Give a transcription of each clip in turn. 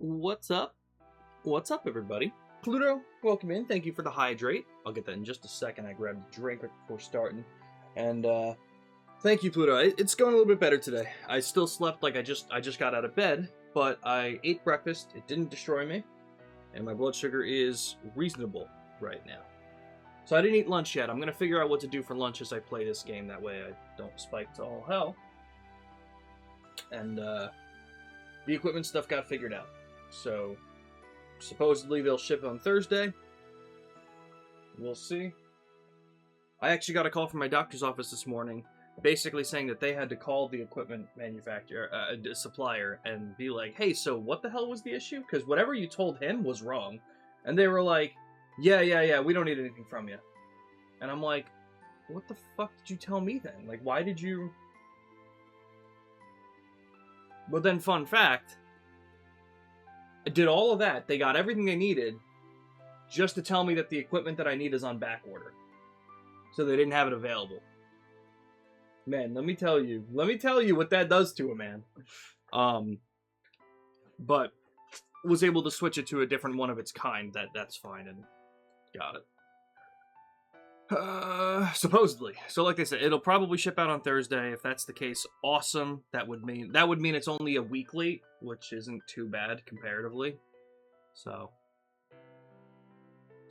What's up? What's up, everybody? Pluto, welcome in. Thank you for the hydrate. I'll get that in just a second. I grabbed a drink right before starting. And, thank you, Pluto. It's going a little bit better today. I still slept like I just got out of bed, but I ate breakfast. It didn't destroy me. And my blood sugar is reasonable right now. So I didn't eat lunch yet. I'm going to figure out what to do for lunch as I play this game. That way I don't spike to all hell. And, the equipment stuff got figured out. So, supposedly they'll ship on Thursday. We'll see. I actually got a call from my doctor's office this morning, basically saying that they had to call the equipment manufacturer, supplier, and be like, hey, so what the hell was the issue? Because whatever you told him was wrong. And they were like, yeah, we don't need anything from you. And I'm like, what the fuck did you tell me then? Like, why did you... But then, fun fact, did all of that, they got everything they needed, just to tell me that the equipment that I need is on back order. So they didn't have it available. Man, let me tell you what that does to a man. But was able to switch it to a different one of its kind, that's fine, and got it. Supposedly. So like I said, it'll probably ship out on Thursday. If that's the case, awesome. That would mean it's only a week late, which isn't too bad comparatively. So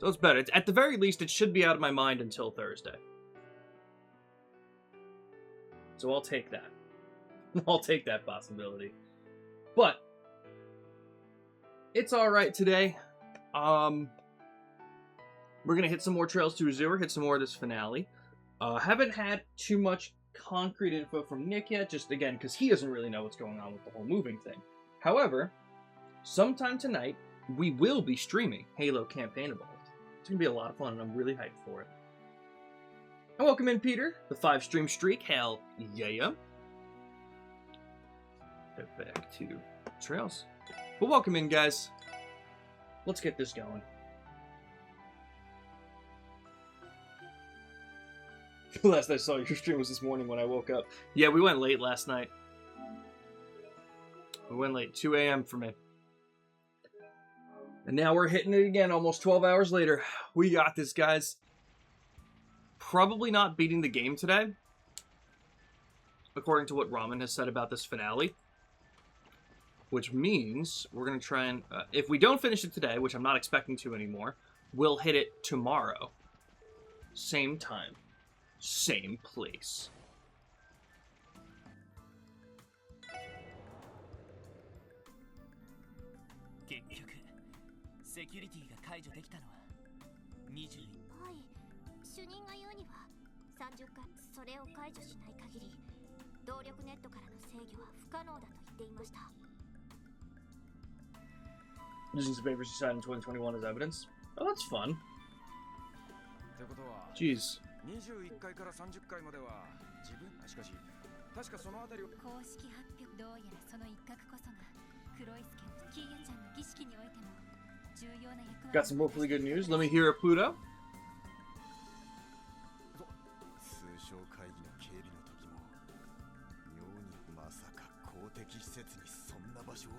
it's better. At the very least, it should be out of my mind until Thursday. So I'll take that. I'll take that possibility. But it's all right today. We're going to hit some more Trails to Azure, hit some more of this finale. Haven't had too much concrete info from Nick yet, just again, because he doesn't really know what's going on with the whole moving thing. However, sometime tonight, we will be streaming Halo Campaign Evolved. It's going to be a lot of fun, and I'm really hyped for it. And welcome in, Peter, the 5-stream streak. Hell yeah. Get back to Trails. But welcome in, guys. Let's get this going. Last I saw your stream was this morning when I woke up. Yeah, we went late last night. We went late, 2 a.m. for me. And now we're hitting it again, almost 12 hours later. We got this, guys. Probably not beating the game today, according to what Ramen has said about this finale. Which means we're going to try and... if we don't finish it today, which I'm not expecting to anymore, we'll hit it tomorrow. Same time. Same place. Using some papers you signed in 2021 as evidence. Oh, that's fun. Jeez. 21回から30回までは自分しかし確かそのあたりを公式発表どうやらその一角こそが黒いスケのキーヤちゃんの儀式においても重要な役割 Got some hopefully good news. Let me hear it, Pluto. 通商会議の警備の時も妙にまさか公的施設にそんな場所を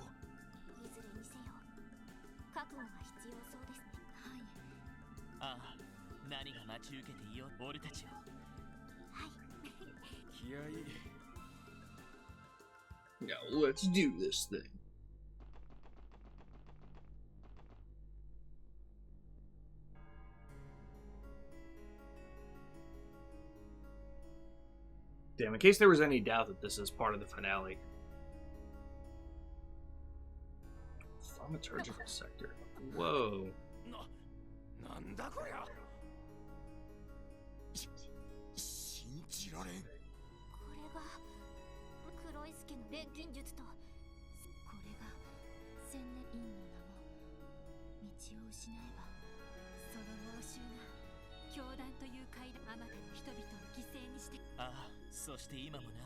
いずれにせよ覚悟が必要そうですねはいああ何が待ち受けていよう俺たちをはい気合い Now let's do this thing. Damn, in case there was any doubt that this is part of the finale. Thaumaturgical sector. Whoa. なんだこりゃ信じられんこれが黒い助の錬金術とこれが千年院の名も道を失えばその猛襲が教団という階段あまたの人々を犠牲にしてああそして今もな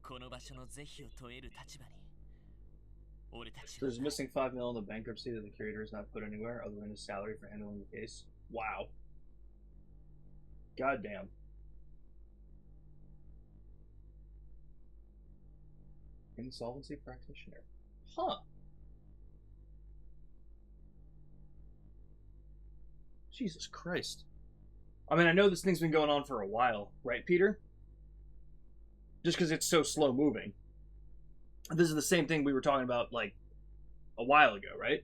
おこの場所の是非を問える立場に There's missing $5 million in the bankruptcy that the curator has not put anywhere other than his salary for handling the case. Wow. Goddamn. Insolvency practitioner. Huh. Jesus Christ. I mean, I know this thing's been going on for a while, right, Peter? Just because it's so slow moving. This is the same thing we were talking about, like, a while ago, right?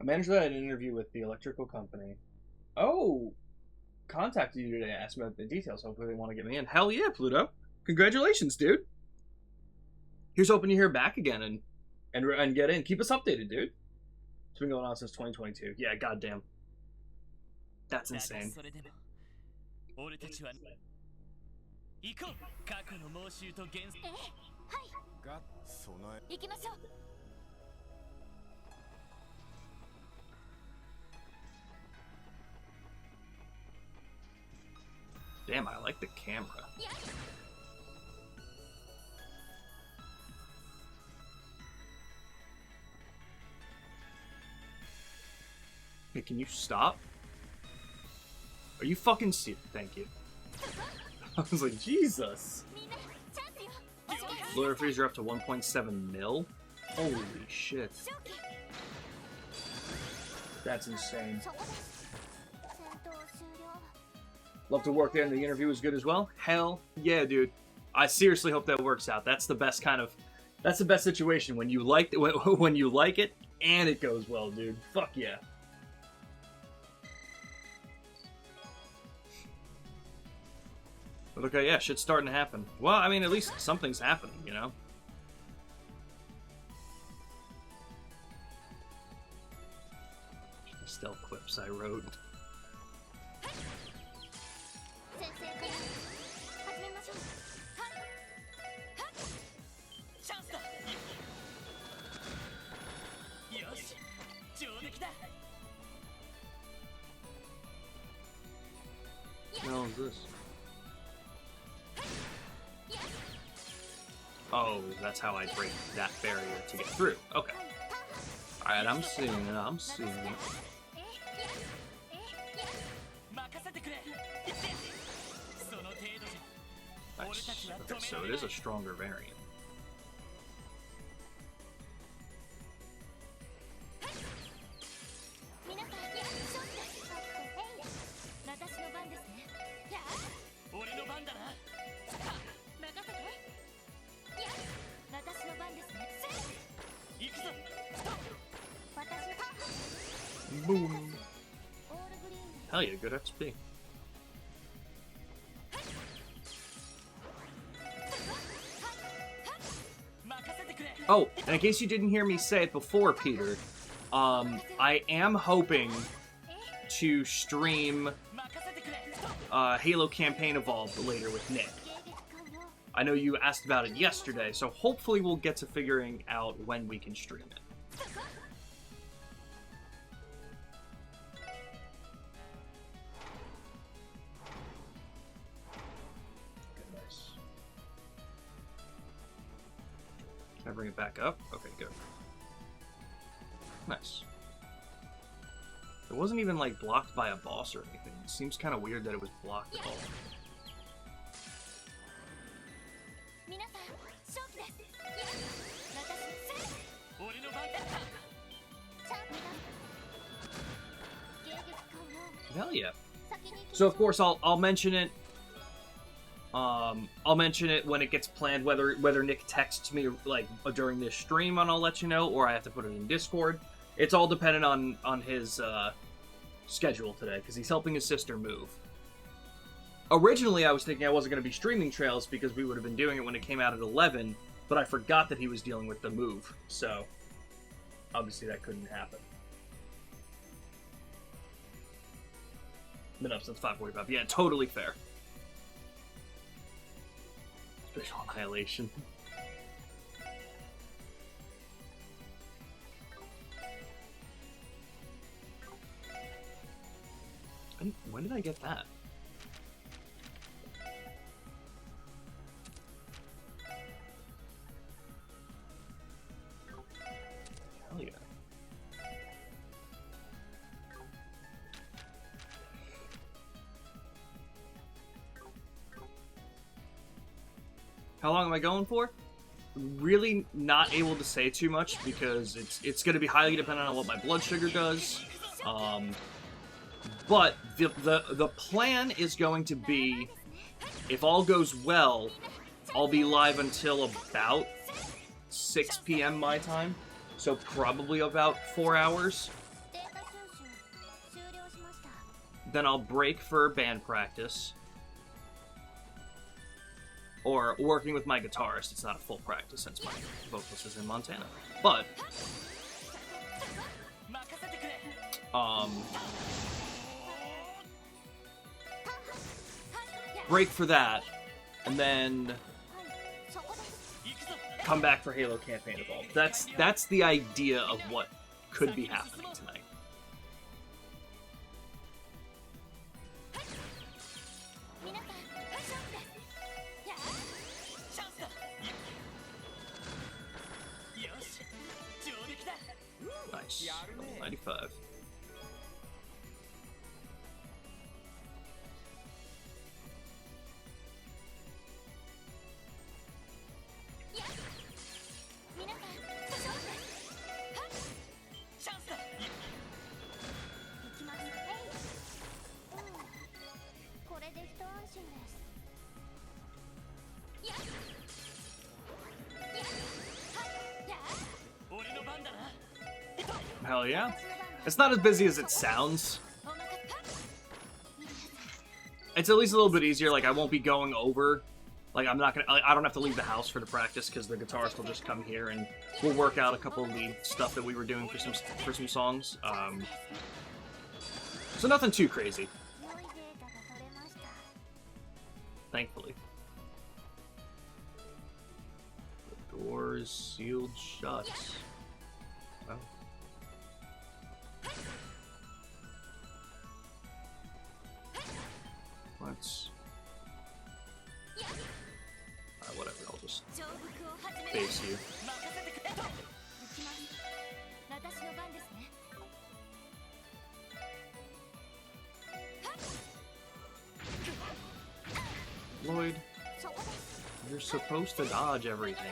A manager that had an interview with the electrical company. Oh, contacted you today, asked about the details. Hopefully they want to get me in. Hell yeah, Pluto. Congratulations, dude. Here's hoping you hear back again and get in. Keep us updated, dude. It's been going on since 2022. Yeah, goddamn. That's insane. Damn, I like the camera. Hey, can you stop? Are you fucking serious? Thank you. I was like, Jesus. Lawyer fees are up to 1.7 mil? Holy shit. That's insane. Love to work there, and the interview was good as well? Hell yeah, dude. I seriously hope that works out. That's the best kind of... That's the best situation, when you like when you like it, and it goes well, dude. Fuck yeah. But okay, yeah, shit's starting to happen. Well, I mean, at least something's happening, you know? The stealth clips I wrote. What the hell is this? Oh, that's how I break that barrier to get through. Okay. Alright, I'm seeing it, I'm seeing it. Nice. Okay, so it is a stronger variant. Boom. Hell yeah, good XP. Oh, and in case you didn't hear me say it before, Peter, I am hoping to stream Halo Campaign Evolved later with Nick. I know you asked about it yesterday, so hopefully we'll get to figuring out when we can stream it. Can I bring it back up? Okay, good. Nice. It wasn't even, like, blocked by a boss or anything. It seems kind of weird that it was blocked at all. Hell yeah. So, of course, I'll mention it. I'll mention it when it gets planned, whether Nick texts me like during this stream, and I'll let you know, or I have to put it in Discord. It's all dependent on his schedule today, because he's helping his sister move. Originally, I was thinking I wasn't going to be streaming Trails because we would have been doing it when it came out at 11, but I forgot that he was dealing with the move, so obviously that couldn't happen. Been up since 5:45. Yeah, totally fair. Special Annihilation. When did I get that? Hell yeah. How long am I going for? really not able to say too much because it's going to be highly dependent on what my blood sugar does. But the plan is going to be, if all goes well, I'll be live until about 6 p.m. my time, so probably about 4 hours. Then I'll break for band practice. Or working with my guitarist. It's not a full practice since my vocalist is in Montana. But break for that, and then come back for Halo Campaign Evolved. That's the idea of what could be happening tonight. Nice. Level 95. Hell yeah. It's not as busy as it sounds. It's at least a little bit easier. Like, I won't be going over. Like, I don't have to leave the house for the practice because the guitarist will just come here and we'll work out a couple of the stuff that we were doing for some songs. So nothing too crazy. Thankfully. The door is sealed shut. Oh. Let's... whatever, I'll just face you. Lloyd, you're supposed to dodge everything.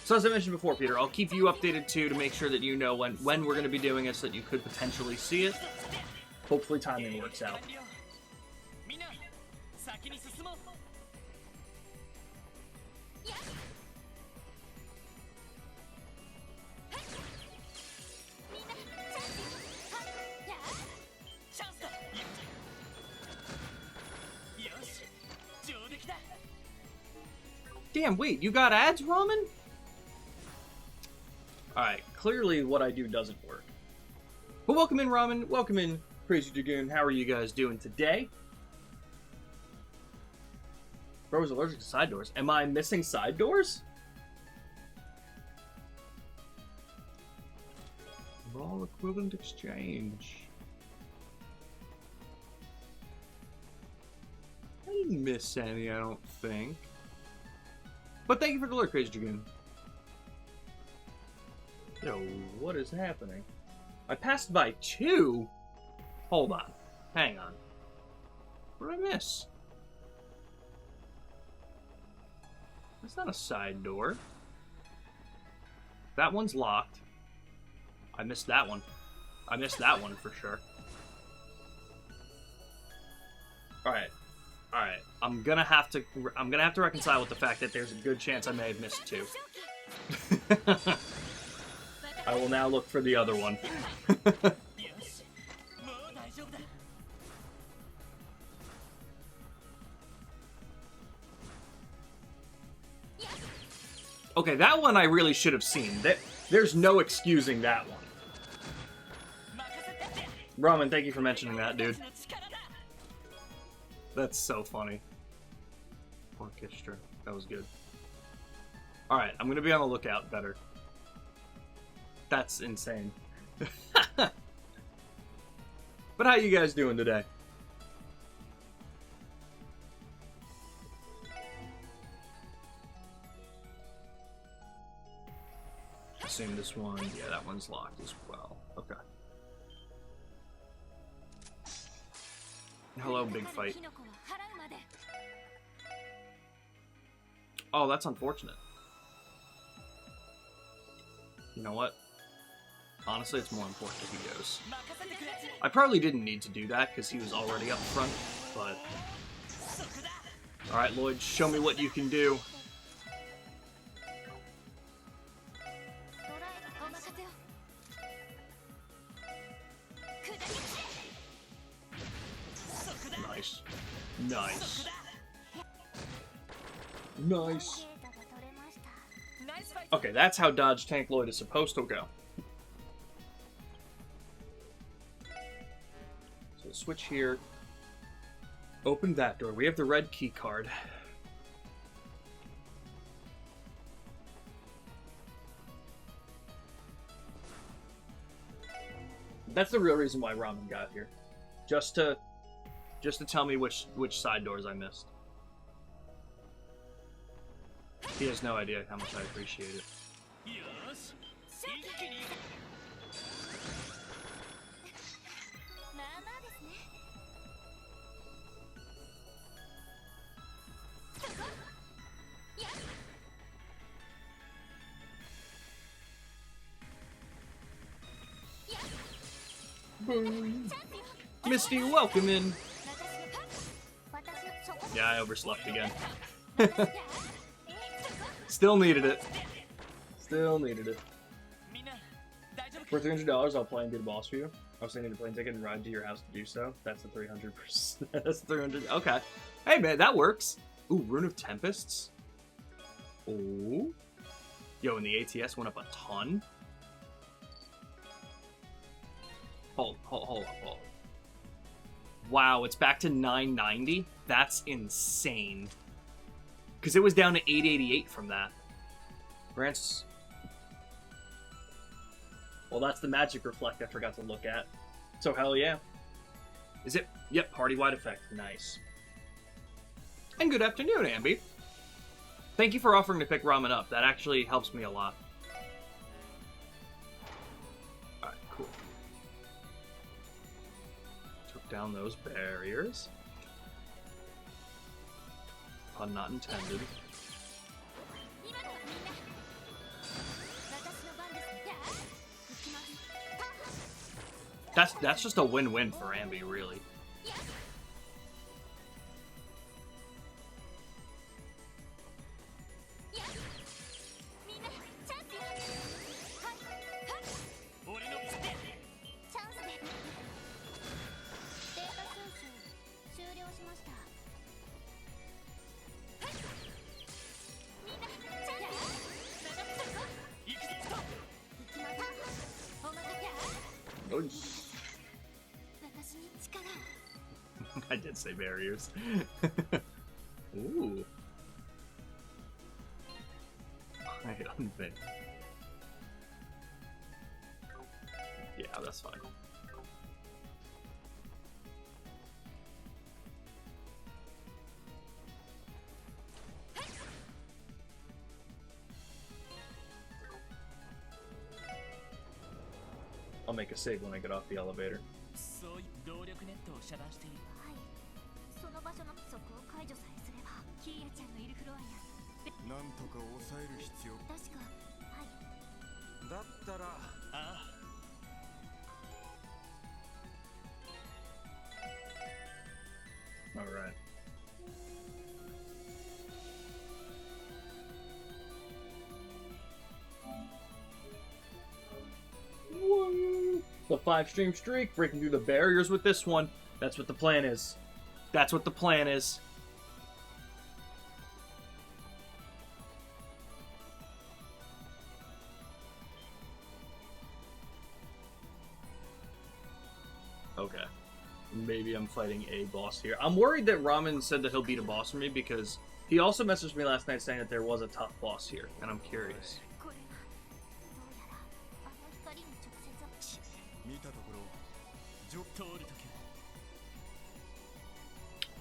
So as I mentioned before, Peter, I'll keep you updated too to make sure that you know when we're going to be doing it so that you could potentially see it. Hopefully timing works out. Damn, wait, you got ads, Ramen? Alright, clearly what I do doesn't work. But welcome in, Ramen. Welcome in, Crazy Dragoon. How are you guys doing today? Bro is allergic to side doors. Am I missing side doors? Raw equivalent exchange. I didn't miss any, I don't think. But thank you for the alert, Crazy Dragoon. Yo, what is happening? I passed by 2? Hold on. Hang on. What did I miss? That's not a side door. That one's locked. I missed that one. I missed that one for sure. Alright. Alright. I'm gonna have to reconcile with the fact that there's a good chance I may have missed 2. I will now look for the other one. Okay, that one I really should have seen. There's no excusing that one. Ramen, thank you for mentioning that, dude. That's so funny. Orchestra. That was good. Alright, I'm gonna be on the lookout better. That's insane. But how you guys doing today? Assume this one, yeah, that one's locked as well. Okay. Hello, big fight. Oh, that's unfortunate. You know what? Honestly, it's more important if he goes. I probably didn't need to do that because he was already up front, but... Alright, Lloyd, show me what you can do. Nice. Nice. Nice. Okay, that's how Dodge Tank Lloyd is supposed to go. So switch here. Open that door. We have the red key card. That's the real reason why Ramen got here. Just to tell me which side doors I missed. He has no idea how much I appreciate it. Boom. Misty, welcome in. Yeah, I overslept again. Still needed it. Still needed it. For $300, I'll play and get a boss for you. I was saying, need a plane ticket and ride to your house to do so. That's the 300%. That's 300. Okay. Hey, man, that works. Ooh, Rune of Tempests. Ooh. Yo, and the ATS went up a ton. Hold up. Wow, it's back to 990? That's insane. Because it was down to 888 from that. Grants. Well, that's the magic reflect I forgot to look at. So, hell yeah. Is it? Yep, party-wide effect. Nice. And good afternoon, Ambi. Thank you for offering to pick Ramen up. That actually helps me a lot. Alright, cool. Took down those barriers. Pun not intended. That's just a win-win for Ambi, really. I did say barriers. Ooh. I unveil. Yeah, that's fine. I'll make a save when I get off the elevator. All right. Woo! The 5-stream streak, breaking through the barriers with this one. That's what the plan is. That's what the plan is. Okay. Maybe I'm fighting a boss here. I'm worried that Ramen said that he'll beat a boss for me because he also messaged me last night saying that there was a tough boss here, and I'm curious.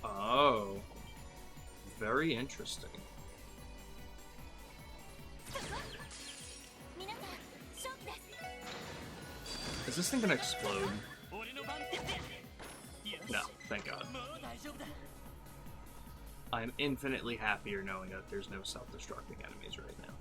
Oh. Very interesting. Is this thing gonna explode? No. Thank God. I am infinitely happier knowing that there's no self-destructing enemies right now.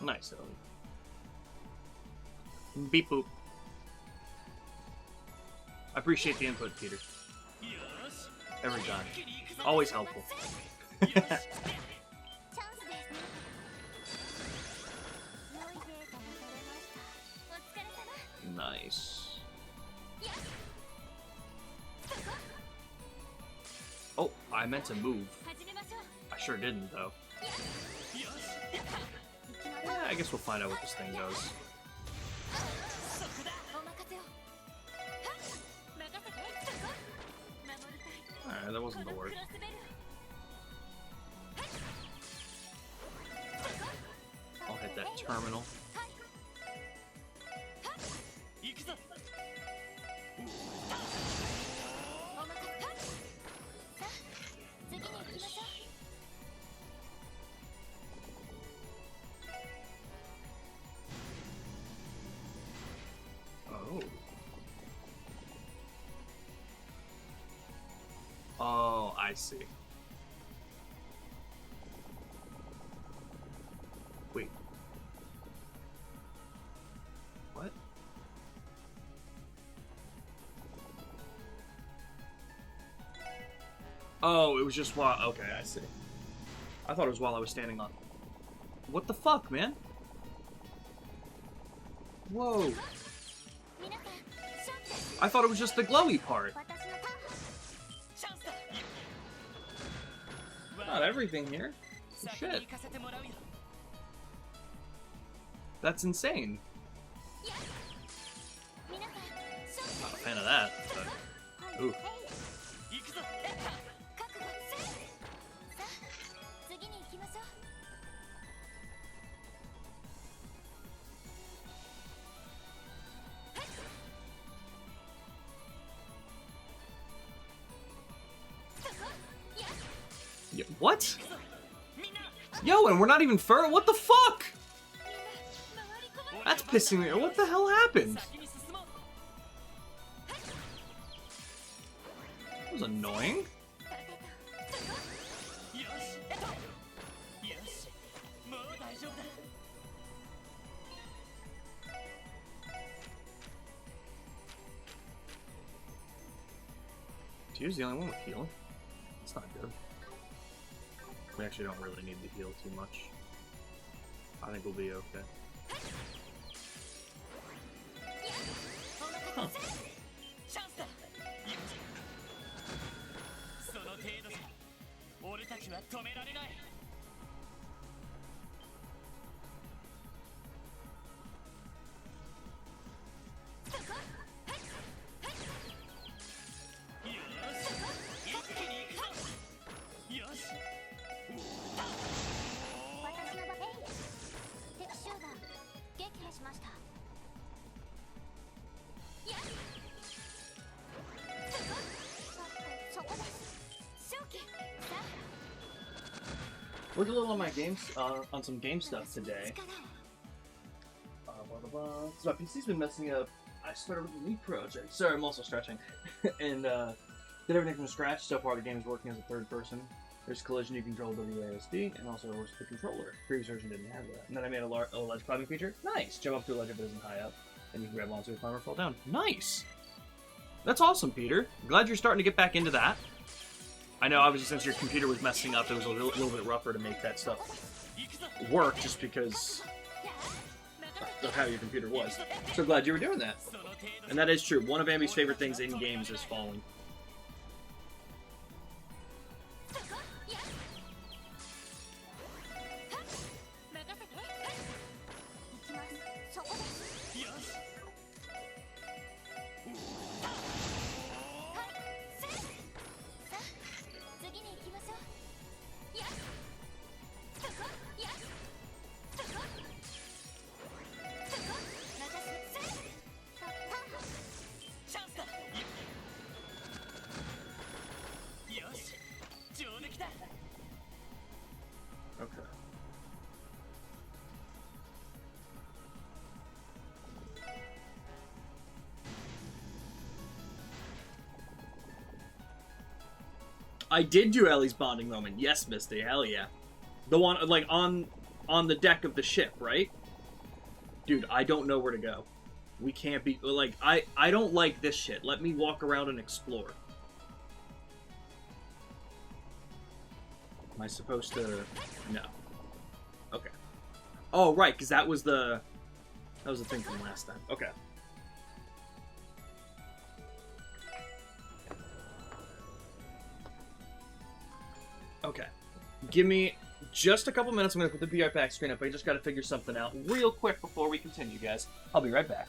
Nice, Ellie. Beep boop. I appreciate the input, Peter. Every time. Always helpful. Nice. Oh, I meant to move. I sure didn't, though. Yeah, I guess we'll find out what this thing does. Alright, that wasn't the word. I'll hit that terminal. Oh, I see. Wait. What? Oh, it was just while... Okay, I see. I thought it was while I was standing on... What the fuck, man? Whoa. I thought it was just the glowy part. Not everything here. Shit. That's insane. Not a fan of that, but... Ooh. Yeah, what? Yo, and we're not even fur. What the fuck? That's pissing me. What the hell happened? That was annoying. Tio's the only one with healing. That's not good. We actually don't really need to heal too much. I think we'll be okay. Huh. Worked a little on my games, on some game stuff today. So my PC's been messing up. I started with a new project. Sorry, I'm also stretching. And did everything from scratch. So far the game is working as a third person. There's collision, you control WASD, and also it works with the controller. Previous version didn't have that. And then I made a ledge climbing feature. Nice! Jump up to a ledge if it isn't high up. And you can grab onto a climber and fall down. Nice! That's awesome, Peter. Glad you're starting to get back into that. I know, obviously, since your computer was messing up, it was a little bit rougher to make that stuff work, just because of how your computer was. So glad you were doing that. And that is true. One of Ambi's favorite things in games is falling. Okay. I did do Ellie's bonding moment. Yes, Misty. Hell yeah. The one, like, on the deck of the ship, right? Dude, I don't know where to go. We can't be, like, I don't like this shit. Let me walk around and explore. Am I supposed to... No. Okay. Oh, right, because that was the thing from last time. Okay. Okay. Give me just a couple minutes. I'm going to put the Be Right Back screen up. I just got to figure something out real quick before we continue, guys. I'll be right back.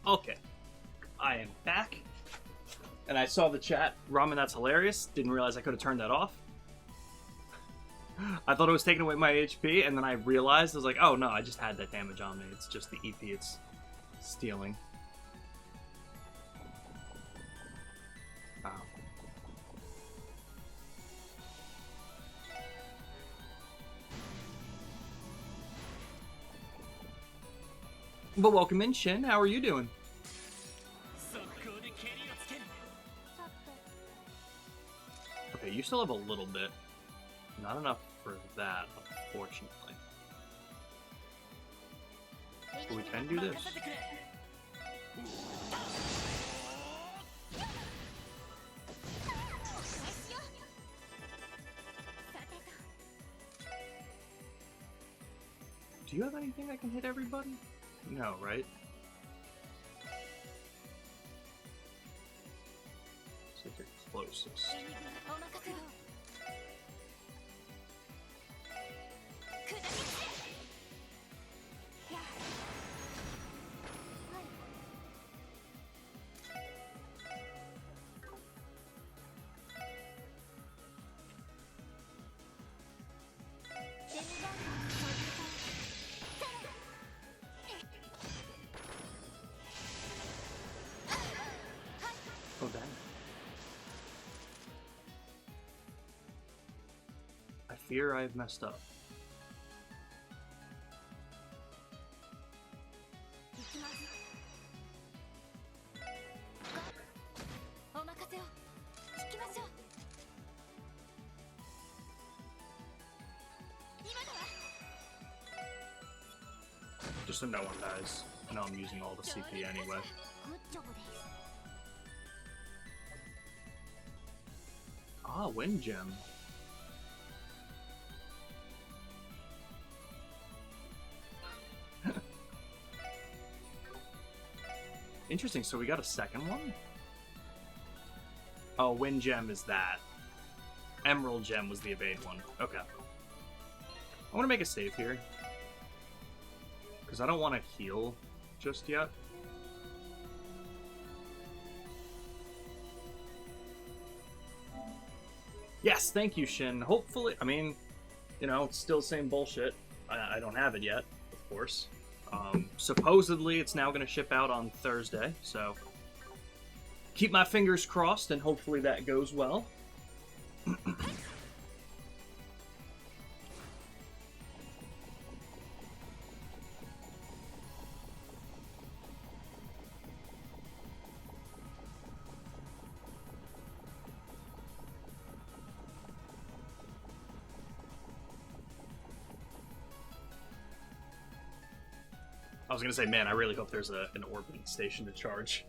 Okay, I am back. And I saw the chat. Ramen, that's hilarious. Didn't realize I could have turned that off. I thought it was taking away my HP, and then I realized, I was like, oh no, I just had that damage on me. It's just the EP it's stealing. Wow. But welcome in, Shin. How are you doing? Okay, you still have a little bit. Not enough for that, unfortunately. But we can do this. Do you have anything that can hit everybody? No, right? Let's take your closest. Oh, damn. I fear I've messed up. Just so no one dies. No, I'm using all the CP anyway. Ah, Wind Gem. Interesting, so we got a second one? Oh, Wind Gem is that. Emerald Gem was the evade one. Okay. I want to make a save here. Because I don't want to heal just yet. Yes, thank you, Shin. Hopefully, I mean, you know, it's still the same bullshit. I don't have it yet, of course. Supposedly, it's now going to ship out on Thursday, so keep my fingers crossed, and hopefully that goes well. I was gonna say, man, I really hope there's an orbiting station to charge.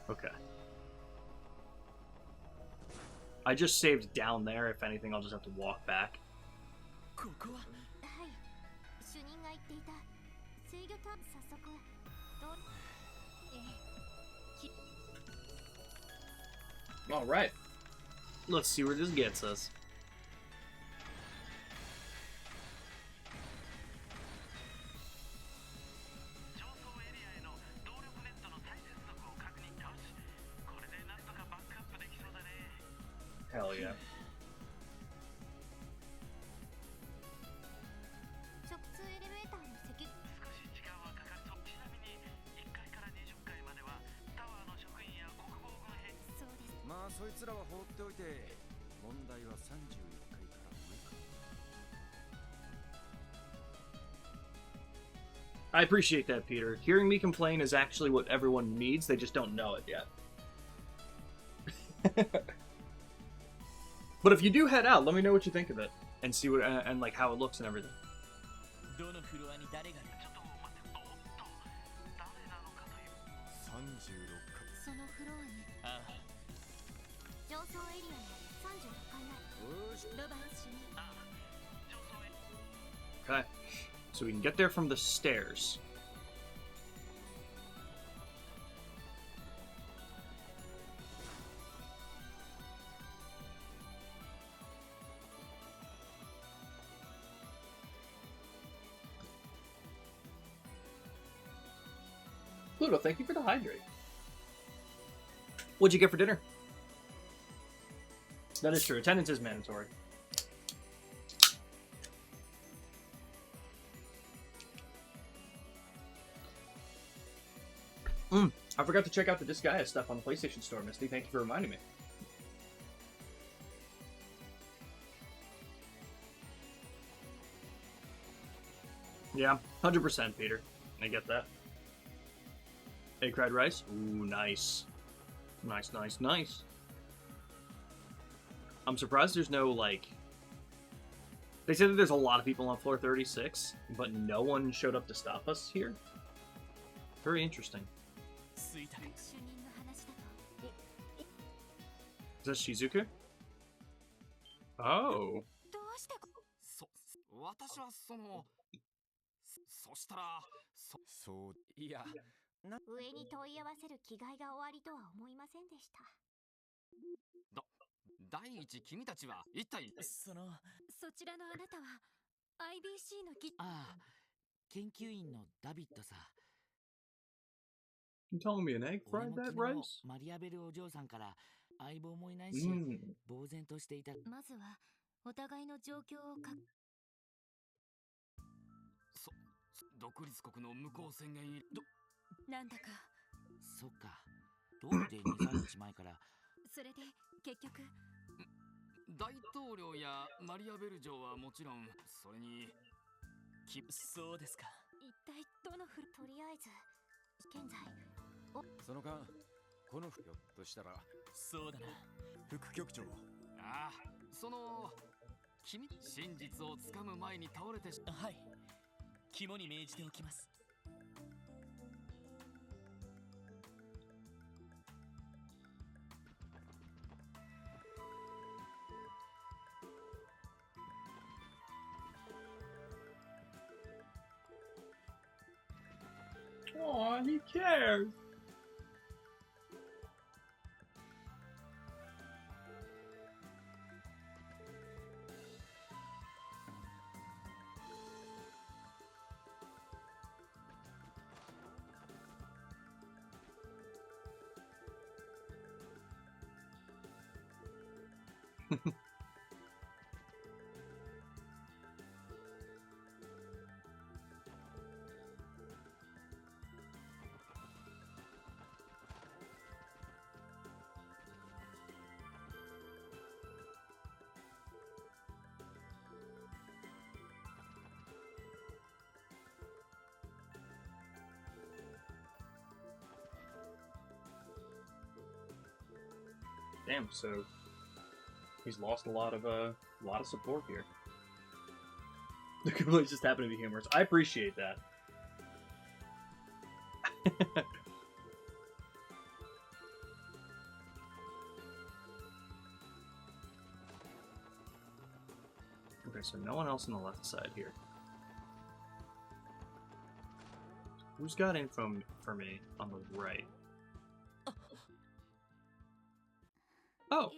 Okay. I just saved down there. If anything, I'll just have to walk back. All right. Let's see where this gets us. Hell yeah. I appreciate that, Peter. Hearing me complain is actually what everyone needs, they just don't know it yet. But if you do head out, let me know what you think of it and see what and like how it looks and everything. Okay, so we can get there from the stairs. Pluto, thank you for the hydrate. What'd you get for dinner? That is true. Attendance is mandatory. I forgot to check out the Disgaea stuff on the PlayStation Store, Misty. Thank you for reminding me. Yeah, 100%, Peter. I get that. Egg fried rice? Ooh, nice. Nice, nice, nice. I'm surprised there's no, like... They said that there's a lot of people on floor 36, but no one showed up to stop us here. Very interesting. Is that Shizuku? Oh. そういや上に問い合わせる気概が終わりとは思いませんでした。第一君たちは一体そちらのあなたは IBC のああ、研究員のダビッドさ。You telling me an egg 俺 fried も that 昨 rice? 日マリアベルお嬢さんから相棒もいないし、呆然としていた。まずはお互いの状況を独立国の無効宣言なんだかそっか。どうして2、3日前からそれで結局大統領やマリアベル嬢はもちろんそれにそうですか。一体どのとりあえず現在その間このひょっとしたらそうだな。副局長ああその君真実をつかむ前に倒れてはい。肝に銘じておきます。Aw, he cares. Damn, so he's lost a lot of support here. The complaints just happen to be humorous. I appreciate that. Okay, so no one else on the left side here. Who's got info for me on the right? Oh!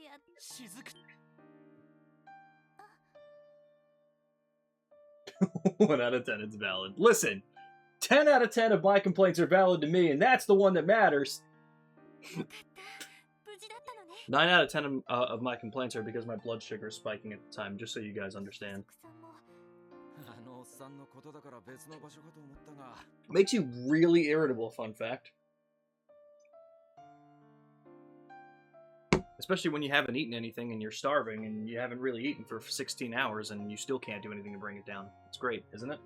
1 out of 10, it's valid. Listen! 10 out of 10 of my complaints are valid to me, and that's the one that matters! 9 out of 10 of my complaints are because my blood sugar is spiking at the time, just so you guys understand. Makes you really irritable, fun fact. Especially when you haven't eaten anything and you're starving and you haven't really eaten for 16 hours and you still can't do anything to bring it down. It's great, isn't it?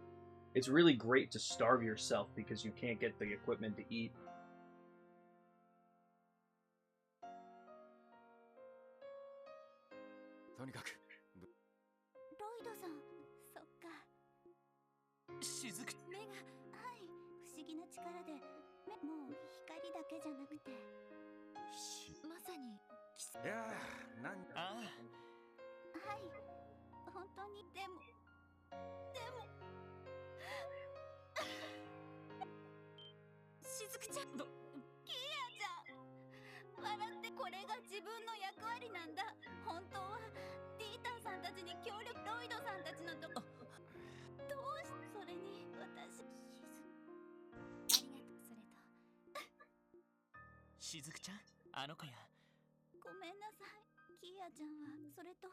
It's really great to starve yourself because you can't get the equipment to eat. しずくちゃん、あの子や。ごめんなさい。キーヤちゃんはそれと。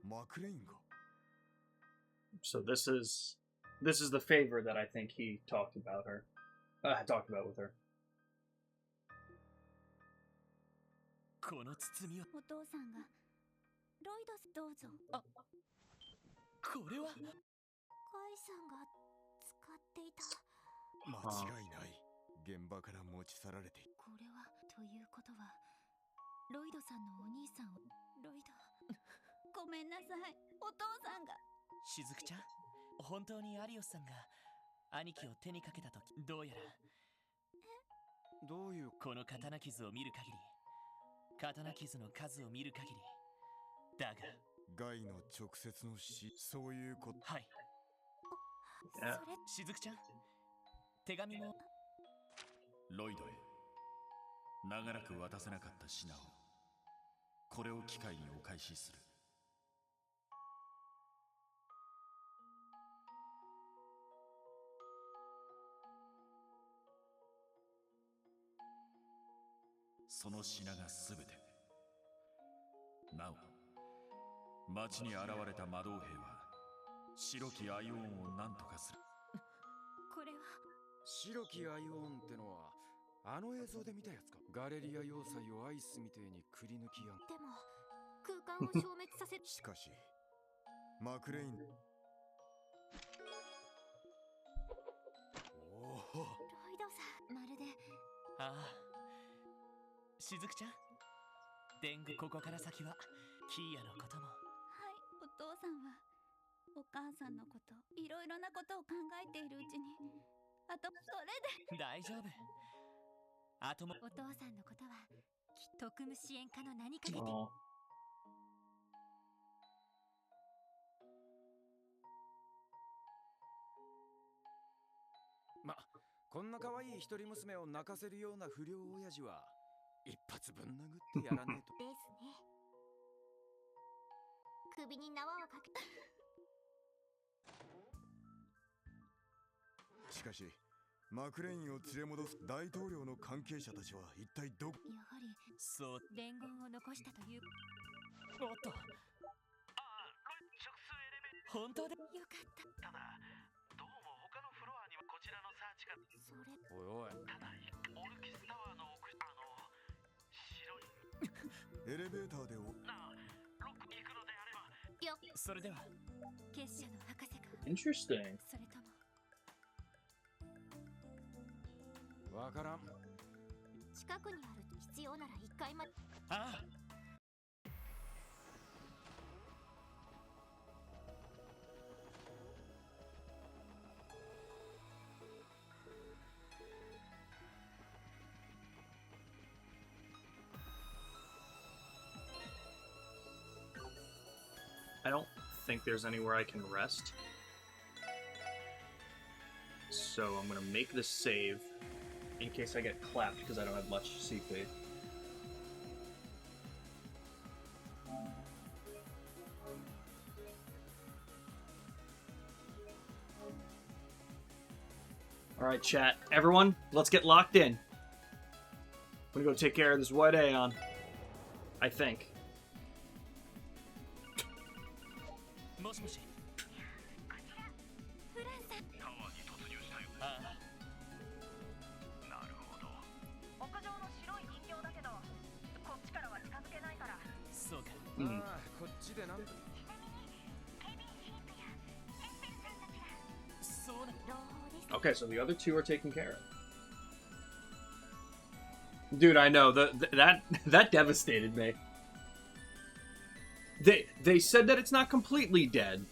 マクレインが So this is the favor that I think he talked about her. Talked about with her. この包みを。お父さんがロイドスどうぞ。これはカイさんが使っていた。間違いない。現場から持ち去られていこれはということはロイドさんのお兄さんをロイドごめんなさい。お父さんが。しずくちゃん、本当にアリオスさんが兄貴を手にかけたとき、どうやらどういうこの刀傷を見る限り、刀傷の数を見る限りだが、ガイの直接の死、そういうことはい。それしずくちゃん、手紙も。ロイドへ長らく渡せなかった品をこれを機会にお返しする。その品がすべて。なお町に現れた魔導兵は白きアイオンを何とかする。これは白きアイオンってのはあの映像で見たやつか。ガレリア要塞をアイスみてえにくり抜きやん。でも空間を消滅させしかしマクレインおおロイドさんまるで。ああ、しずくちゃん、天狗、ここから先はキーヤのことも。はい。お父さんはお母さんのこといろいろなことを考えているうちにあとそれで大丈夫。あとも。お父さんのことは特務支援課の何かで。 Oh. ま、こんな可愛い一人娘を泣かせるような不良親父は一発ぶん殴ってやらねえと。ですね。首に縄をかけ。しかしマクレインを連れ戻す大統領の関係者たちは一体どこ。やはりそう。伝言を残したという。おっと。本当で。よかった。ただどうも他のフロアにはこちらのサーチが。それおいおい、ただオルキスタワーの奥白いエレベーターでなあロックに行くのであれば。よそれでは結社の博士か。 Interesting. それともわからん。近くにある。必要なら1階まで。ああ。I don't think there's anywhere I can rest. So I'm gonna make this save in case I get clapped because I don't have much CP. Alright, chat. Everyone, let's get locked in. I'm gonna go take care of this white Aeon. I think. もしもし。フランさん。タワーに突入したよ。ああ。なるほど。屋上の白い人形だけどこっちからは近づけないから。そうか。Mm. ああ、こっちでなんと。そうな。朗報です。 Okay, so the other two are taken care of. Dude, I know that devastated me. They said that it's not completely dead,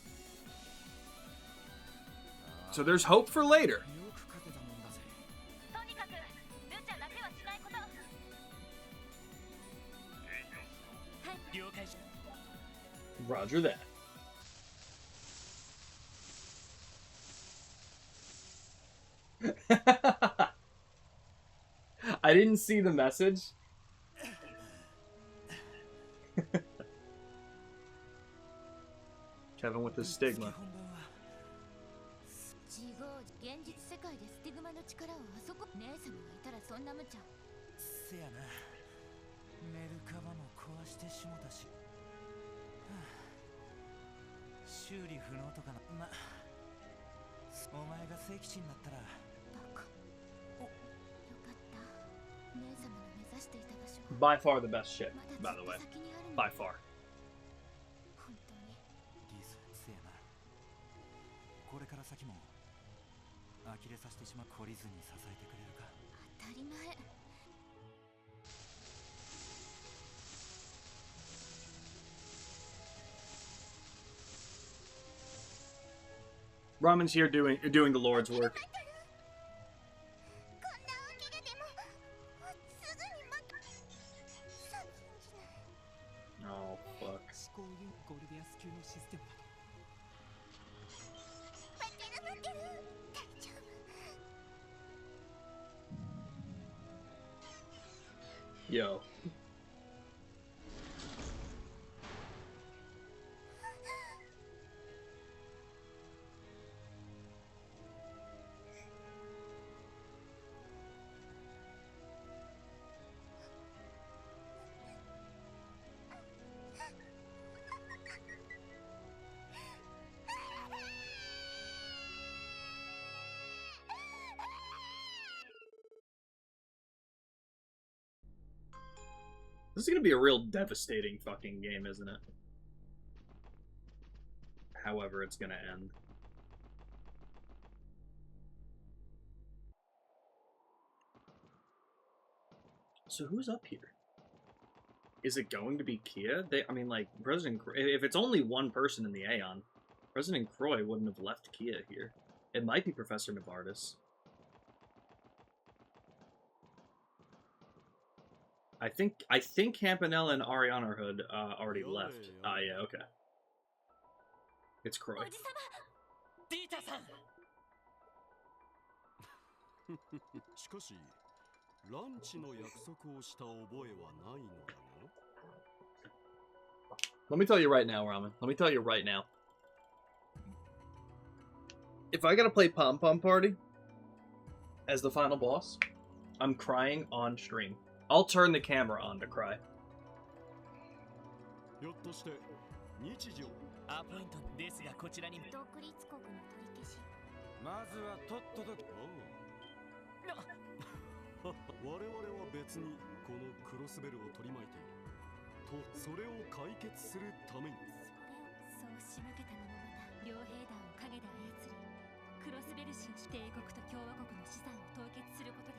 so there's hope for later. よくかけたもんだぜ。とにかくルチャだけはしないこと。了解し。 Roger that. I didn't see the message. Kevin with the stigma. 自業現実世界でスティグマの力をあそこ姉様がいたらそんな無茶せやな。メルカバも壊してしもたし、はあ、修理不能とかのま、お前が聖騎士になったらバカおよかった姉様の目指していた場所 By far the best ship, ま by だ the way. ずっと先にあるん By だ far. 本当にリズ、せやな。これから先も呆れさせてしまう、懲りずに支えてくれるか。当たり前 Ramen's here doing the Lord's work. こんな大怪我でもすぐにまたさ信じない Oh fuck. 思考ユンゴルディアス級のシステムだ。待ってる待ってる大丈夫 Yo. This is gonna be a real devastating fucking game, isn't it? However it's gonna end. So who's up here? Is it going to be Kia? I mean, like, if it's only one person in the Aeon, President Croy wouldn't have left Kia here. It might be Professor Novartis. I think Campanella and Ariana Hood already left. Ah, yeah, okay. It's Croy. ディータさん。しかしランチの約束をした覚えはないのだな。 Let me tell you right now, Ramen. Let me tell you right now. If I gotta play Pom Pom Party as the final boss, I'm crying on stream. I'll turn the camera on to cry. ひょっとして日常アポイントですがこちらに。独立国の取り消しまずはとっとと我々は別にこのクロスベルを取り巻いていると、それを解決するために。そう仕向けたのもまた両兵団を陰で操りクロスベル氏を帝国と共和国の資産を凍結することで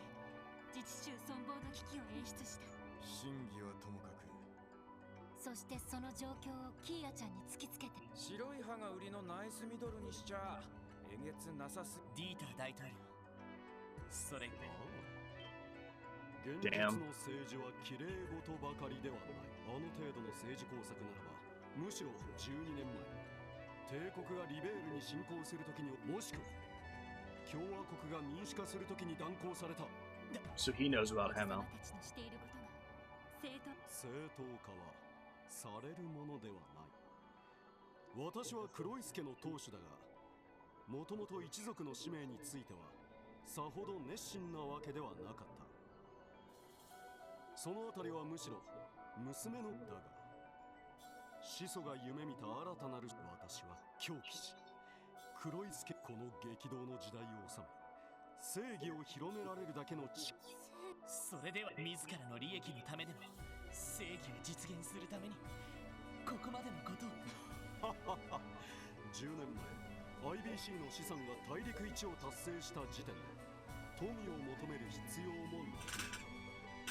自治州存亡の危機を演出した。真偽はともかく、そしてその状況をキーヤちゃんに突きつけて白い歯が売りのナイスミドルにしちゃえげつなさす。ディータ大統領。それ現実の政治は綺麗事ばかりではない。あの程度の政治工作ならば、むしろ12年前、帝国がリベールに侵攻するときに、もしくは共和国が民主化するときに断行された。So he knows about Hamel. たちのしていることが正当化はされるものではない。私は黒い助の当主だが、もともと一族の使命についてはさほど熱心なわけではなかった。そのあたりはむしろ娘のだが、始祖が夢見た新たなる私は狂気し、黒い助この激動の時代を治め、正義を広められるだけのそれでは自らの利益のためでも正義を実現するためにここまでのことを。10年前 IBC の資産が大陸一を達成した時点で富を求める必要もなく、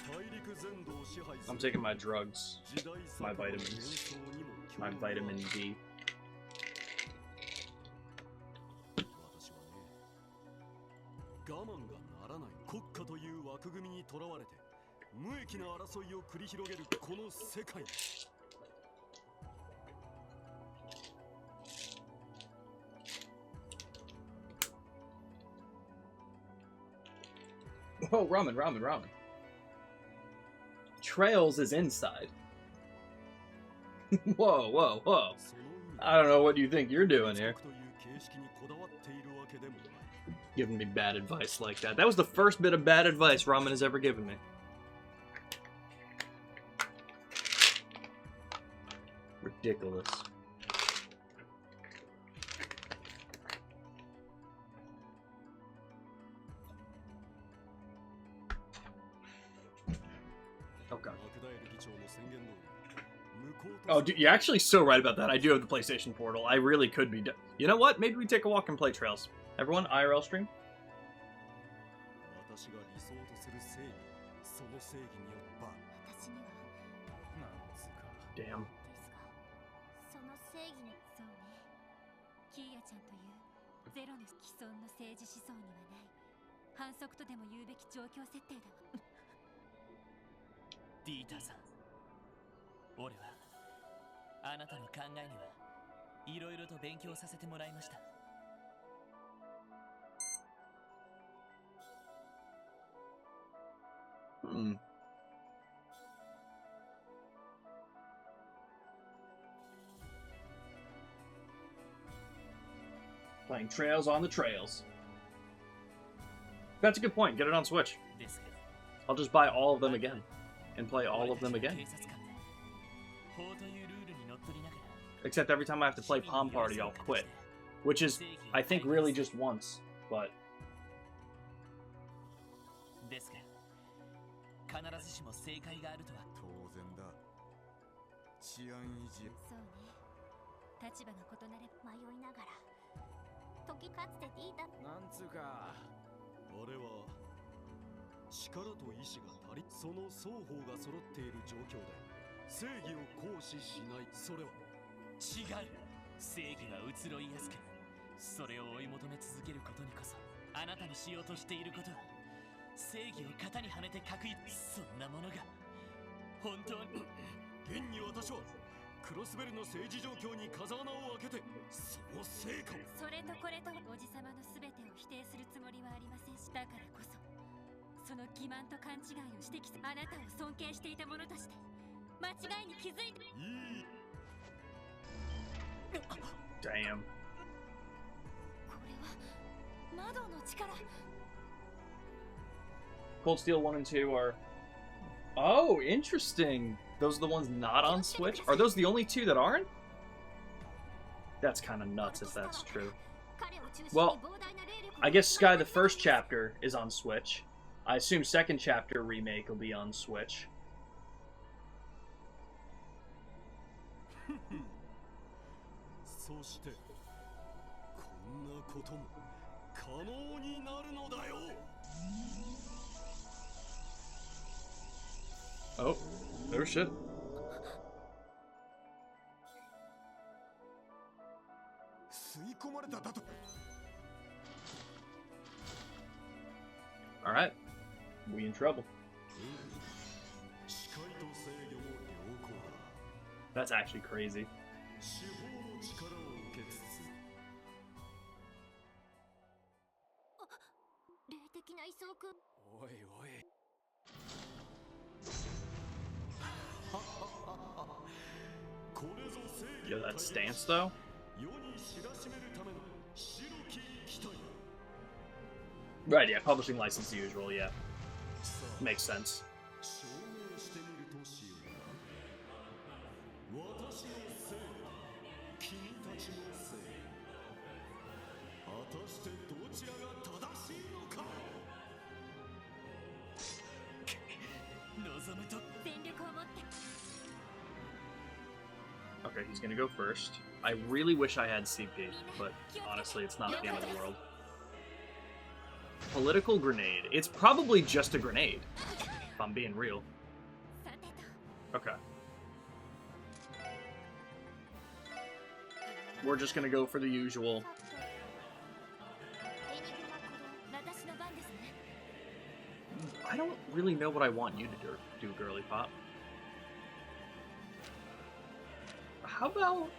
大陸全土を支配す I'm る taking my drugs. 時代 My 錯誤の vitamins. 幻想にも My 興味がある。 vitamin D. 私はね、我慢がならない国家という枠組みにとらわれて無益な争いを繰り広げるこの世界に。 Oh, ramen. Trails is inside. Whoa. その意味 I don't know what you think you're doing here. という形式にこだわっているわけでもない。giving me bad advice like that. That was the first bit of bad advice Ramen has ever given me. Ridiculous. Okay. Oh, dude, you're actually so right about that. I do have the PlayStation Portal. I really could be. You know what? Maybe we take a walk and play Trails. Everyone, IRL stream. 私が理想とする正義、その正義によって私には Damn. ですが、その正義のそうね。キーヤちゃんというゼロの既存の政治思想にはない反則とでも言うべき状況設定だわ。ディーターさん、俺はあなたの考えにはいろいろと勉強させてもらいました。Hmm. Playing Trails on the Trails. That's a good point. Get it on Switch. ですけど、 I'll just buy all of them again and play all of them 俺たち again. は警察官で法というルールにのっとりながら Except every time I have to play Palm Party, I'll quit. Which is, I think, really just once. But ですが、必ずしも正解があるとは。当然だ。治安維持。そうね。立場が異なれば迷いながら。時かつてディータなんつうか、あれは力と意志が足り、その双方が揃っている状況で正義を行使しない、それは違う。正義は移ろいやすく、それを追い求め続けることにこそあなたのしようとしていることは正義を型にはめて確一、そんなものが本当に現に私はクロスベルの政治状況に風穴を開けてその成果を。それとこれとおじさまの全てを否定するつもりはありませんし、だからこそその欺瞞と勘違いを指摘するあなたを尊敬していた者として間違いに気づいていい。 damn. これは窓の力。 Cold Steel 1 and 2 are... Oh, interesting. Those are the ones not on Switch? Are those the only two that aren't? That's kind of nuts if that's true. Well, I guess Sky the first chapter is on Switch. I assume second chapter remake will be on Switch. そしてこんなことも可能になるのだよ。 Oh, no shit. 吸い込まれただと。 Alright. We in trouble. 視界と制御も良好だ。 That's actually crazy. 司法の力を受けつつ。霊的な位相君。おいおい。これぞ正義 Yo, that stance though? 世に知らしめるための白き機体。 Right, yeah, publishing license as usual, yeah. Makes sense. 証明してみるとしよう。私の正義、君たちの正義。果たしてどちらが正しいのか。望むと全力を持って。 Okay, he's gonna go first. I really wish I had CP, but honestly, it's not the end of the world. Political grenade. It's probably just a grenade, if I'm being real. さてと。 Okay. We're just gonna go for the usual. エニグマ鼓動。私の番ですね。 I don't really know what I want you to do, girly pop. How about...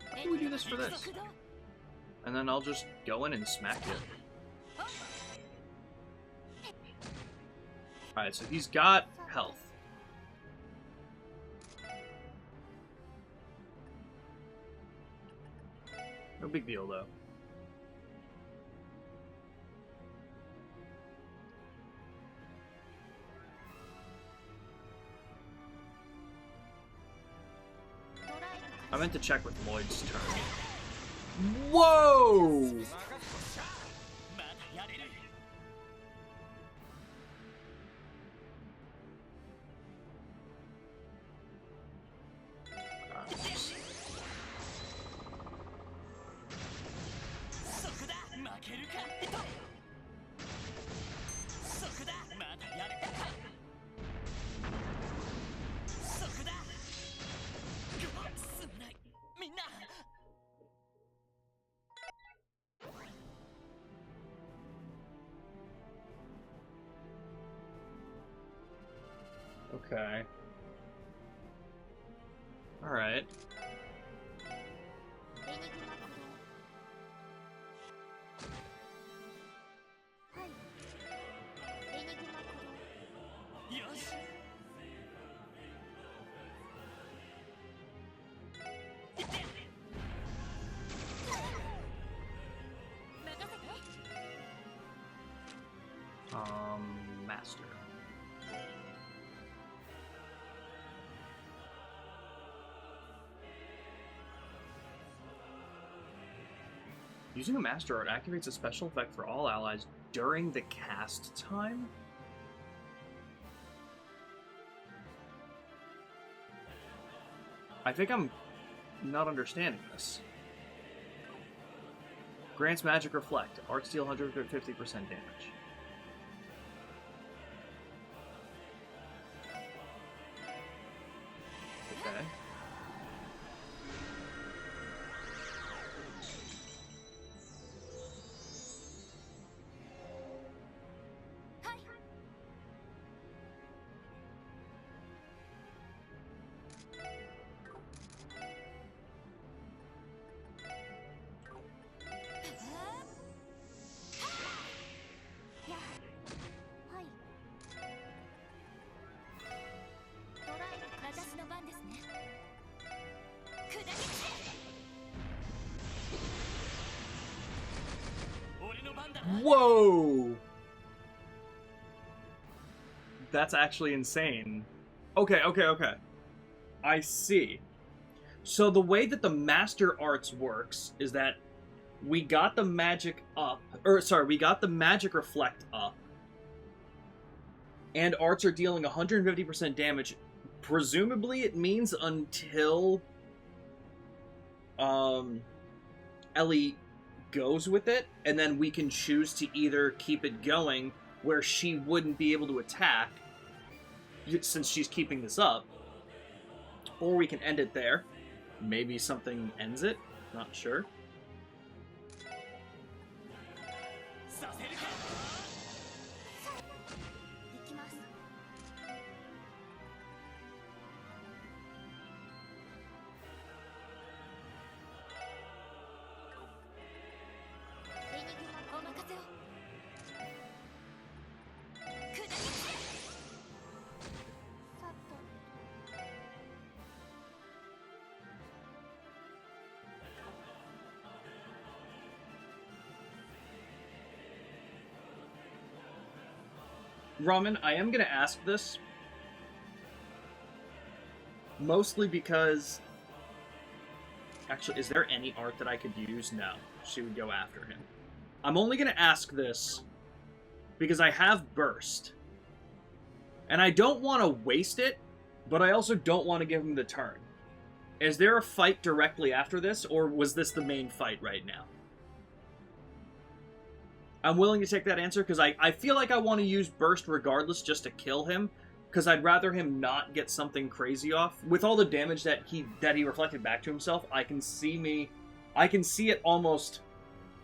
How do we do this for this? And then I'll just go in and smack it. Alright, so he's got health. big deal, though. I meant to check with Lloyd's turn. Whoa! Okay. Alright. Master. Using a Master Art activates a special effect for all allies during the cast time? I think I'm not understanding this. Grants Magic Reflect. Arts deal 150% damage. Okay. Whoa! That's actually insane. Okay. I see. So the way that the Master Arts works is that we got the magic up, we got the magic reflect up, and arts are dealing 150% damage. Presumably it means until Ellie goes with it, and then we can choose to either keep it going where she wouldn't be able to attack since she's keeping this up, or we can end it there. Maybe something ends it, not sure. Ramen, I am going to ask this, mostly because... Actually, is there any art that I could use? No. She would go after him. I'm only going to ask this because I have Burst. And I don't want to waste it, but I also don't want to give him the turn. Is there a fight directly after this, or was this the main fight right now? I'm willing to take that answer, because I feel like I want to use Burst regardless just to kill him, because I'd rather him not get something crazy off. With all the damage that he reflected back to himself, I can see it almost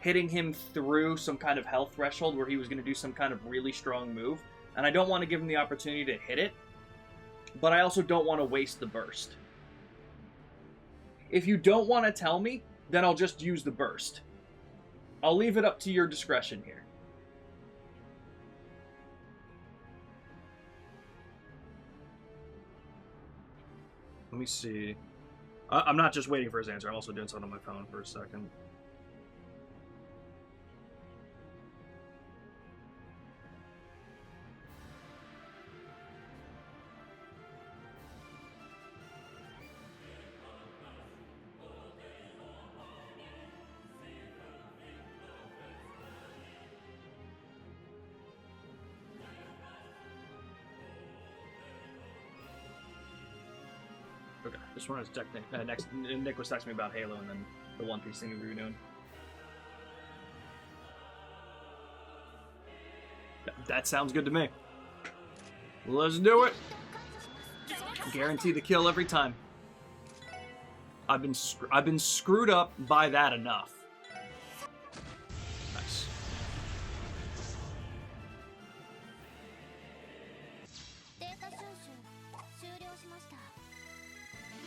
hitting him through some kind of health threshold where he was going to do some kind of really strong move, and I don't want to give him the opportunity to hit it, but I also don't want to waste the Burst. If you don't want to tell me, then I'll just use the Burst. I'll leave it up to your discretion here. Let me see. I'm not just waiting for his answer. I'm also doing something on my phone for a second. Okay, just wanted to check. Next, Nick was texting me about Halo and then the One Piece thing we were doing. That sounds good to me. Let's do it. Guarantee the kill every time. I've been screwed up by that enough. Nice.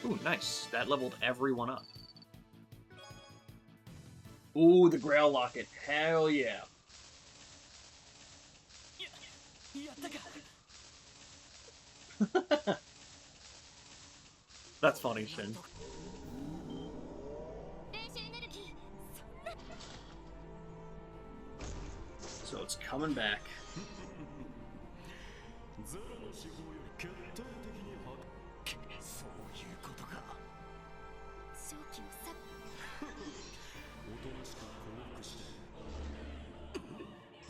Ooh, nice. That leveled everyone up. Ooh, the Grail Locket. Hell yeah. That's funny, Shin. So it's coming back.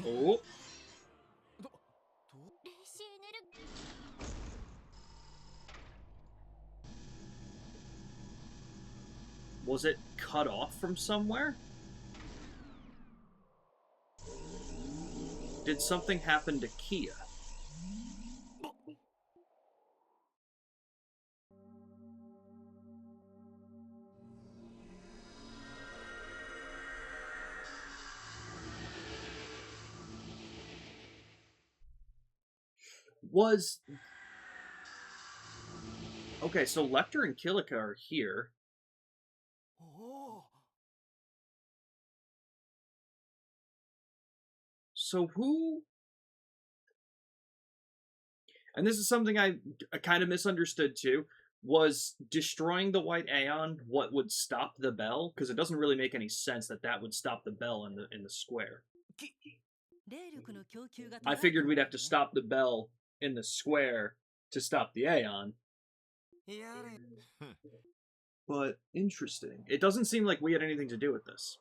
Oh. Was it cut off from somewhere? Did something happen to Kia? Okay, so Lecter and Kilika are here. So who... And this is something I kind of misunderstood too. Was destroying the White Aeon what would stop the bell? Because it doesn't really make any sense that that would stop the bell in the square. I figured we'd have to stop the bell in the square to stop the Aeon. But interesting. It doesn't seem like we had anything to do with this.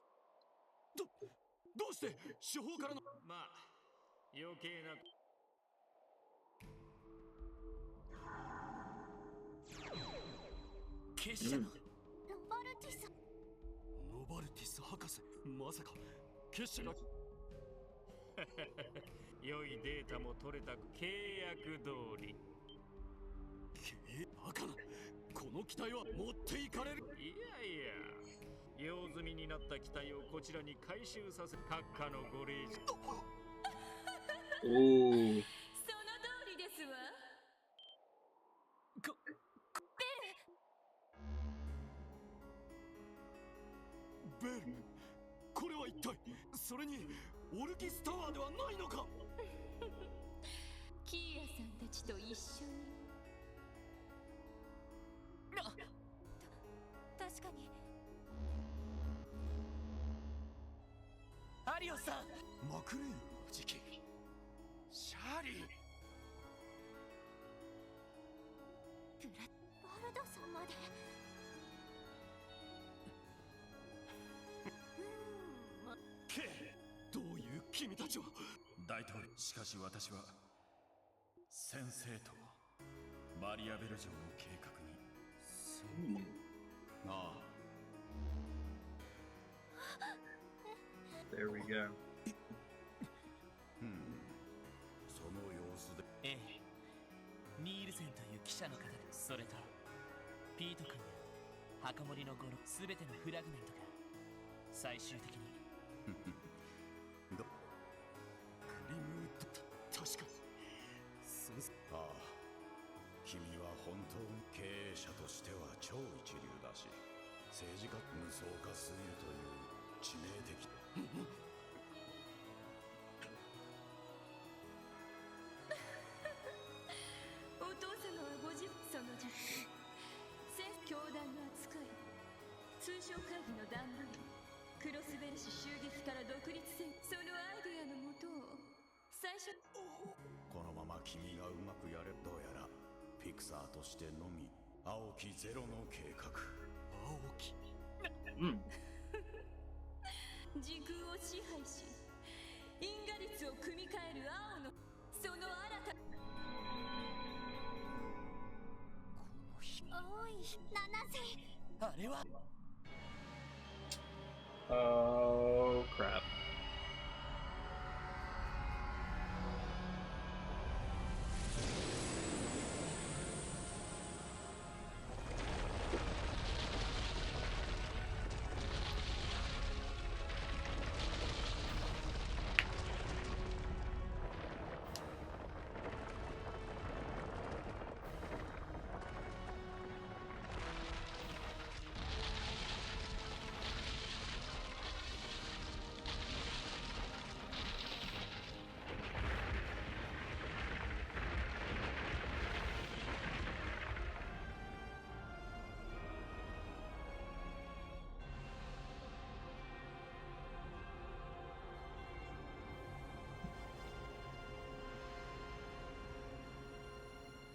Ooh. ベル、これは一体それにオルキスタワーではないのか。キーヤさんたちと一緒に。確かに。アリオさん。マクレインの時期。シャーリー。バルドさんまで。どういう君たちは。大統領、しかし私は先生とマリアベル城の計画に。ああ。There we go. その様子で。ええ。ニールセンという記者の方で、それとピート君や墓守の語のすべてのフラグメントが最終的に。クリムート、確かに。ああ、君は本当に経営者としては超一流だし、政治家無双化すぎるという致命的。お父様は50その10教団の扱い、通商会議の段取り、クロスベルシ襲撃から独立戦、そのアイデアのもとを最初。このまま君がうまくやれ。どうやらピクサーとしてのみ青きゼロの計画。青き。時空を支配し、因果律を組み替える青のその新た。この青いあれは Oh crap.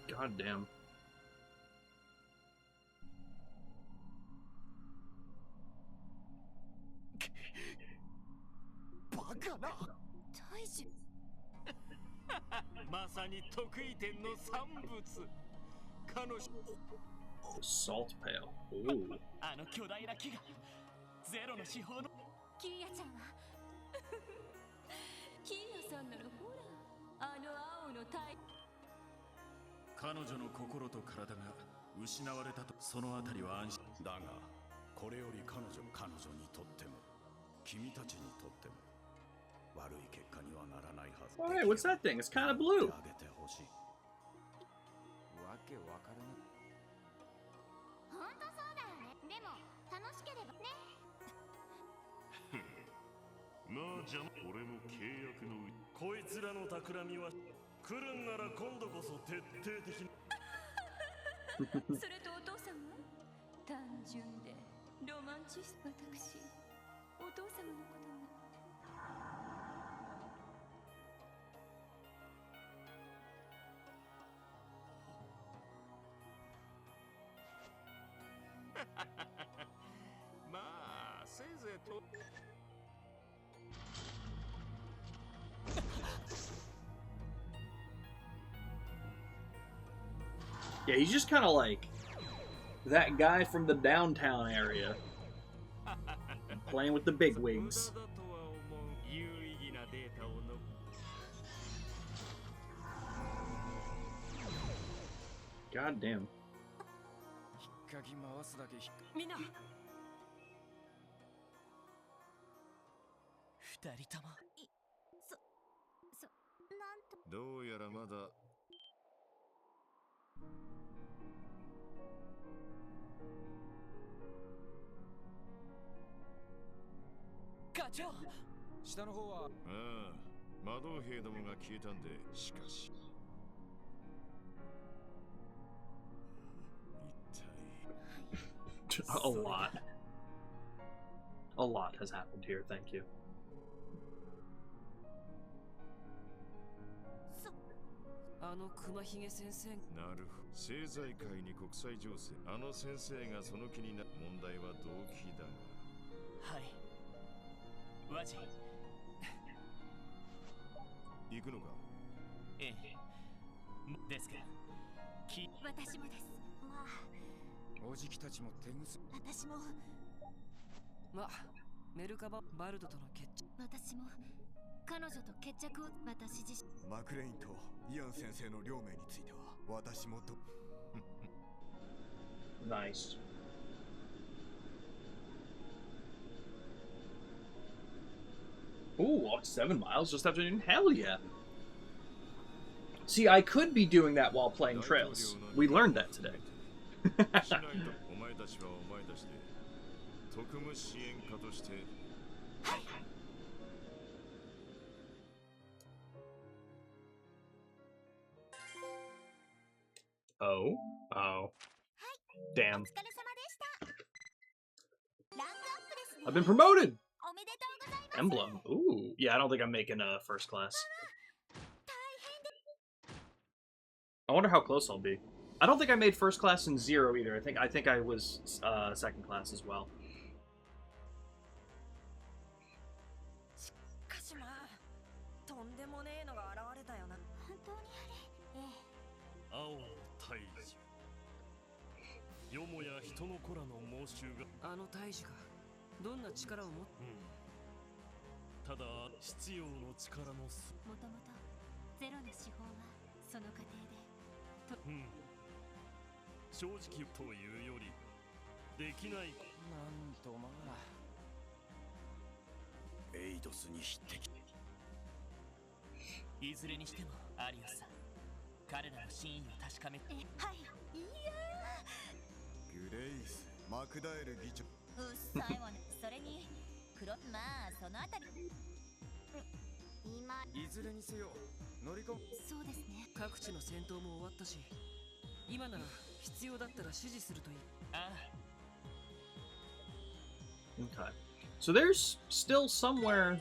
God damn. バカな。大樹まさに得意点の産物。彼女 Salt pail. Ooh. あの巨大な木がゼロの司法のキーヤちゃんはキーヤさんならほらあの青のタイ彼女の心と体が失われたと、そのあたりは安心だがこれより彼女にとっても君たちにとっても悪い結果にはならないはず。 Oh, hey, what's that thing? It's kind of blue. あげてほしい。わけわからない。本当そうだよね。でも楽しければね。まあじゃあ俺も契約のこいつらの企みは来るんなら今度こそ徹底的にそれとお父さんは単純でロマンチスト。私お父様のことがまあせいぜいと Yeah, he's just kind of like that guy from the downtown area. Playing with the big wigs. 無駄だとは思う。有意義なデータをの God damn. 引っかき回すだけみんな二人ともなんとどうやらまだ課長下の方はああ魔導兵どもが消えたんでしかし一体 A lot. A lot has happened here, thank you. あの熊ひげ先生なるほど政財界に国際情勢あの先生がその気にな問題は動機だがはいワジ行くのかええですが私もです。まあおじきたちも手ぐす私もまメルカババルドとの決着私も彼女と決着を。私自身マクレインとイアン先生の両名については私もと Nice. Ooh, walk 7 miles just after noon? Hell yeah. See, I could be doing that while playing Trails. We learned that today. しないとお前たちはお前たちで特務支援家として Oh. Oh. Damn. お疲れ様でした。ランクアップですね。 I've been promoted! おめでとうございます。 Emblem. Ooh. Yeah, I don't think I'm making first class. 大変で I wonder how close I'll be. I don't think I made first class in 0 either. I think I was second class as well. 鹿島、とんでもねえのが現れたよな。本当にあれ。ええ。青の大樹よもや人の子らの猛襲があの大使がどんな力を持っただ必要の力のすもともとゼロの手法はその過程で正直というよりできないなんとまあエイドスに匹敵。いずれにしてもアリオスさん、彼らの真意を確かめて。はい。いやグレイスマクダエル議長。うっさいわね。それにまあそのあたり今いずれにせよ乗り込む。そうですね。各地の戦闘も終わったし、今なら必要だったら指示するといい。ああ。 Okay. So there's still somewhere...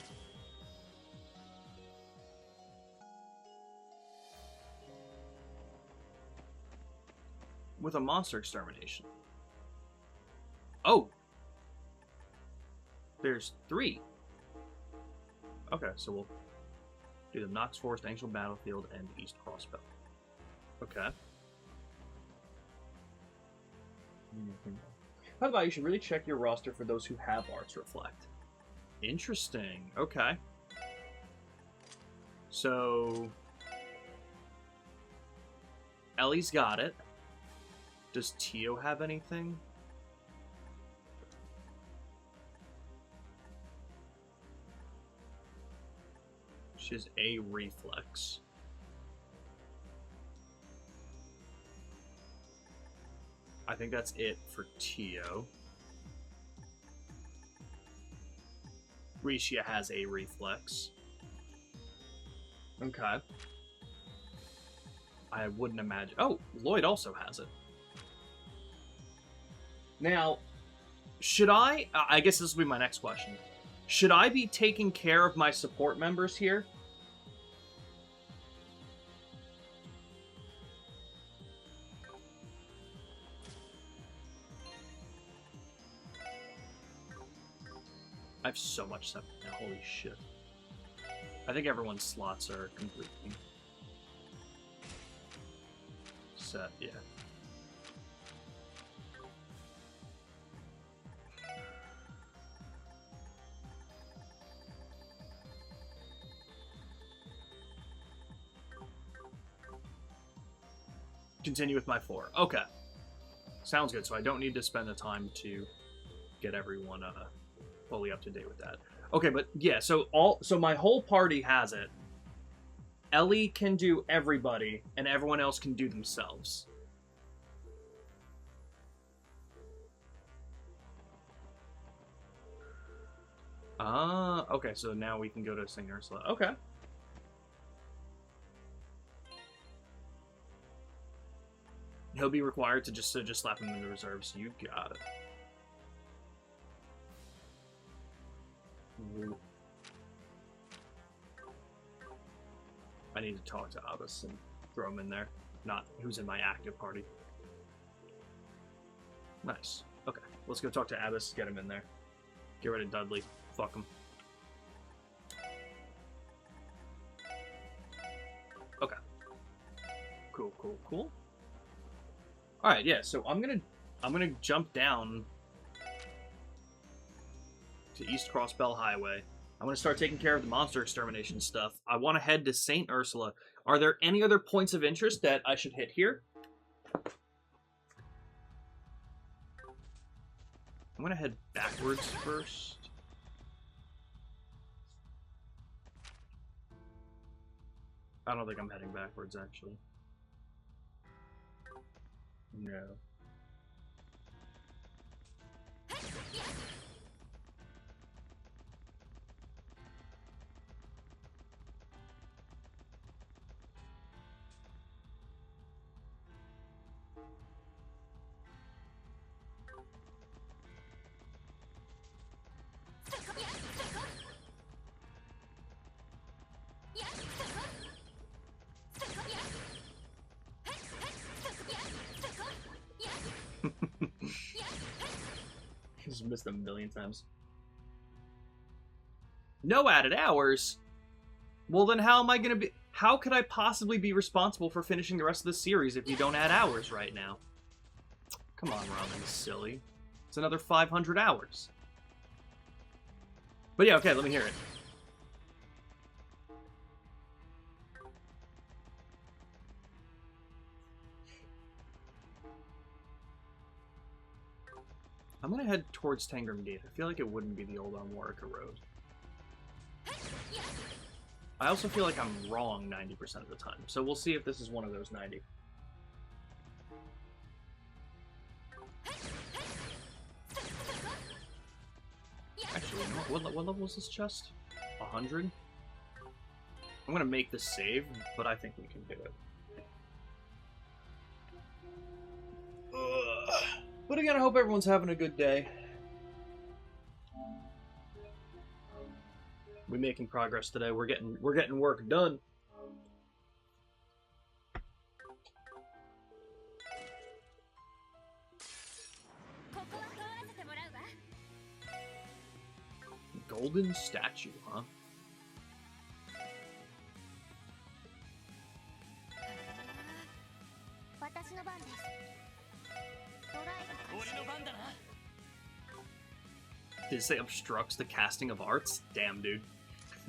with a monster extermination. Oh! There's 3. Okay, so we'll do the Nox Forest, Angel Battlefield, and East Crossbell. Okay. By the way, you should really check your roster for those who have Arts Reflect. Interesting. Okay. So... Ellie's got it. Does Tio have anything? She has a reflex. I think that's it for Tio. Risha has a reflex. Okay. I wouldn't imagine. Oh, Lloyd also has it. Now, should I guess this will be my next question. Should I be taking care of my support members here? I have so much stuff now, holy shit. I think everyone's slots are completely set, yeah. Continue with my 4. Okay. Sounds good, so I don't need to spend the time to get everyone fully up to date with that. Okay, but yeah, so my whole party has it. Ellie can do everybody, and everyone else can do themselves. Okay, so now we can go to St. Ursula. Okay. He'll be required to just slap him in the reserves. You got it. I need to talk to Abbas and throw him in there. Not who's in my active party. Nice. Okay, let's go talk to Abbas, get him in there. Get rid of Dudley. Fuck him. Okay. Cool, cool, cool. Alright, yeah, so I'm gonna jump down to East Crossbell Highway. I'm gonna start taking care of the monster extermination stuff. I want to head to St. Ursula. Are there any other points of interest that I should hit here? I'm gonna head backwards first. I don't think I'm heading backwards, actually. No. He's missed them a million times. No added hours? Well, then how am I gonna be... How could I possibly be responsible for finishing the rest of the series if you don't add hours right now? Come on, Ramen, silly. It's another 500 hours. But yeah, okay, let me hear it. I'm gonna head towards Tangram Gate. I feel like it wouldn't be the old Onwarika Road. I also feel like I'm wrong 90% of the time, so we'll see if this is one of those 90. Actually, you know what level is this chest? 100? I'm gonna make this save, but I think we can do it. Ugh. But again, I hope everyone's having a good day. We're making progress today. We're getting work done. Golden statue, huh? Did it say obstructs the casting of arts? Damn, dude.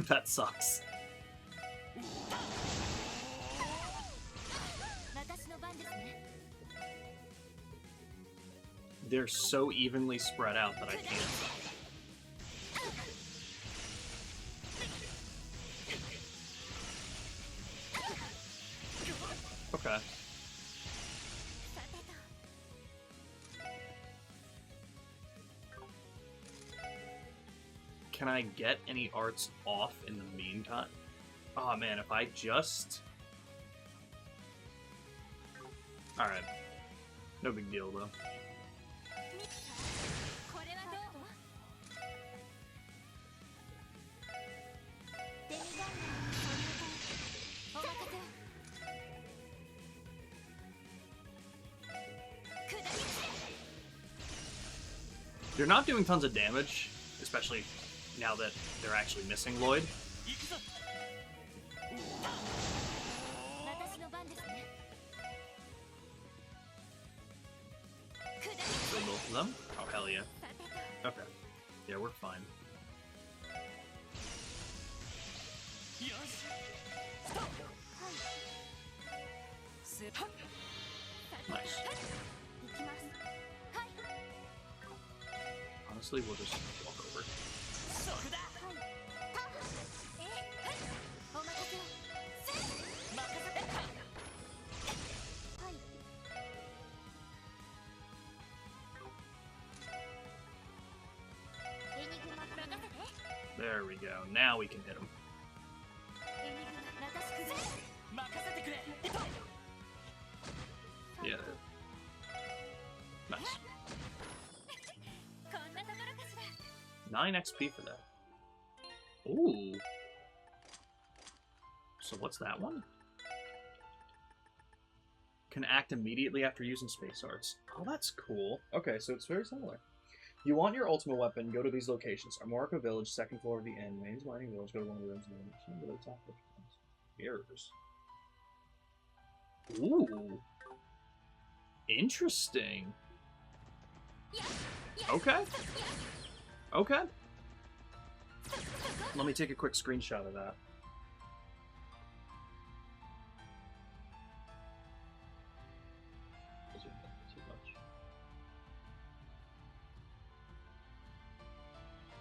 That sucks. They're so evenly spread out that I can't. Okay. Can I get any arts off in the meantime? Oh man, if I just... Alright. No big deal though. They're not doing tons of damage, especially now that they're actually missing Lloyd. Kill both of them? Oh, hell yeah. Okay. Yeah, we're fine. Nice. Honestly, we'll just walk over. There we go. Now we can hit him. Yeah. Nice. 9 XP for that. Ooh. So what's that one? Can act immediately after using space arts. Oh, that's cool. Okay, so it's very similar. You want your ultimate weapon, go to these locations. Amorica Village, second floor of the inn. Main's Mining Village, go to one of the rooms in the mission. Go to the top of the mirrors. Ooh. Interesting. Okay. Okay. Let me take a quick screenshot of that.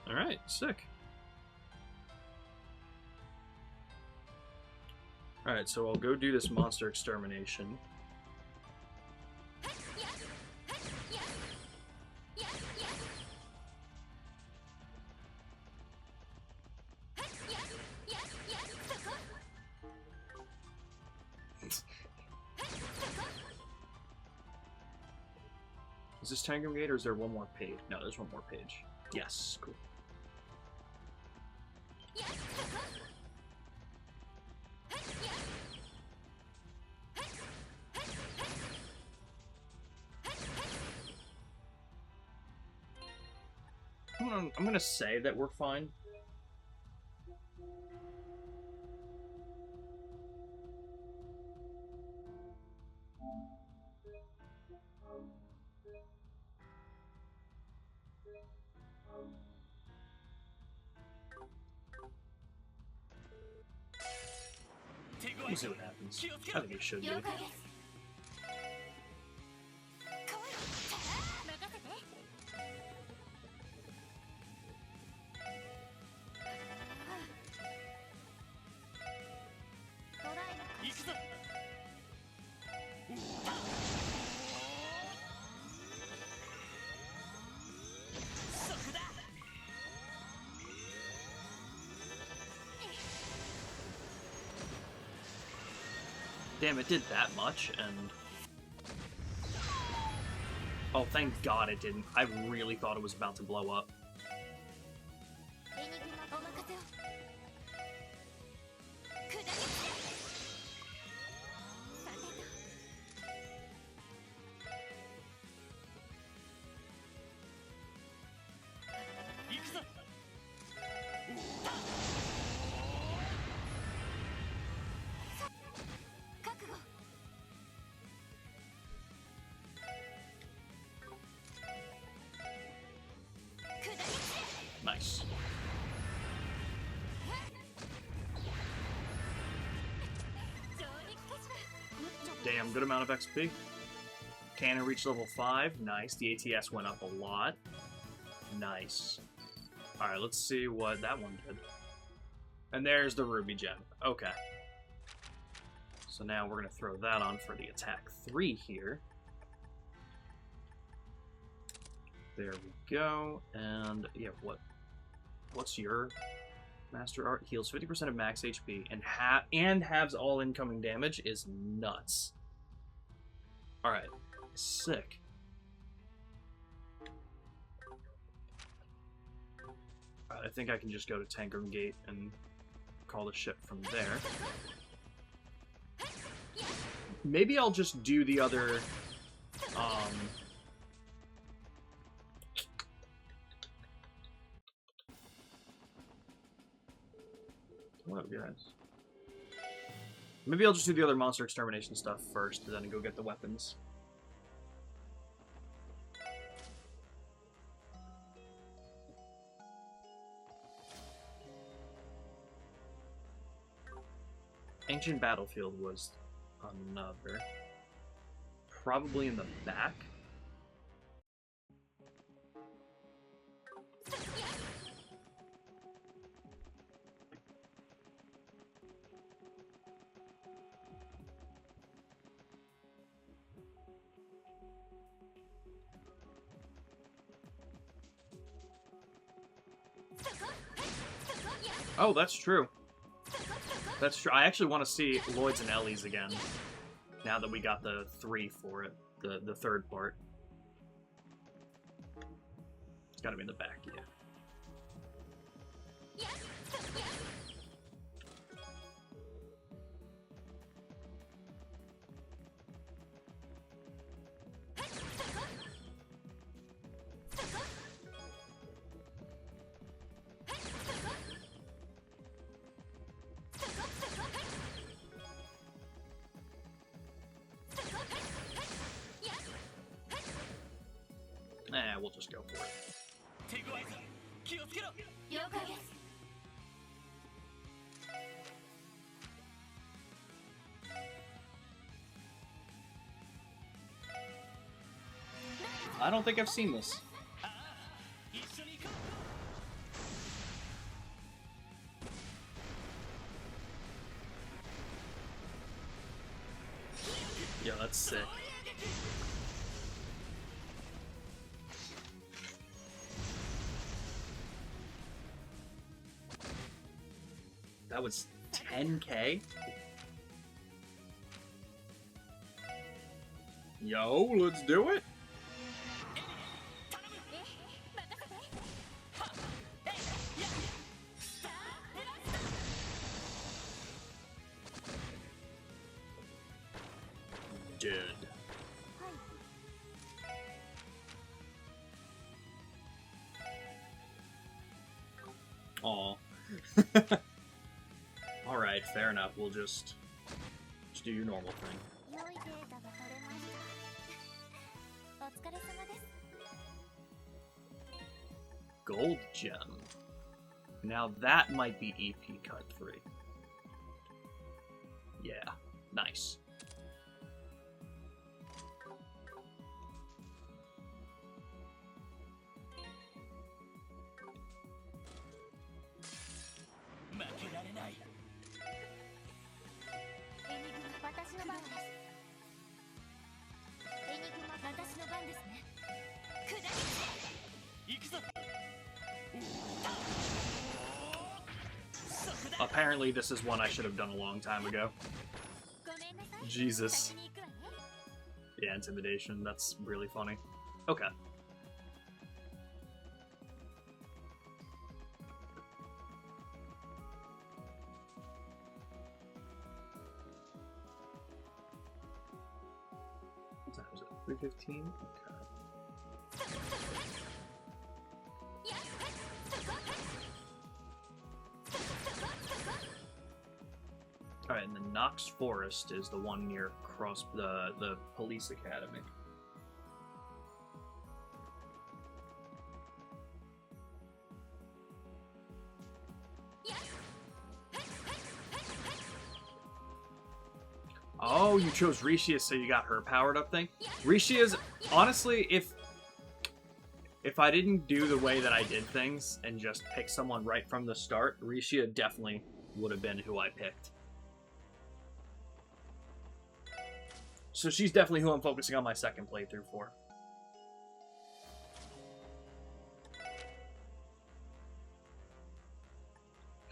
Alright, sick. Alright, so I'll go do this monster extermination. Is this Tangram Gate or is there one more page? No, there's one more page. Yes, cool. I'm gonna say that we're fine. We'll see what happens. I think it should be. 了解です来い任せてトライの行くぞそこだ Damn, it did that much, and... Oh, thank God it didn't. I really thought it was about to blow up. エニグマお任せを砕け散れさてと行くぞ覚悟砕け散れ Nice. 上陸開始だ Damn, good amount of XP. Cannon reached level 5. Nice. The ATS went up a lot. Nice. Alright, let's see what that one did. And there's the Ruby Gem. Okay. So now we're going to throw that on for the attack 3 here. There we go. And, yeah, what's your Master Art? Heals 50% of max HP and halves all incoming damage is nuts. Alright. Sick. I think I can just go to Tangram Gate and call the ship from there. Maybe I'll just do the other, Hello, guys. Maybe I'll just do the other monster extermination stuff first, and then go get the weapons. Ancient Battlefield was another. Probably in the back. Oh, that's true. That's true. I actually want to see Lloyd's and Ellie's again. Now that we got the 3 for it. The third part. It's gotta be in the back, yeah. We'll just go for it. 手強いぞ気をつけろ了解です I don't think I've seen this. 一緒に行こ Yeah, that's sick. That was 10k? Yo, let's do it! Dead. Aw. Alright, fair enough. We'll just do your normal thing. 良いデータが取れましたお疲れ様です Gold gem. Now that might be EP cut 3. Yeah, nice. Apparently, this is one I should have done a long time ago. Jesus. Yeah, intimidation. That's really funny. Okay. What time is it? 3:15? Okay. Alright, and the Knox Forest is the one near across the police academy. Oh, you chose Rishia, so you got her powered up thing? Rishia's, honestly, if I didn't do the way that I did things and just pick someone right from the start, Rishia definitely would have been who I picked. So she's definitely who I'm focusing on my second playthrough for.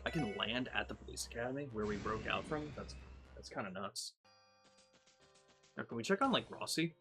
I can land at the police academy where we broke out from? That's kind of nuts. Now, can we check on, like, Rossi?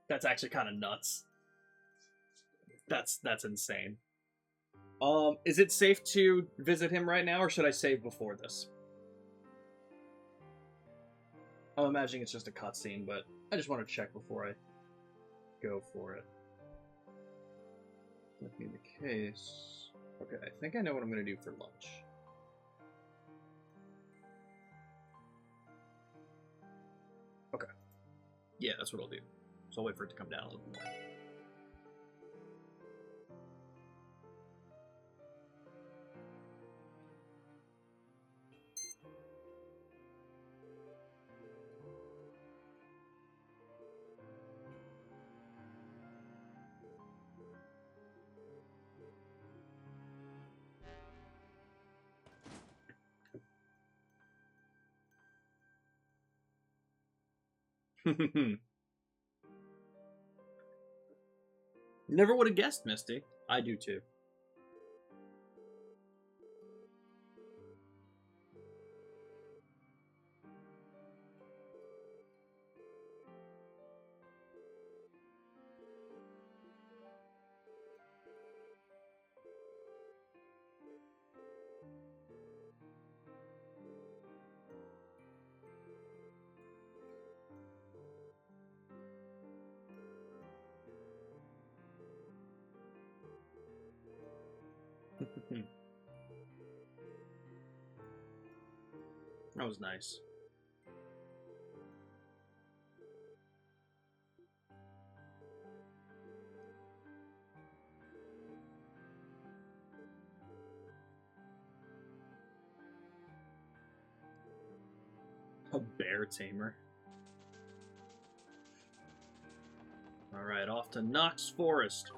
That's actually kind of nuts. That's insane. Is it safe to visit him right now, or should I save before this? I'm imagining it's just a cutscene, but I just want to check before I go for it. That being the case... Okay, I think I know what I'm going to do for lunch. Okay. Yeah, that's what I'll do. So I'll wait for it to come down a little more. Never would have guessed, Misty. I do too. That was nice. A bear tamer. Alright, off to Knox Forest.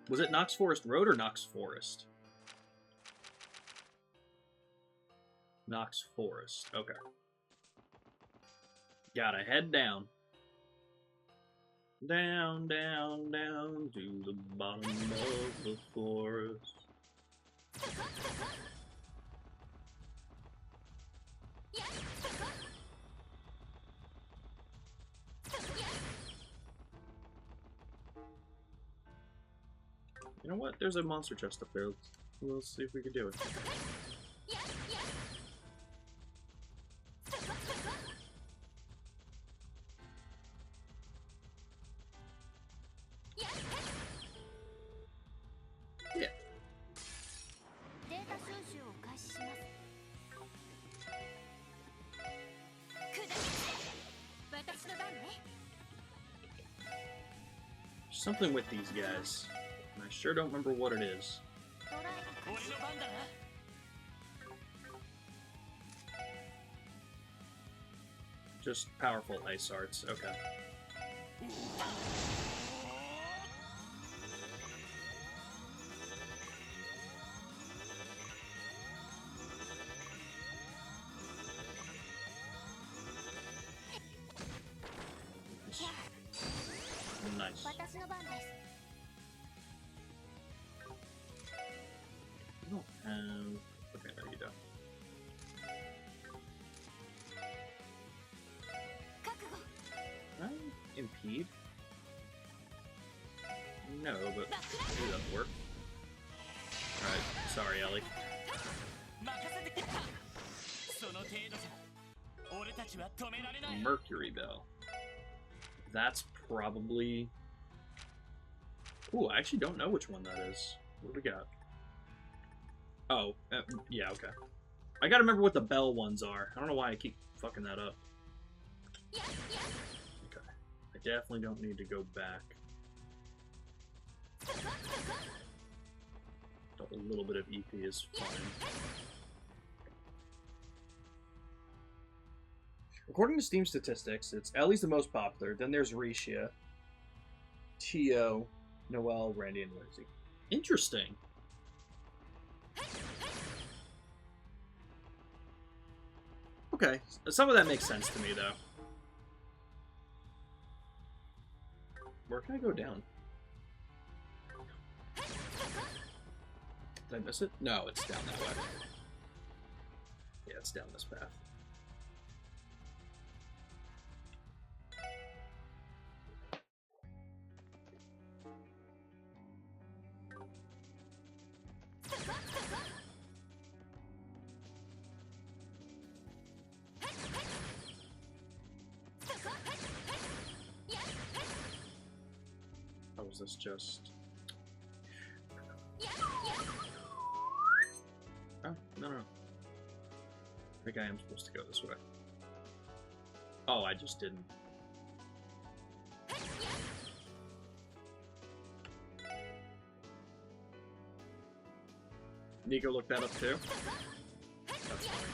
Was it Knox Forest Road or Knox Forest? Knox Forest. Okay. Gotta head down. Down, down, down to the bottom of the forest. You know what? there's a monster chest up there. Let's see if we can do it. Yeah. データ収集を開始します砕け私の番ね Something with these guys. And I sure don't remember what it is. ドライブ開始 俺の番だな Just powerful ice arts. Okay. Nice. 私の番です I don't have... Okay, there you go. 覚悟 Can I impede? No, but maybe that'll work. Alright, sorry, Ellie. 任せてその程度じゃ俺たちは止められない Mercury Bell. That's probably... Ooh, I actually don't know which one that is. What do we got? Oh, yeah, okay. I gotta remember what the bell ones are. I don't know why I keep fucking that up. Okay. I definitely don't need to go back. A little bit of EP is fine. According to Steam statistics, it's Ellie's the most popular. Then there's Risha, Tio, Noelle, Randy, and Lizzie. Interesting. Okay, some of that makes sense to me, though. Where can I go down? Did I miss it? No, it's down that way. Yeah, it's down this path. How was this just... Oh, no. I think I am supposed to go this way. Oh, I just didn't. Nico looked that up too? That's funny.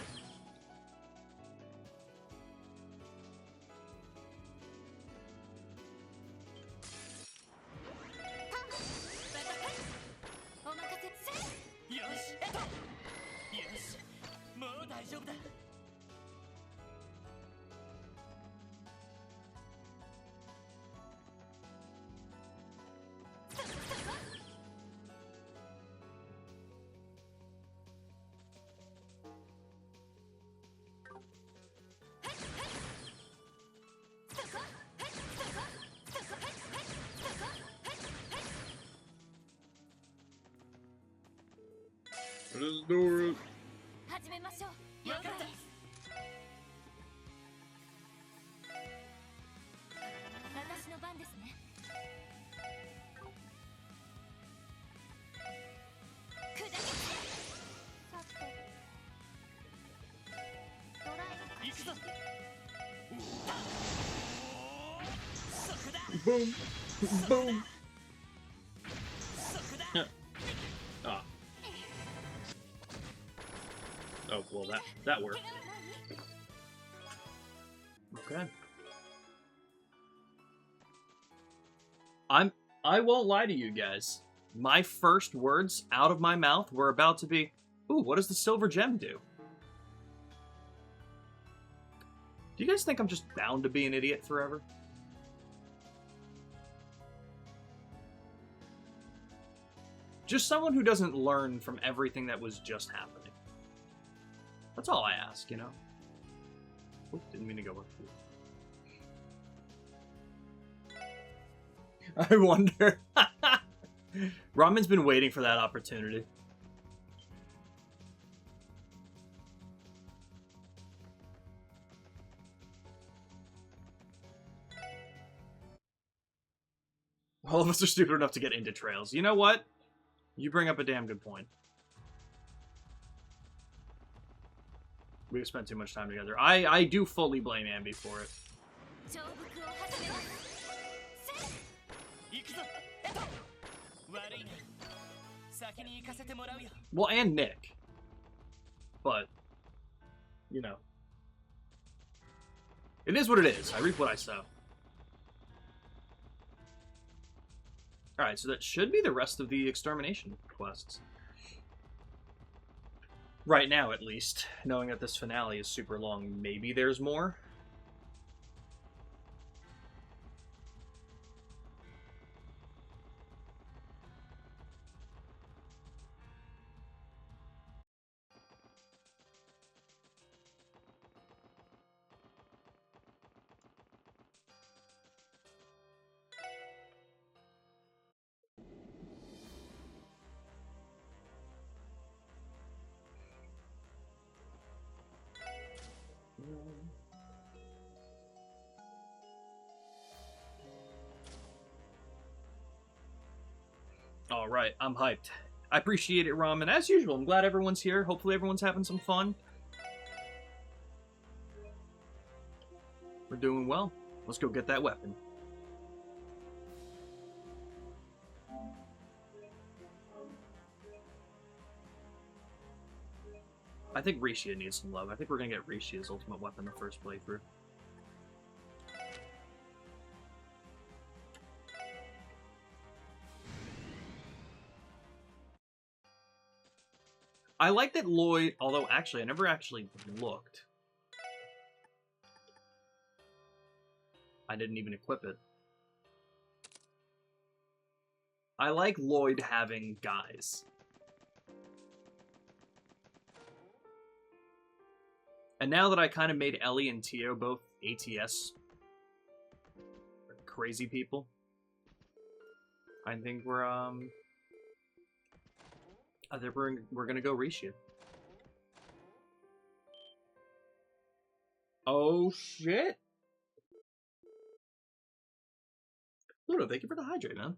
Let's do it. 始めましょう了解です私の番ですね砕けさてドライブ行くぞ Boom! Boom! Ah. Oh, well, that worked. Okay. I won't lie to you guys. My first words out of my mouth were about to be, ooh, what does the silver gem do? Do you guys think I'm just bound to be an idiot forever? Just someone who doesn't learn from everything that was just happening. That's all I ask, you know? Oop, didn't mean to go up here. I wonder. Ramen's been waiting for that opportunity. All of us are stupid enough to get into trails. You know what? You bring up a damn good point. We've spent too much time together. I do fully blame Ambi for it. 上腹を始めますせ行くぞエト悪いな先に行かせてもらうよ Well, and Nick. But, you know. It is what it is. I reap what I sow. Alright, so that should be the rest of the extermination quests. Right now, at least. Knowing that this finale is super long, maybe there's more? All right, I'm hyped. I appreciate it, Ramen. As usual, I'm glad everyone's here. Hopefully everyone's having some fun. We're doing well. Let's go get that weapon. I think Rishia needs some love. I think we're gonna get Rishia's ultimate weapon the first playthrough. I like that Lloyd, although actually I never actually looked. I didn't even equip it. I like Lloyd having guys. And now that I kind of made Ellie and Tio both ATS crazy people, I think we're gonna go Rishia. Oh shit! Pluto, thank you for the hydrate, man.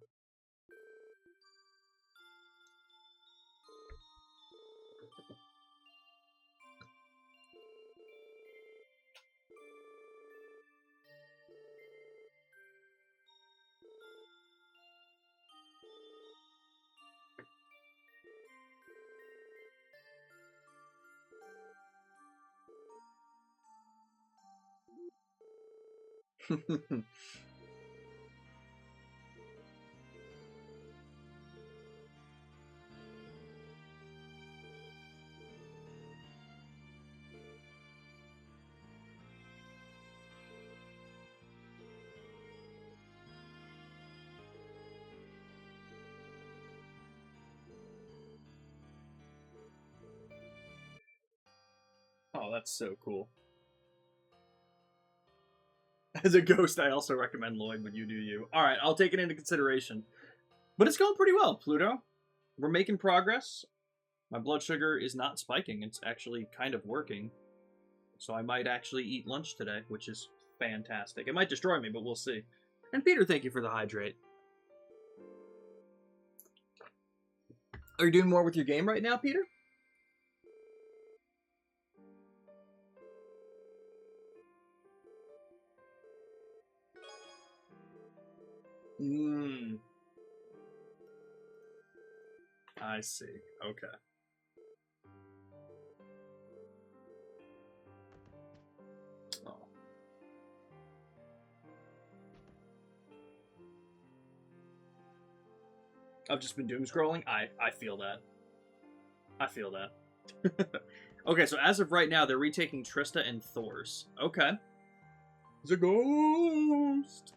Oh, that's so cool. As a ghost, I also recommend Lloyd, but you do you. Alright, I'll take it into consideration. But it's going pretty well, Pluto. We're making progress. My blood sugar is not spiking. It's actually kind of working. So I might actually eat lunch today, which is fantastic. It might destroy me, but we'll see. And Peter, thank you for the hydrate. Are you doing more with your game right now, Peter? I see. Okay. Oh. I've just been doom scrolling. I feel that. I feel that. Okay, so as of right now, they're retaking Trista and Thors. Okay. The ghost.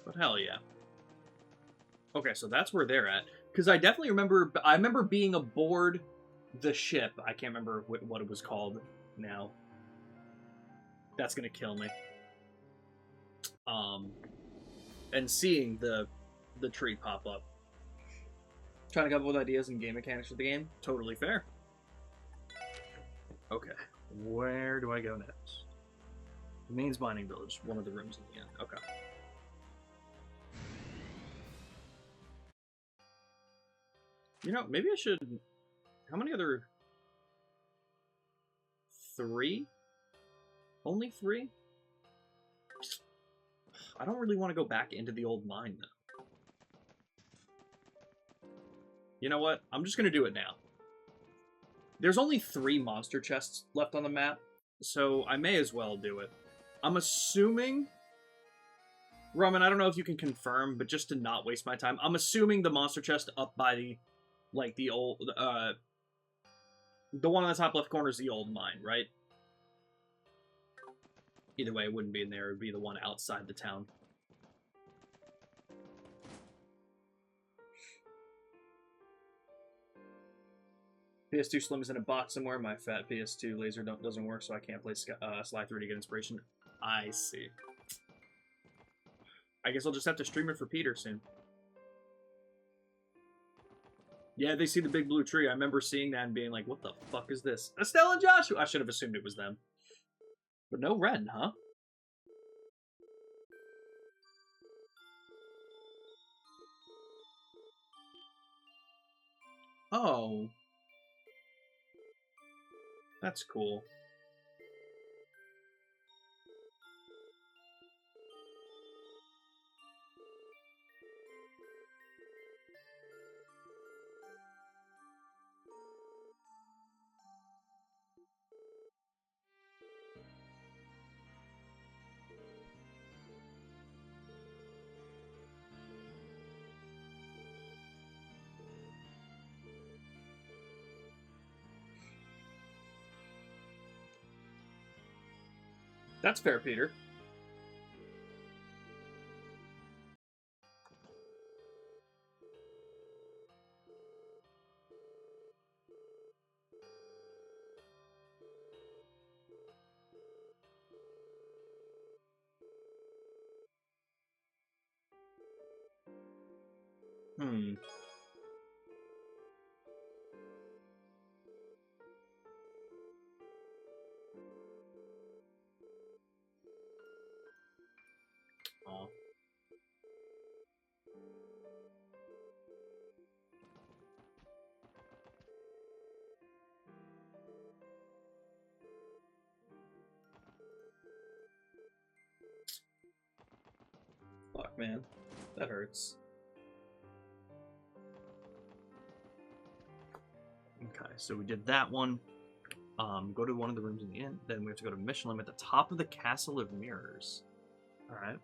But hell yeah. Okay, so that's where they're at. Because I definitely remember... I remember being aboard the ship. I can't remember what it was called now. That's gonna kill me. And seeing the tree pop up. Trying to come up with ideas and game mechanics for the game. Totally fair. Okay. Where do I go next? The Main's Mining Village. One of the rooms in the end. Okay. You know, maybe I should... How many other... 3? Only 3? I don't really want to go back into the old mine, though. You know what? I'm just going to do it now. There's only 3 monster chests left on the map, so I may as well do it. I'm assuming... Roman, I don't know if you can confirm, but just to not waste my time, I'm assuming the monster chest up by the... Like, the old... the one on the top left corner is the old mine, right? Either way, it wouldn't be in there. It would be the one outside the town. PS2 Slim is in a box somewhere. My fat PS2 laser doesn't work, so I can't play Sly 3 to get inspiration. I see. I guess I'll just have to stream it for Peter soon. Yeah, they see the big blue tree. I remember seeing that and being like, what the fuck is this? Estelle and Joshua! I should have assumed it was them. But no Ren, huh? Oh. That's cool. That's fair, Peter. Aw. Fuck, man. That hurts. Okay, so we did that one. Go to one of the rooms in the inn. Then we have to go to Michelin at the top of the Castle of Mirrors. Alright.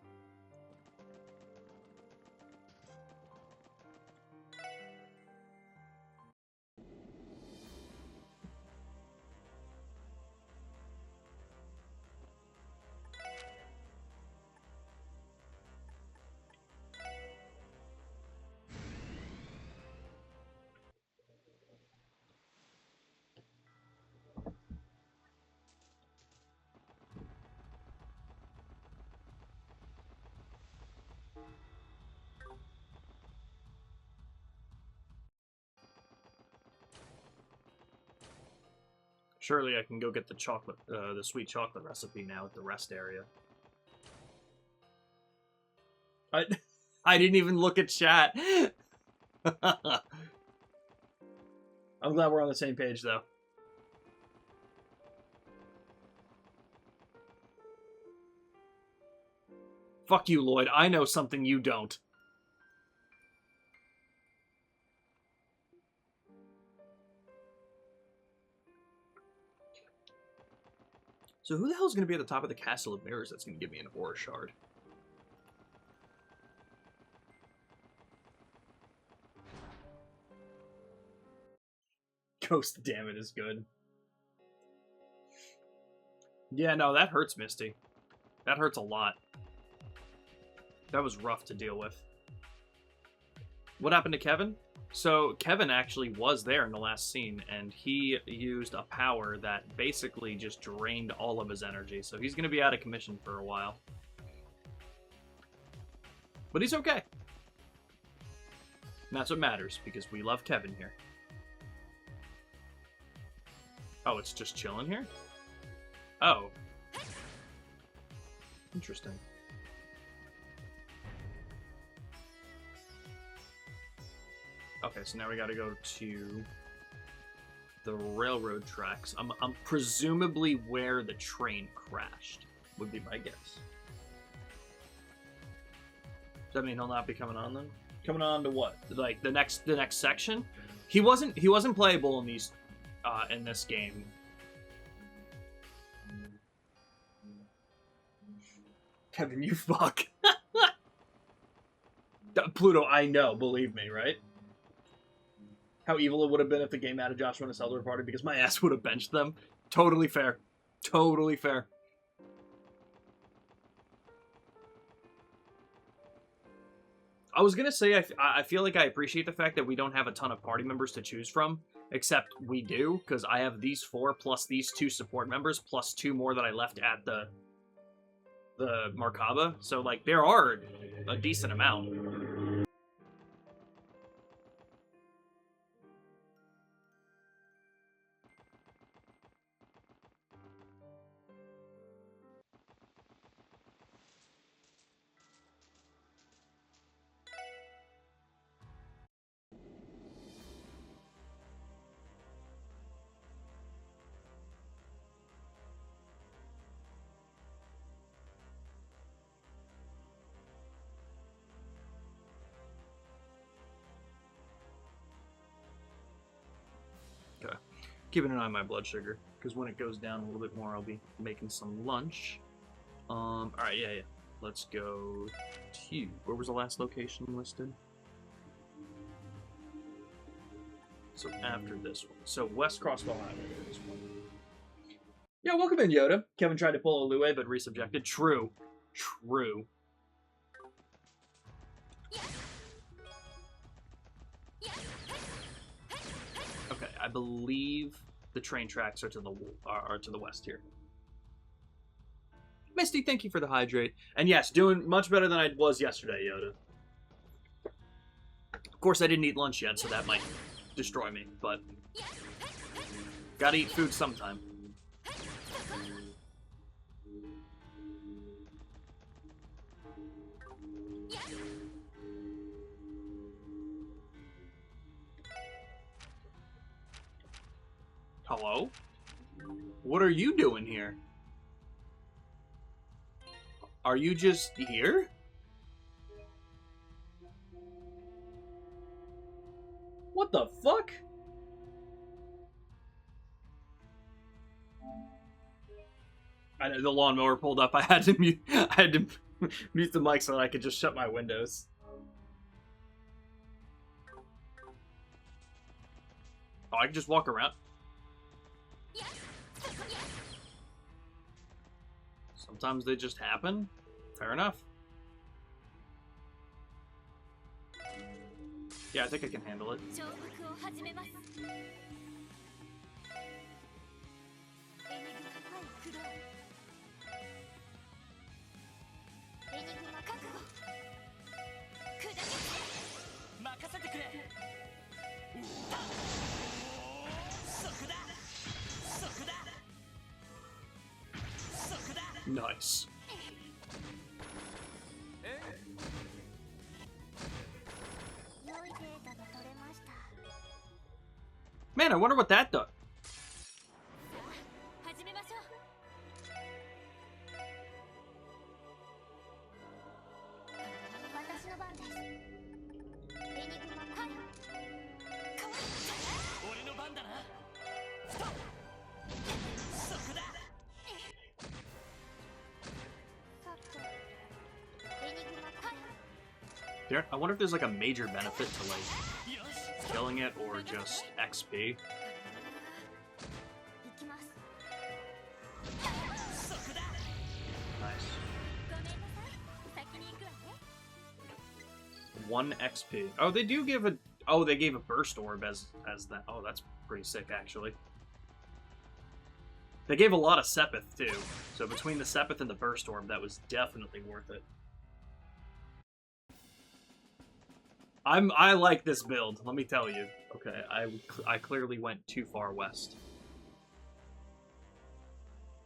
Surely I can go get the chocolate, the sweet chocolate recipe now at the rest area. I didn't even look at chat. I'm glad we're on the same page, though. Fuck you, Lloyd. I know something you don't. So who the hell is going to be at the top of the Castle of Mirrors that's going to give me an Aura Shard? Ghost damn it is good. Yeah, no, that hurts, Misty. That hurts a lot. That was rough to deal with. What happened to Kevin? So Kevin actually was there in the last scene, and he used a power that basically just drained all of his energy. So he's going to be out of commission for a while. But he's okay. And that's what matters, because we love Kevin here. Oh, it's just chilling here? Oh. Interesting. Okay, so now we gotta go to the railroad tracks. I'm presumably where the train crashed, would be my guess. Does that mean he'll not be coming on then? Coming on to what? Like the next section? He wasn't playable in these in this game. Kevin, you fuck. Pluto, I know, believe me, right? How evil it would have been if the game added Joshua and a Cellular Party, because my ass would have benched them. Totally fair. Totally fair. I was gonna say, I feel like I appreciate the fact that we don't have a ton of party members to choose from, except we do, because I have these 4 plus these 2 support members, plus 2 more that I left at the Markaba. So, like, there are a decent amount. Okay. Keeping an eye on my blood sugar, because when it goes down a little bit more, I'll be making some lunch. Alright, yeah. Let's go to... Where was the last location listed? So after this one. So West Crossville Highway, this one. Yeah, welcome in, Yoda. Kevin tried to pull a Lue, but resubjected. True. True. Okay, I believe the train tracks are to the west here. Misty, thank you for the hydrate. And yes, doing much better than I was yesterday, Yoda. Of course, I didn't eat lunch yet, so that might destroy me, but gotta eat food sometime. Hello? What are you doing here? Are you just here? What the fuck? I know the lawnmower pulled up. I had to mute mute the mic so that I could just shut my windows. Oh, I can just walk around. Sometimes they just happen. Fair enough. Yeah, I think I can handle it. Nice. Man, I wonder what that does. I wonder if there's like a major benefit to like killing it or just XP. Nice. 1 XP. Oh, they do give Oh, they gave a burst orb as that. Oh, that's pretty sick, actually. They gave a lot of Sepith, too. So between the Sepith and the burst orb, that was definitely worth it. I like this build, let me tell you. Okay, I clearly went too far west.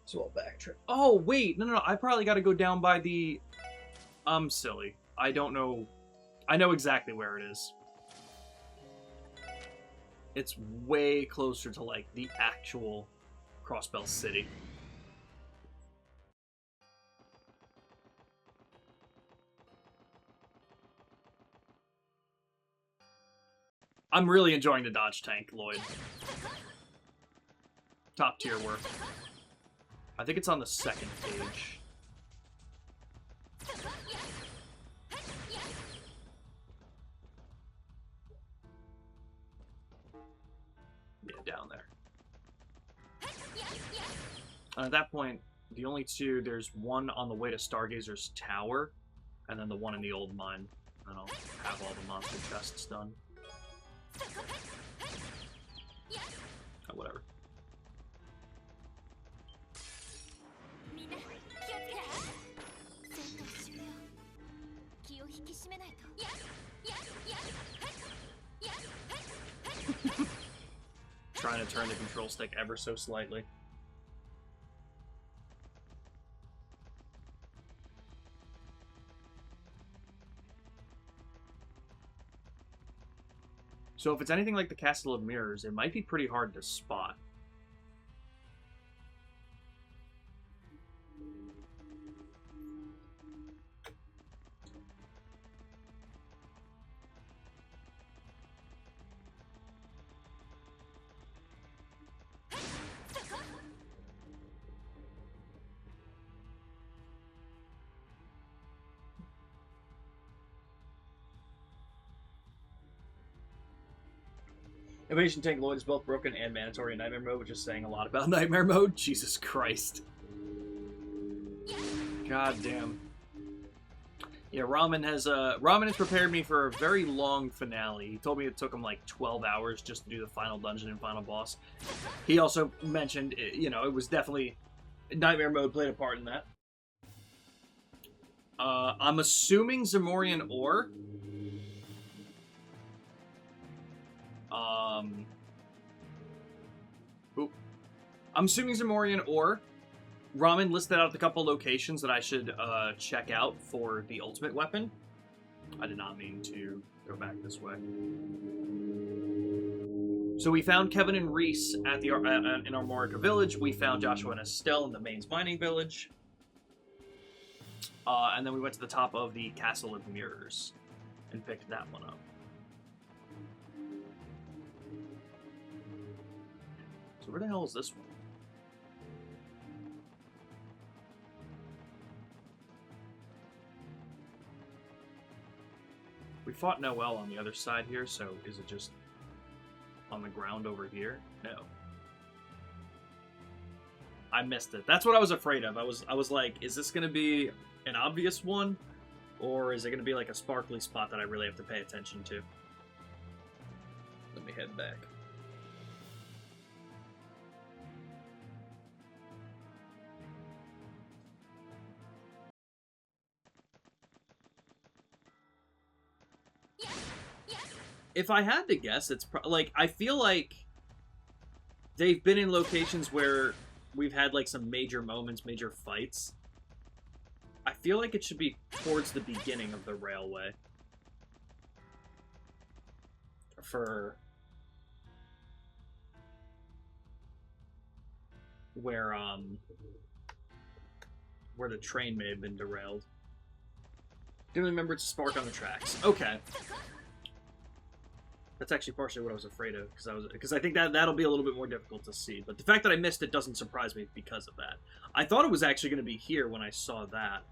So I'll backtrack. Oh, wait, no, I probably got to go down by the... I'm silly. I don't know. I know exactly where it is. It's way closer to, like, the actual Crossbell City. I'm really enjoying the dodge tank, Lloyd. Top tier work. I think it's on the second page. Yeah, down there. And at that point, the only two, there's one on the way to Stargazer's Tower, and then the one in the old mine. And I'll have all the monster chests done. Oh, whatever. Trying to turn the control stick ever so slightly. So if it's anything like the Castle of Mirrors, it might be pretty hard to spot. Invasion Tank Lloyd is both broken and mandatory in Nightmare Mode, which is saying a lot about Nightmare Mode. Jesus Christ. God damn. Yeah, Ramen has prepared me for a very long finale. He told me it took him like 12 hours just to do the final dungeon and final boss. He also mentioned, you know, it was definitely... Nightmare Mode played a part in that. I'm assuming Zamorian Ore. I'm assuming Zamorian Ore. Ramen listed out a couple locations that I should check out for the ultimate weapon. I did not mean to go back this way. So we found Kevin and Reese at the in Armorica Village. We found Joshua and Estelle in the Main's Mining Village. And then we went to the top of the Castle of Mirrors and picked that one up. So where the hell is this one? We fought Noel on the other side here, so is it just on the ground over here? No. I missed it. That's what I was afraid of. I was like, is this going to be an obvious one? Or is it going to be like a sparkly spot that I really have to pay attention to? Let me head back. If I had to guess, it's like, I feel like they've been in locations where we've had like some major moments, major fights. I feel like it should be towards the beginning of the railway. For where the train may have been derailed. Didn't remember it's a spark on the tracks. Okay. That's actually partially what I was afraid of, because I think that'll be a little bit more difficult to see. But the fact that I missed it doesn't surprise me because of that. I thought it was actually going to be here when I saw that.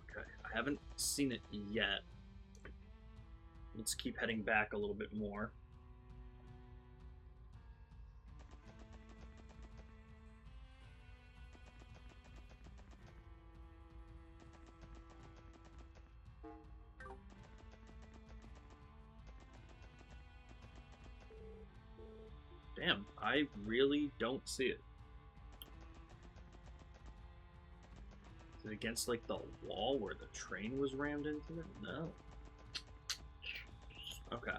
Okay, I haven't seen it yet. Let's keep heading back a little bit more. Damn, I really don't see it. Is it against, like, the wall where the train was rammed into it? No. Okay.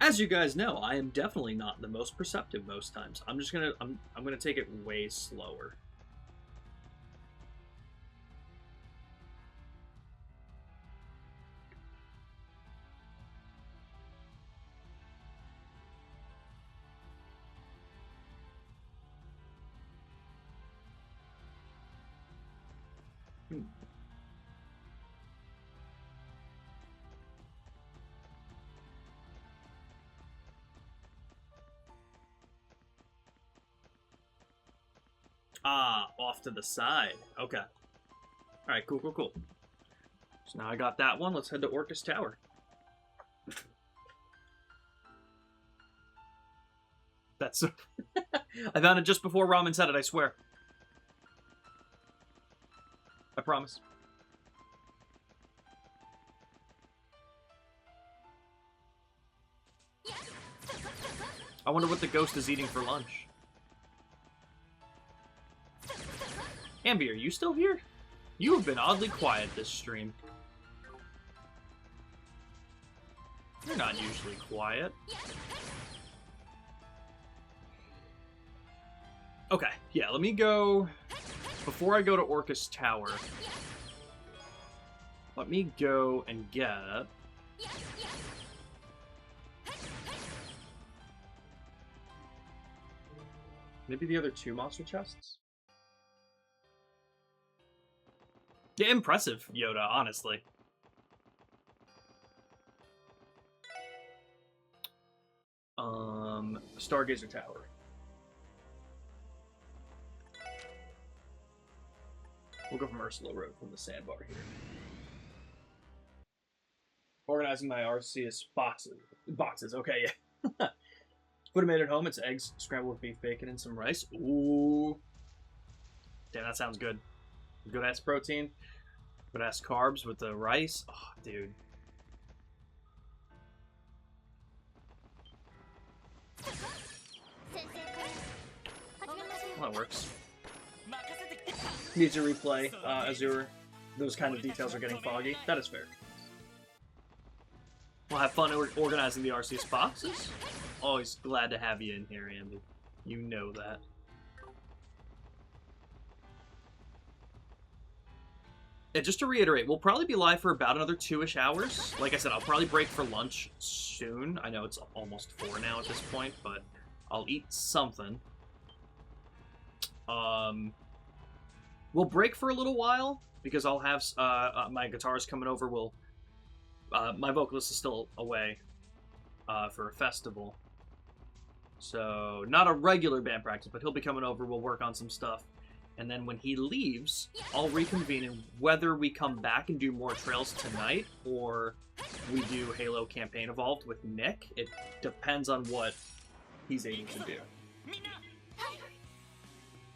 As you guys know, I am definitely not the most perceptive most times. I'm gonna take it way slower. Ah, off to the side. Okay. Alright, cool, cool, cool. So now I got that one. Let's head to Orcus Tower. That's... I found it just before Ramen said it, I swear. I promise. I wonder what the ghost is eating for lunch. Ambi, are you still here? You have been oddly quiet this stream. You're not usually quiet. Okay, yeah, let me go... Before I go to Orcus Tower, let me go and get... maybe the other 2 monster chests? Yeah, impressive, Yoda, honestly. Stargazer Tower. We'll go from Ursula Road from the sandbar here. Organizing my Arceus boxes, okay, yeah. Would have made it home. It's eggs, scrambled with beef bacon, and some rice. Ooh. Damn, that sounds good. Good ass protein. Good ass carbs with the rice. Oh, dude. Well, that works. Need to replay Azure. Those kind of details are getting foggy. That is fair. We'll have fun organizing the Arceus boxes. Always glad to have you in here, Andy. You know that. Yeah, just to reiterate, we'll probably be live for about another 2-ish hours. Like I said, I'll probably break for lunch soon. I know it's almost 4 now at this point, but I'll eat something. We'll break for a little while, because I'll have my guitarist coming over. My vocalist is still away for a festival. So, not a regular band practice, but he'll be coming over. We'll work on some stuff. And then when he leaves, I'll reconvene, and whether we come back and do more trails tonight, or we do Halo Campaign Evolved with Nick, it depends on what he's able to do.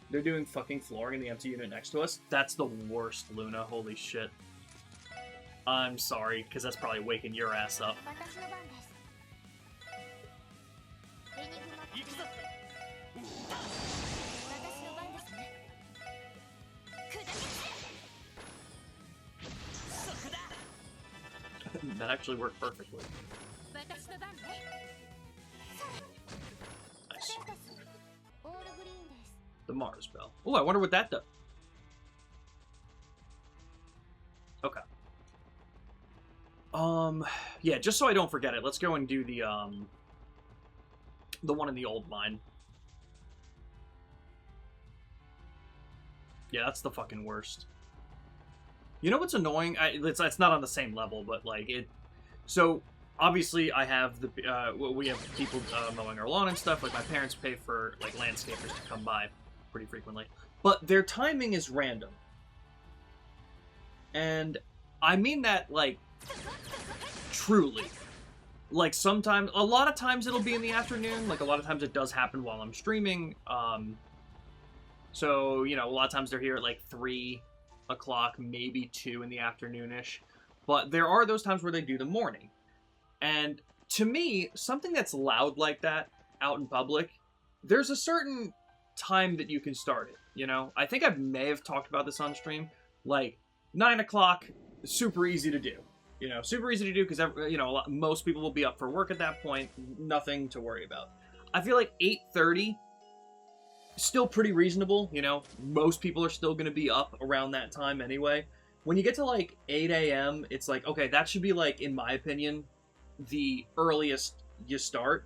They're doing fucking flooring in the empty unit next to us? That's the worst, Luna. Holy shit. I'm sorry, because that's probably waking your ass up. That actually worked perfectly. Nice. The Mars Bell. Oh, I wonder what that does. Okay. Yeah, just so I don't forget it, let's go and do the one in the old mine. Yeah, that's the fucking worst. You know what's annoying? It's not on the same level, but like it. So obviously, I have the we have people mowing our lawn and stuff. Like my parents pay for like landscapers to come by pretty frequently, but their timing is random, and I mean that like truly. Like sometimes, a lot of times it'll be in the afternoon. Like a lot of times it does happen while I'm streaming. So you know, a lot of times they're here at like 3 o'clock, maybe 2 in the afternoon-ish. But there are those times where they do the morning. And to me, something that's loud like that out in public, there's a certain time that you can start it, you know? I think I may have talked about this on stream. Like, 9 o'clock, super easy to do. You know, super easy to do because, you know, most people will be up for work at that point. Nothing to worry about. I feel like 8:30, still pretty reasonable, you know? Most people are still going to be up around that time anyway. When you get to, like, 8 a.m., it's like, okay, that should be, like, in my opinion, the earliest you start.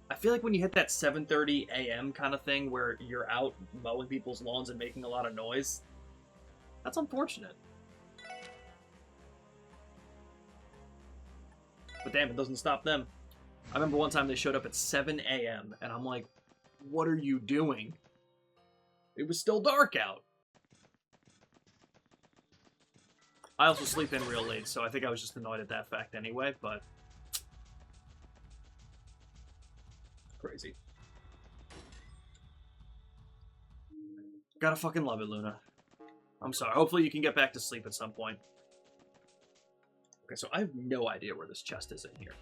I feel like when you hit that 7:30 a.m. kind of thing where you're out mowing people's lawns and making a lot of noise, that's unfortunate. But damn, it doesn't stop them. I remember one time they showed up at 7 a.m. and I'm like, what are you doing? It was still dark out. I also sleep in real late, so I think I was just annoyed at that fact anyway, but... crazy. Gotta fucking love it, Luna. I'm sorry. Hopefully you can get back to sleep at some point. Okay, so I have no idea where this chest is in here.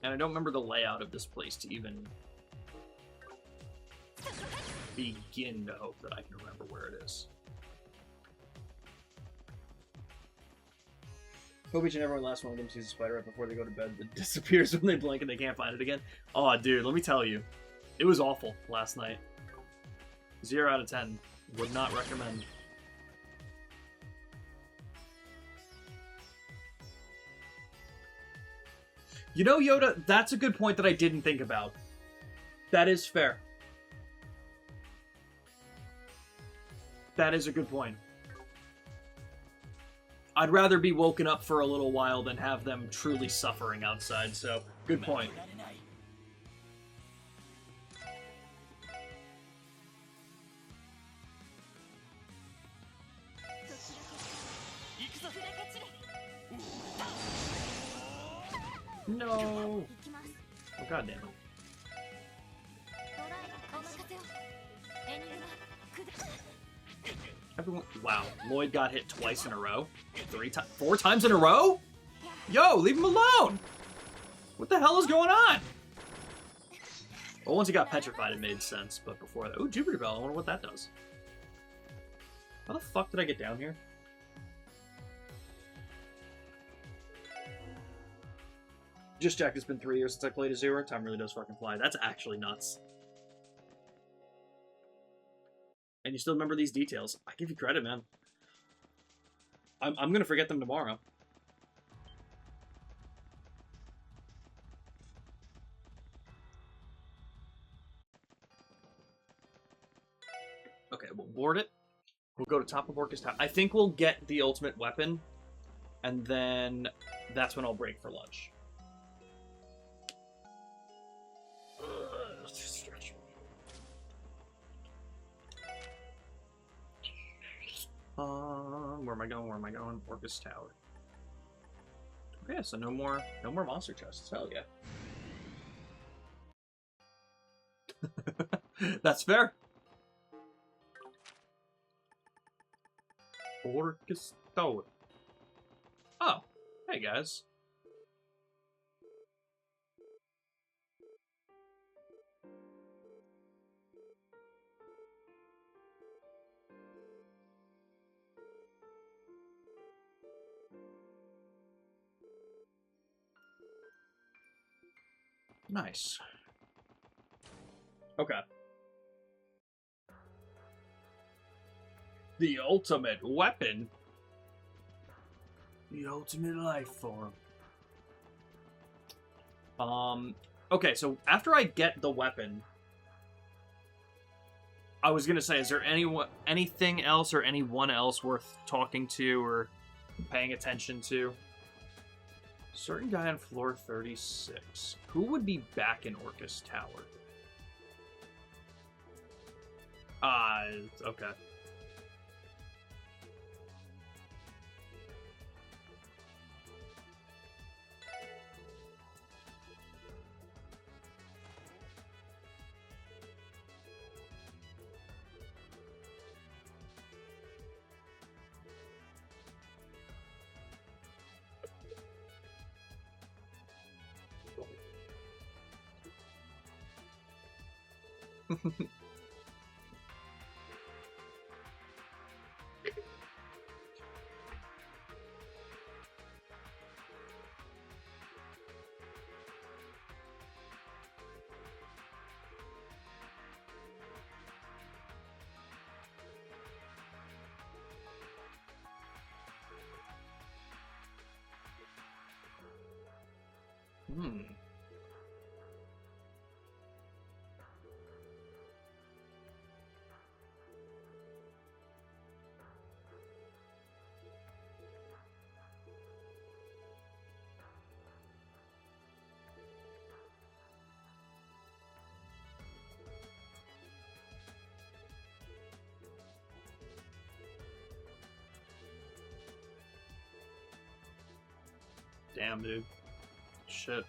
And I don't remember the layout of this place to even begin to hope that I can remember where it is. Hope each and every last one of them sees a spider right before they go to bed that disappears when they blink and they can't find it again. Oh, dude, let me tell you. It was awful last night. 0 out of 10. Would not recommend. You know, Yoda, that's a good point that I didn't think about. That is fair. That is a good point. I'd rather be woken up for a little while than have them truly suffering outside, so good point. No! Oh, god damn it. Everyone, wow, Lloyd got hit twice in a row? 4 times in a row? Yo, leave him alone! What the hell is going on? Well, once he got petrified, it made sense, but before that... Ooh, Jupiter Bell, I wonder what that does. How the fuck did I get down here? Just checked, it's been 3 years since I played Azure. Time really does fucking fly. That's actually nuts. And you still remember these details. I give you credit, man. I'm gonna forget them tomorrow. Okay, we'll board it. We'll go to top of Orcus Tower. I think we'll get the ultimate weapon, and then that's when I'll break for lunch. Where am I going? Where am I going? Orcus Tower. Okay, so no more monster chests. Hell yeah. That's fair. Orcus Tower. Oh, hey guys. Nice. Okay. The ultimate weapon? The ultimate life form. Okay, so after I get the weapon, I was gonna say, is there anything else or anyone else worth talking to or paying attention to? Certain guy on floor 36. Who would be back in Orcus Tower? Okay. Damn, dude. Shit.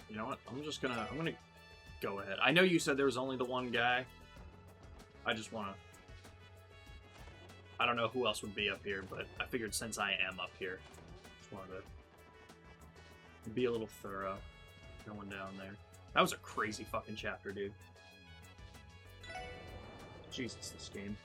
You know what? I'm gonna go ahead. I know you said there was only the one guy. I just wanna... I don't know who else would be up here, but I figured since I am up here, just wanted to be a little thorough going down there. That was a crazy fucking chapter, dude. Jesus, this game.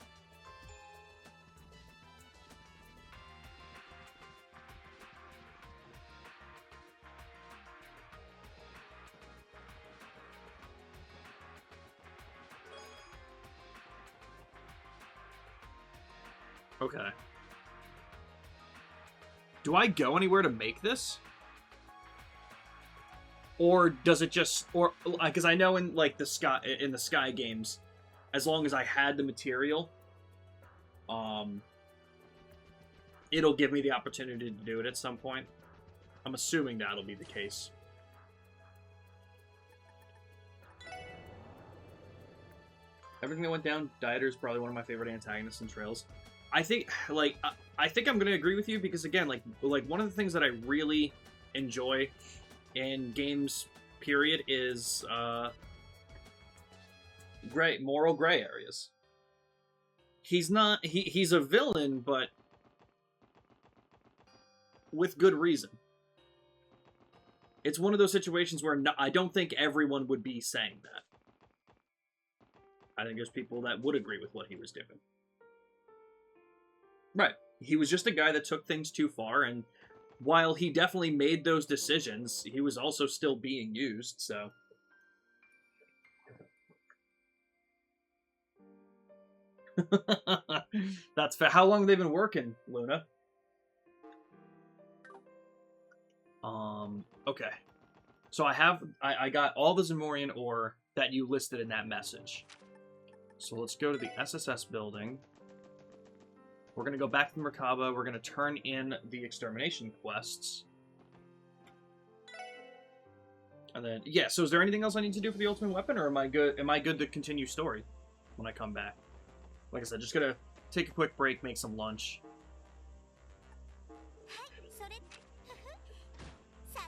Okay. Do I go anywhere to make this? Or does it just... Or... Because I know in, like, the Sky games, as long as I had the material, it'll give me the opportunity to do it at some point. I'm assuming that'll be the case. Everything that went down, Dieter is probably one of my favorite antagonists in Trails. I think, like, I think I'm gonna agree with you because, again, like one of the things that I really enjoy in games, period, is moral gray areas. He's not, he's a villain, but with good reason. It's one of those situations where I don't think everyone would be saying that. I think there's people that would agree with what he was doing. Right. He was just a guy that took things too far, and while he definitely made those decisions, he was also still being used, so... That's fair. How long have they been working, Luna? Okay. So I got all the Zamorian ore that you listed in that message. So let's go to the SSS building. We're going to go back to Merkaba. We're going to turn in the extermination quests. And then, yeah, so is there anything else I need to do for the ultimate weapon, or am I good to continue story when I come back? Like I said, just going to take a quick break, make some lunch.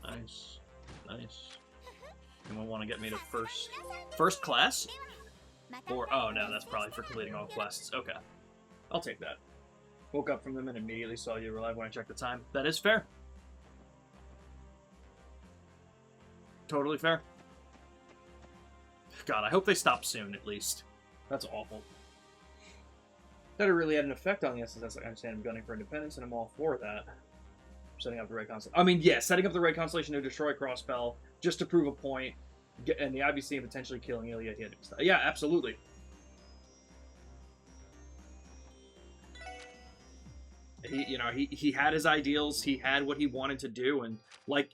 Nice. Nice. Anyone want to get me to first class? Or, oh no, that's probably for completing all quests. Okay. I'll take that. Woke up from them and immediately saw you were live when I checked the time. That is fair. Totally fair. God, I hope they stop soon, at least. That's awful. That it really had an effect on the SSS. I understand I'm gunning for independence, and I'm all for that. Setting up the right constellation. I mean, yeah, setting up the right constellation to destroy Crosspell, just to prove a point, and the IBC and potentially killing Ilya. Yeah, absolutely. He had his ideals, he had what he wanted to do, and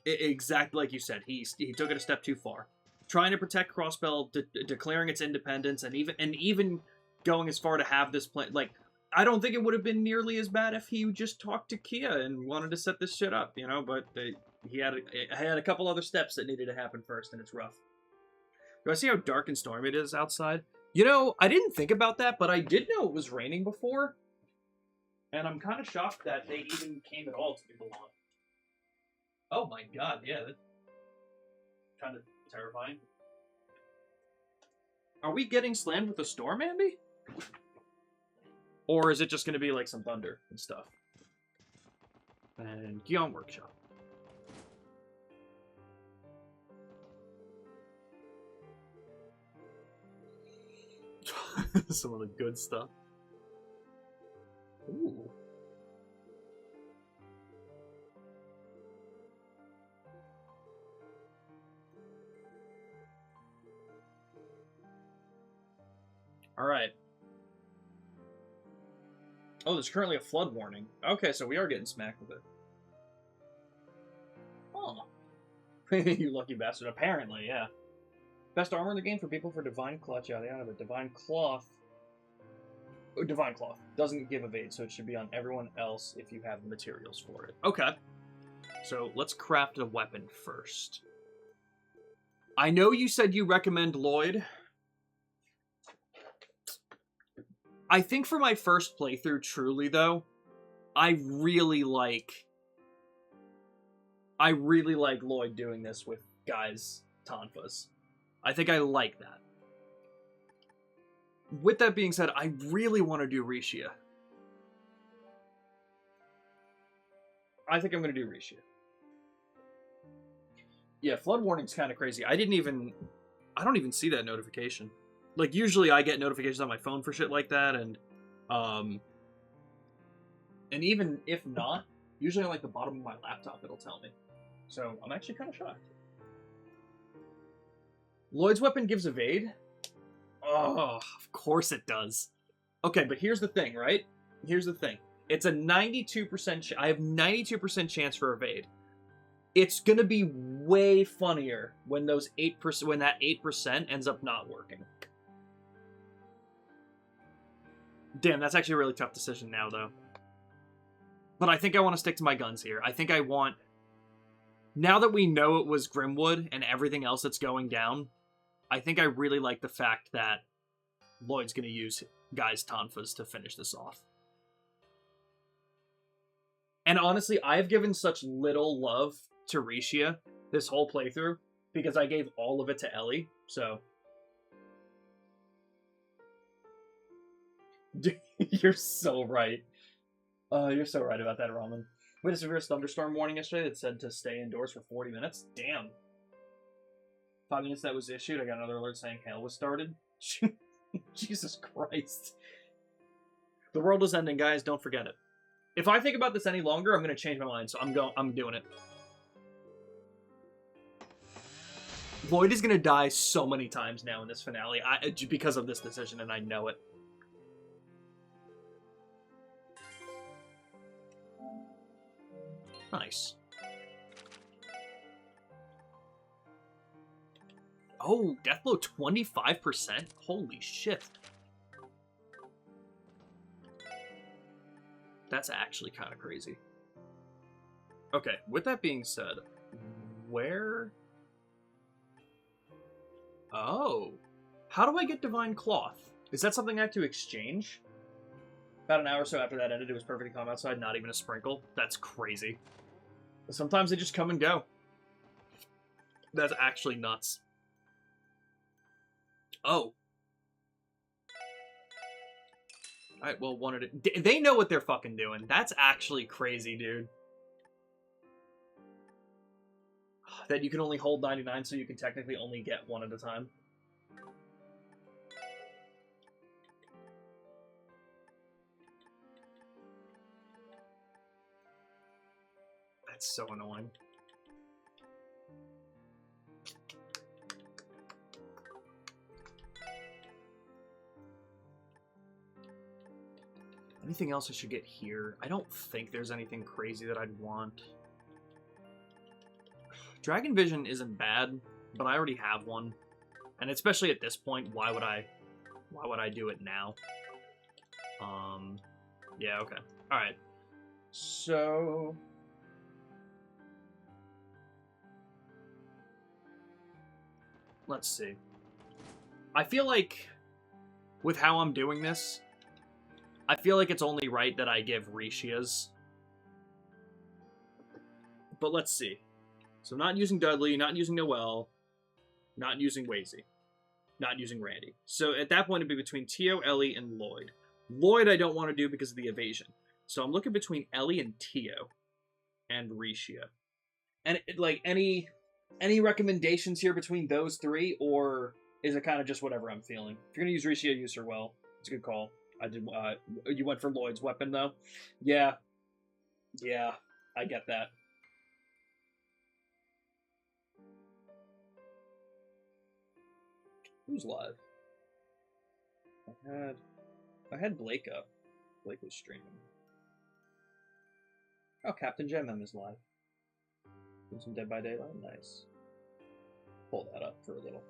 exactly like you said, he took it a step too far. Trying to protect Crosspell, declaring its independence, and even going as far to have this plan. Like, I don't think it would have been nearly as bad if he just talked to Kia and wanted to set this shit up, you know. But he had a couple other steps that needed to happen first, and it's rough. Do I see how dark and stormy it is outside? You know, I didn't think about that, but I did know it was raining before. And I'm kind of shocked that they even came at all to do the lawn. Oh my god, yeah. That's kind of terrifying. Are we getting slammed with a storm, Andy? Or is it just going to be like some thunder and stuff? And Guion Workshop. Some of the good stuff. Ooh. All right. Oh, there's currently a flood warning. Okay, so we are getting smacked with it. Oh. You lucky bastard. Apparently, yeah. Best armor in the game for people for Divine Clutch, yada yada, but Divine Cloth... Oh, Divine Cloth doesn't give evade, so it should be on everyone else if you have the materials for it. Okay. So, let's craft a weapon first. I know you said you recommend Lloyd. I think for my first playthrough, truly, though, I really like Lloyd doing this with Guy's Tonfas. I think I like that. With that being said, I really want to do Rishia. I think I'm going to do Rishia. Yeah, flood warning's kind of crazy. I don't even see that notification. Like, usually I get notifications on my phone for shit like that, and even if not, usually on, like, the bottom of my laptop it'll tell me. So, I'm actually kind of shocked. Lloyd's weapon gives evade? Oh, of course it does. Okay, but here's the thing, right? Here's the thing. It's a 92% I have 92% chance for evade. It's gonna be way funnier when those 8%, when that 8% ends up not working. Damn, that's actually a really tough decision now, though. But I think I want to stick to my guns here. I think I want... Now that we know it was Grimwood and everything else that's going down, I think I really like the fact that Lloyd's going to use Guy's Tonfas to finish this off. And honestly, I've given such little love to Rishia this whole playthrough because I gave all of it to Ellie, so... You're so right. You're so right about that, Ramen. We had a severe thunderstorm warning yesterday that said to stay indoors for 40 minutes. Damn. 5 minutes that was issued, I got another alert saying hail was started. Jesus Christ. The world is ending, guys. Don't forget it. If I think about this any longer, I'm going to change my mind, so I'm doing it. Lloyd is going to die so many times now in this finale because of this decision, and I know it. Nice. Oh, death blow 25%? Holy shit. That's actually kind of crazy. Okay, with that being said, where... Oh. How do I get Divine Cloth? Is that something I have to exchange? About an hour or so after that ended, it was perfectly calm outside, not even a sprinkle. That's crazy. Sometimes they just come and go. That's actually nuts. Oh. Alright, well, one at a... They know what they're fucking doing. That's actually crazy, dude. That you can only hold 99, so you can technically only get one at a time. That's so annoying. Anything else I should get here? I don't think there's anything crazy that I'd want. Dragon Vision isn't bad, but I already have one. And especially at this point, why would I do it now? Yeah, okay. Alright. So... let's see. I feel like, with how I'm doing this, I feel like it's only right that I give Rishia's. But let's see. So not using Dudley, not using Noelle, not using Wazy, not using Randy. So at that point it'd be between Tio, Ellie, and Lloyd. Lloyd I don't want to do because of the evasion. So I'm looking between Ellie and Tio and Rishia. And like any recommendations here between those three, or is it kind of just whatever I'm feeling? If you're gonna use Rishia, use her well. It's a good call. I did. You went for Lloyd's weapon though. Yeah, yeah, I get that. Who's live? I had Blake up. Blake was streaming. Oh, Captain Gemem is live. Doing some Dead by Daylight. Nice. Pull that up for a little.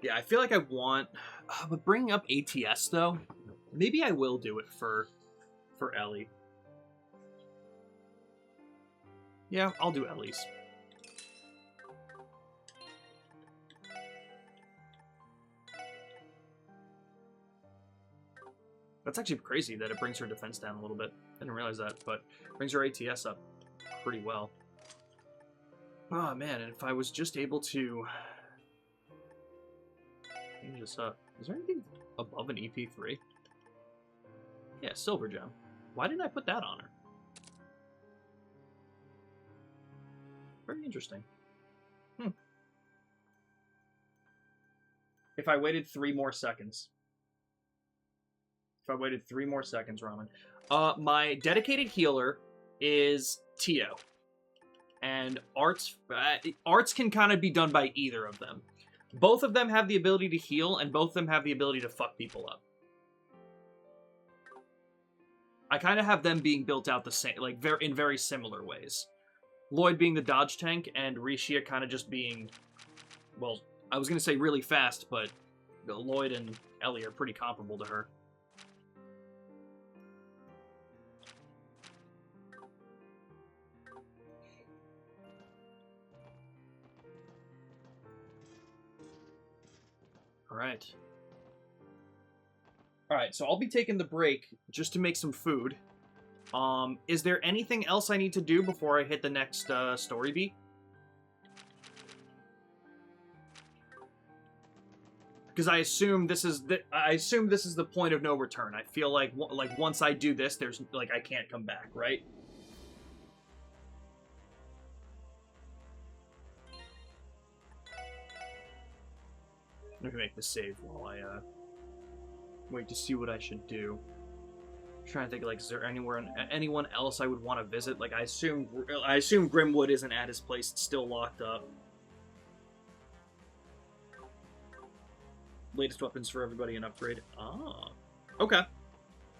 Yeah, I feel like I want, but bringing up ATS though, maybe I will do it for Ellie. Yeah, I'll do Ellie's. That's actually crazy that it brings her defense down a little bit. I didn't realize that, but brings her ATS up pretty well. Oh man, and if I was just able to change this up. Is there anything above an EP3? Yeah, Silver Gem. Why didn't I put that on her? Very interesting. If I waited 3 more seconds. If I waited 3 more seconds, Ramen. My dedicated healer is Tio. And Arts can kind of be done by either of them. Both of them have the ability to heal, and both of them have the ability to fuck people up. I kind of have them being built out the same, like in very similar ways. Lloyd being the dodge tank, and Rishia kind of just being, well, I was gonna say really fast, but Lloyd and Ellie are pretty comparable to her. Alright. Alright, so I'll be taking the break just to make some food. Is there anything else I need to do before I hit the next story beat? Because I assume this is the point of no return. I feel like once I do this, there's like I can't come back, right? Let me make the save while I wait to see what I should do. I'm trying to think, like, is there anyone else I would want to visit? Like, I assume Grimwood isn't at his place; it's still locked up. Latest weapons for everybody and upgrade. Ah, okay.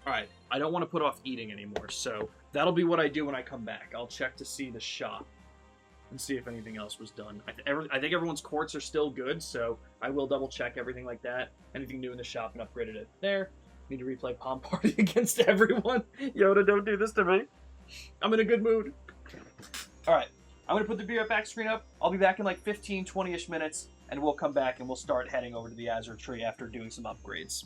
All right. I don't want to put off eating anymore, so that'll be what I do when I come back. I'll check to see the shop and see if anything else was done. I think everyone's quartz are still good, so I will double check everything like that. Anything new in the shop and upgraded it there. Need to replay Palm Party against everyone. Yoda, don't do this to me. I'm in a good mood. All right, I'm gonna put the beer back screen up. I'll be back in like 15, 20-ish minutes, and we'll come back and we'll start heading over to the Azure tree after doing some upgrades.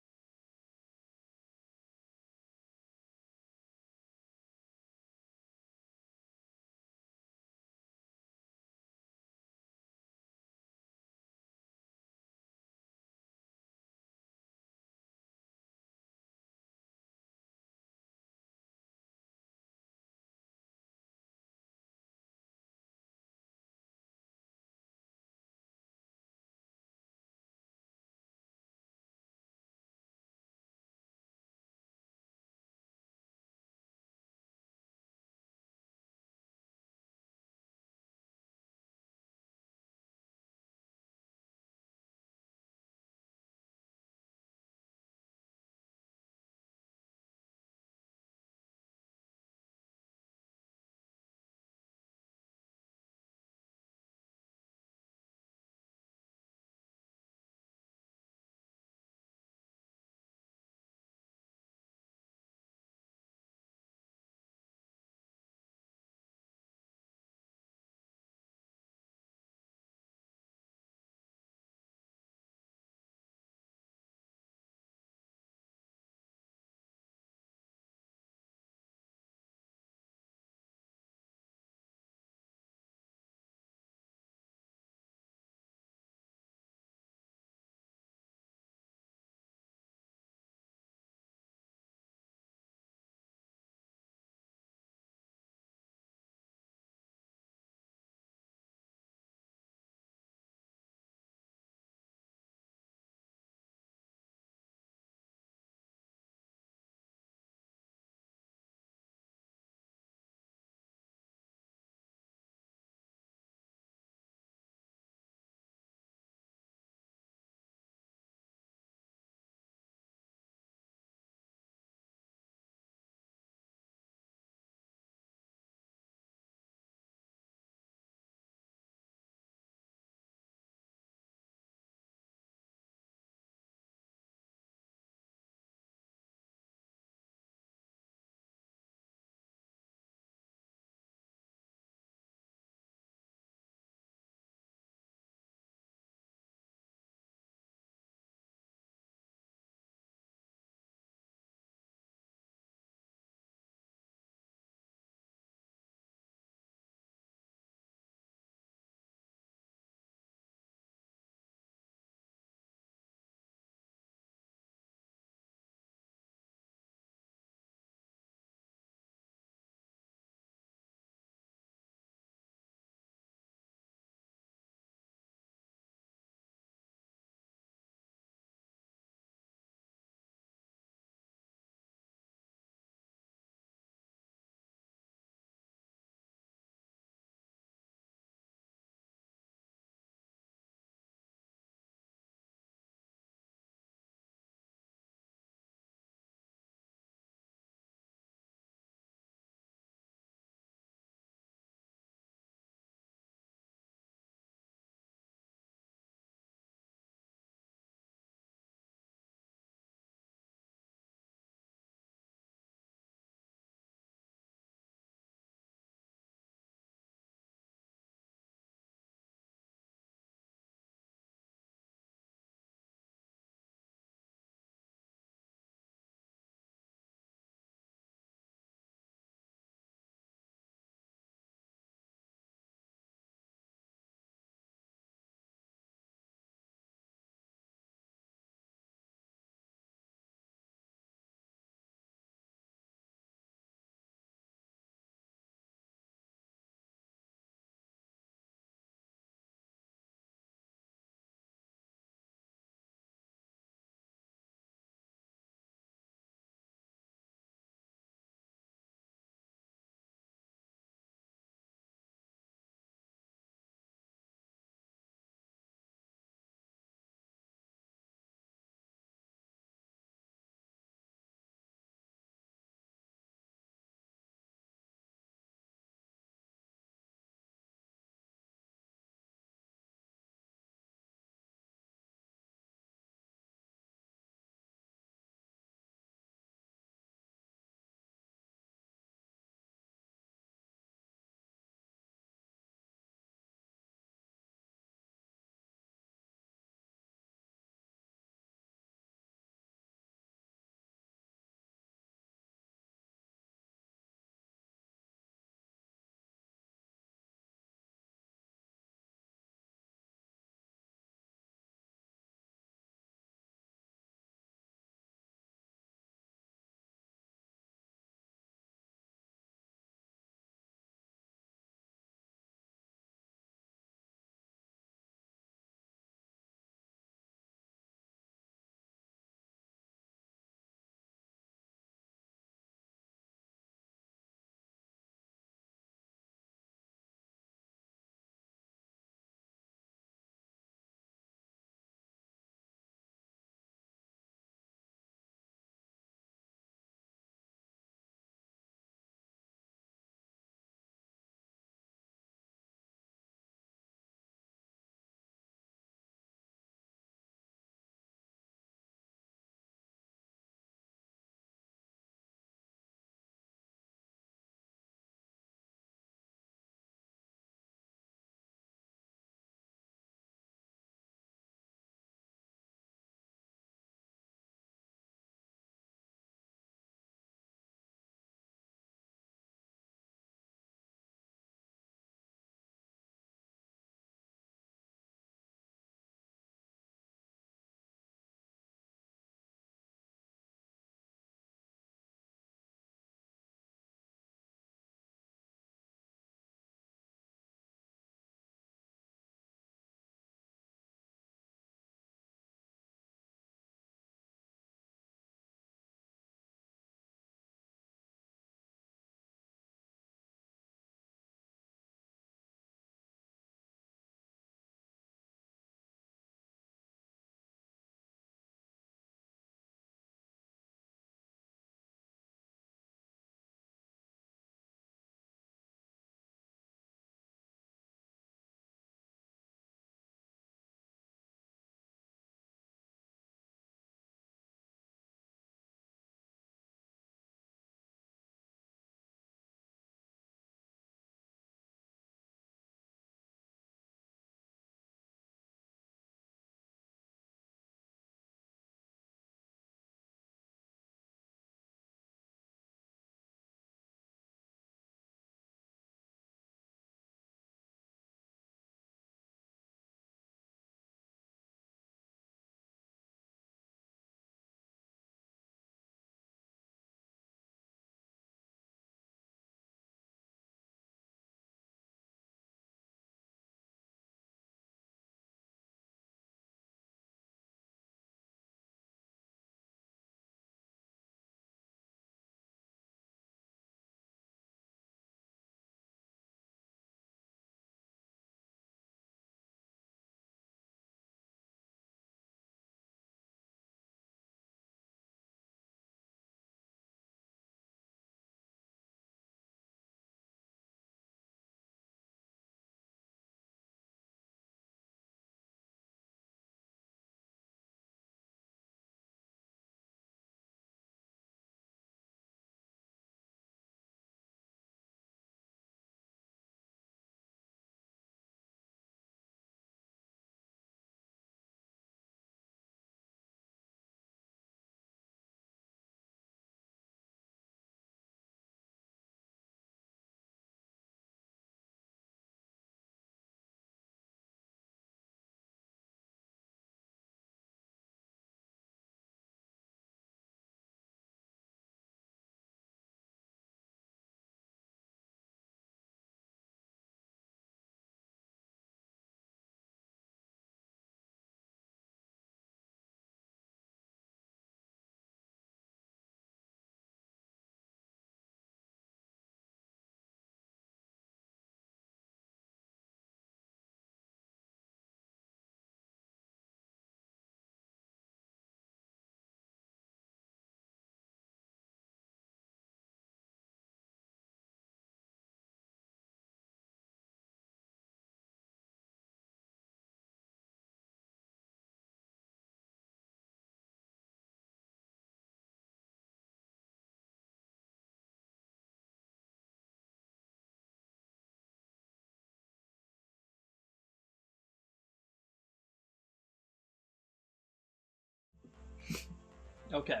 Okay.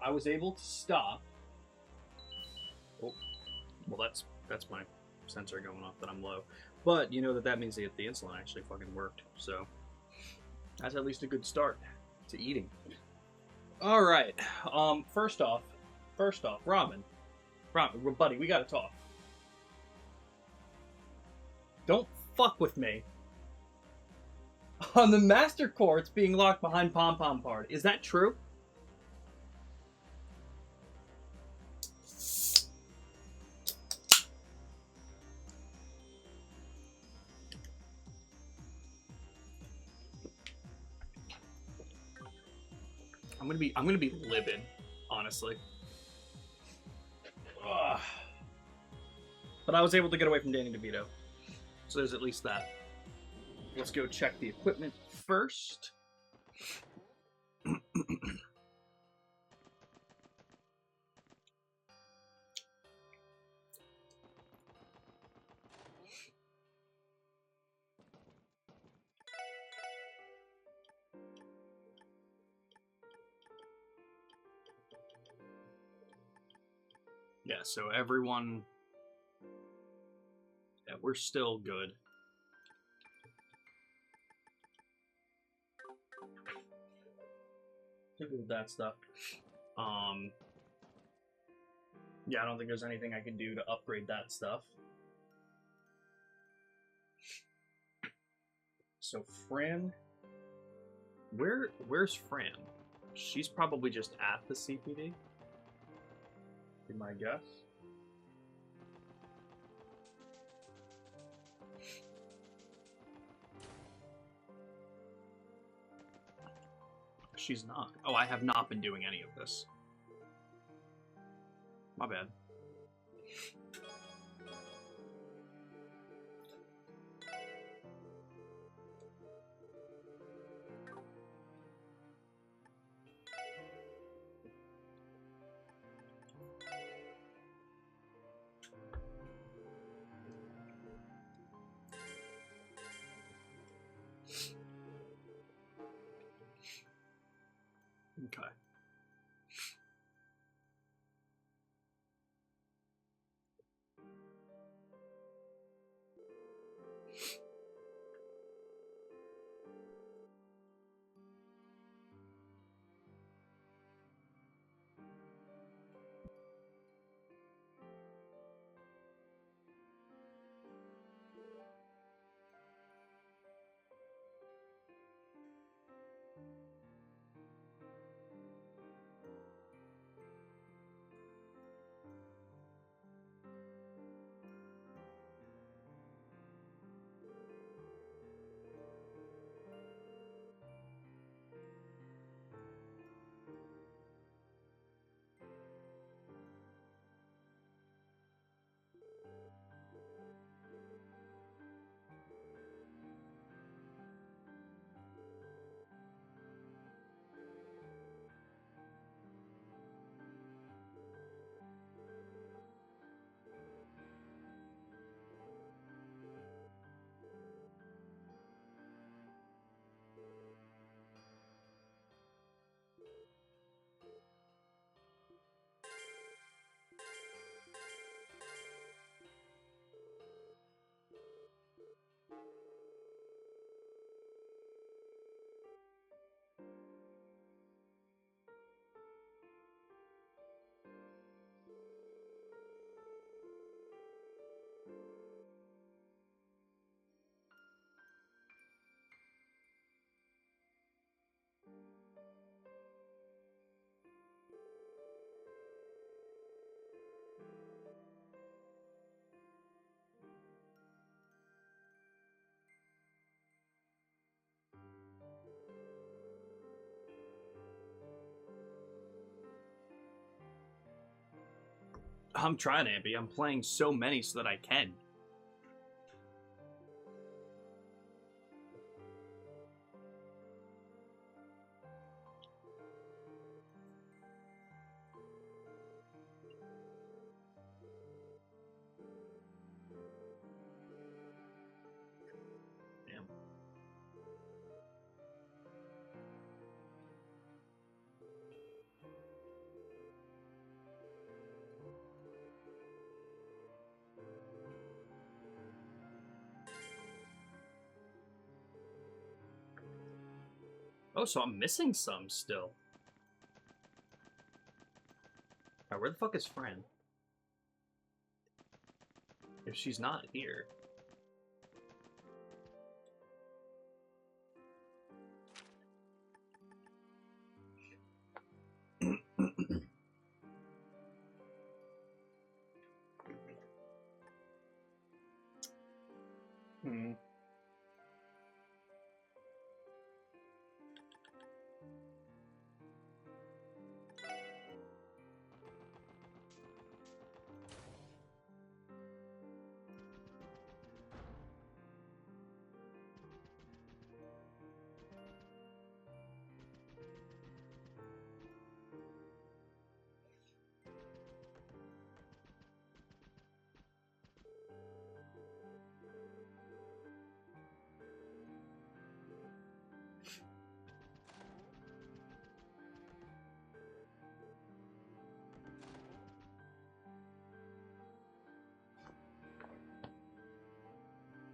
I was able to stop. Oh, well, that's my sensor going off that I'm low. But you know that means that the insulin actually fucking worked. So that's at least a good start to eating. All right. First off, ramen, buddy, we gotta talk. Don't fuck with me. On the master core, it's being locked behind Pom Pom Card. Is that true? I'm gonna be livid, honestly. Ugh. But I was able to get away from Danny DeVito, so there's at least that. Let's go check the equipment first. Yeah, so everyone... Yeah, we're still good. Look at that stuff. Yeah, I don't think there's anything I can do to upgrade that stuff. So Fran... Where's Fran? She's probably just at the CPD. Be my guess. She's not. Oh, I have not been doing any of this. My bad. Okay. I'm trying, Ampy. I'm playing so many so that I can. Damn. Oh, so I'm missing some still. Alright, where the fuck is Fran? If she's not here. Hmm.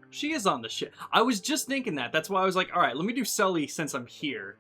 She is on the ship. I was just thinking that. That's why I was like, alright, let me do Sully since I'm here.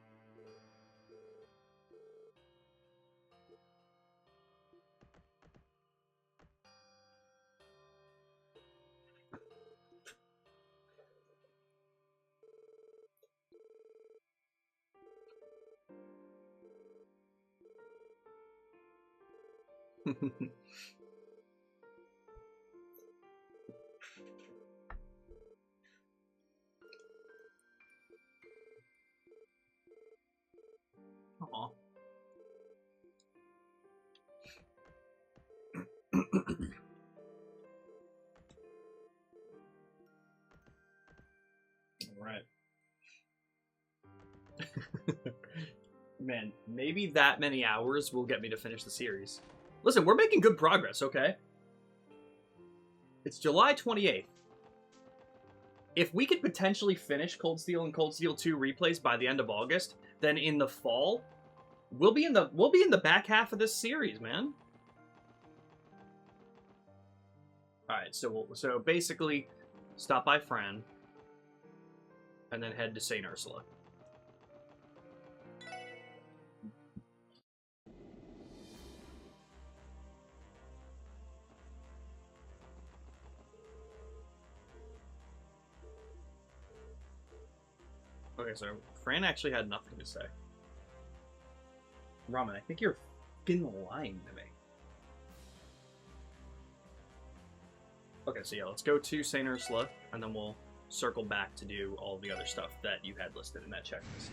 Aw. Alright. Man, maybe that many hours will get me to finish the series. Listen, we're making good progress, okay? It's July 28th. If we could potentially finish Cold Steel and Cold Steel 2 replays by the end of August, then in the fall, we'll be in the back half of this series, man. Alright, so basically stop by Fran and then head to St. Ursula. Okay, so Fran actually had nothing to say. Ramen, I think you're fucking lying to me. Okay, so yeah, let's go to St. Ursula, and then we'll circle back to do all the other stuff that you had listed in that checklist.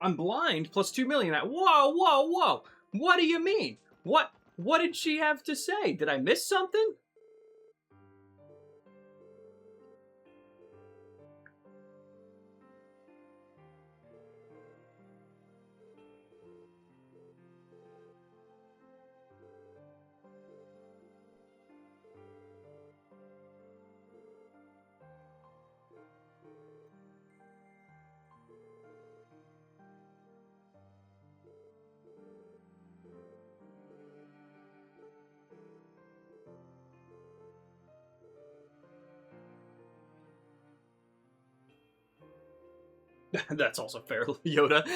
I'm blind plus 2 million. Whoa. What do you mean? What did she have to say? Did I miss something? That's also fair, Yoda.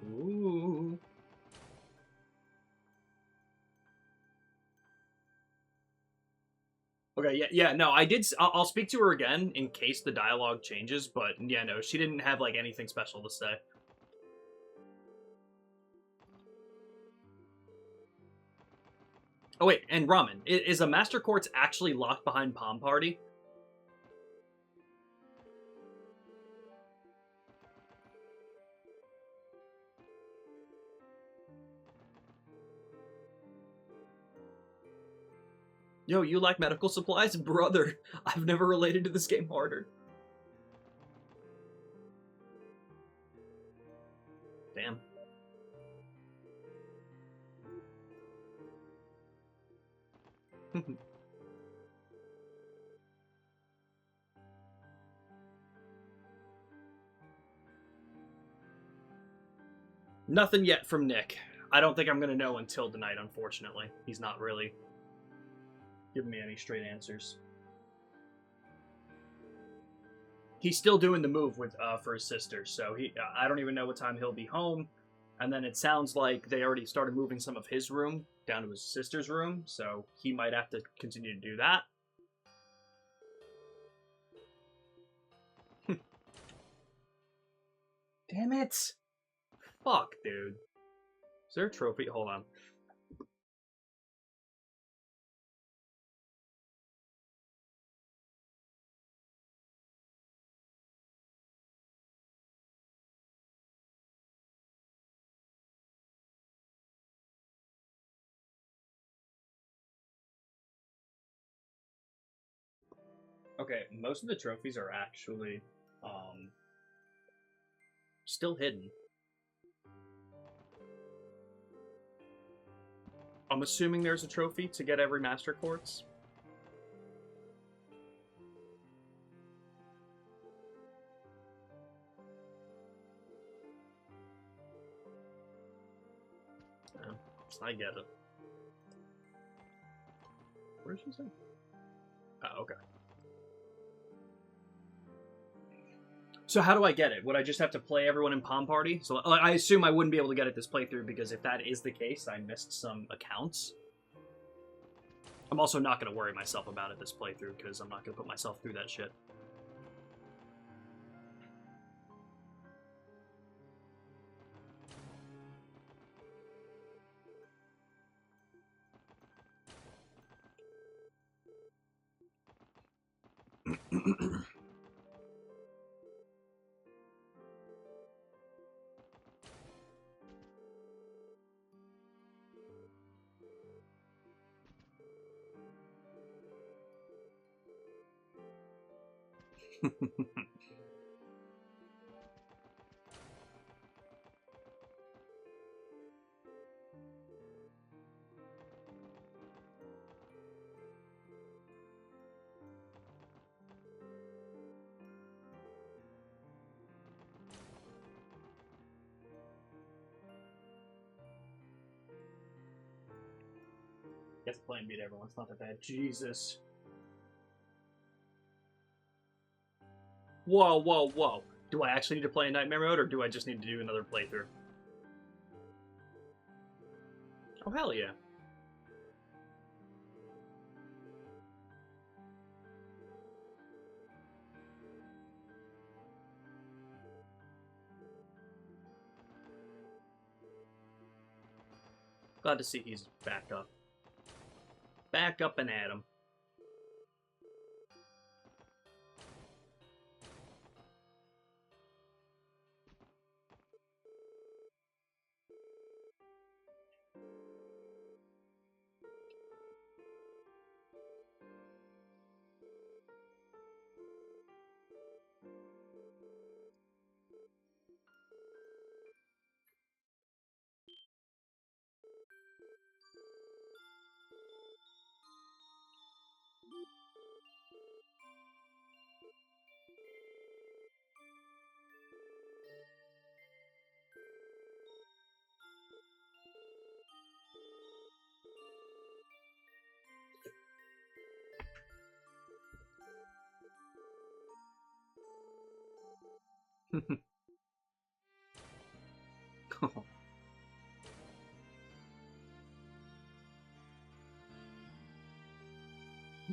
Ooh. Okay, yeah, no, I did. I'll speak to her again in case the dialogue changes, but yeah, no, she didn't have like anything special to say. Oh wait, and Ramen, is a Master Quartz actually locked behind Palm Party? Yo, you like medical supplies? Brother, I've never related to this game harder. Damn. Nothing yet from Nick. I don't think I'm going to know until tonight, unfortunately. He's not really giving me any straight answers. He's still doing the move with for his sister, so I don't even know what time he'll be home. And then it sounds like they already started moving some of his room down to his sister's room, so he might have to continue to do that. Damn it! Fuck, dude. Is there a trophy? Hold on. Okay, most of the trophies are actually still hidden. I'm assuming there's a trophy to get every Master Quartz. I get it. Where did she say? Oh, okay. So how do I get it? Would I just have to play everyone in Palm Party? So I assume I wouldn't be able to get it this playthrough, because if that is the case, I missed some accounts. I'm also not going to worry myself about it this playthrough, because I'm not going to put myself through that shit. Guess play and beat everyone. It's not that bad. Jesus. Whoa, whoa, whoa. Do I actually need to play in Nightmare Mode, or do I just need to do another playthrough? Oh, hell yeah. Glad to see he's back up. Back up and at him.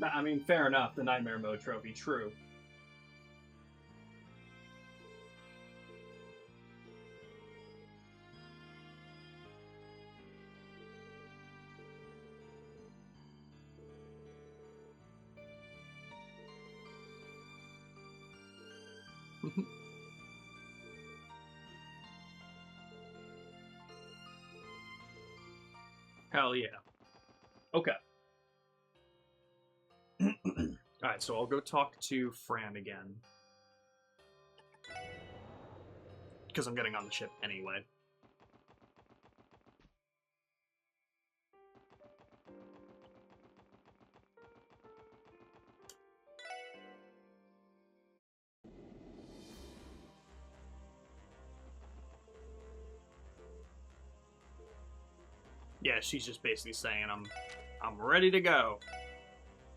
I mean, fair enough, the Nightmare Mode trophy, true. Hell yeah. Okay. Alright, so I'll go talk to Fran again. Because I'm getting on the ship anyway. Yeah, she's just basically saying I'm ready to go.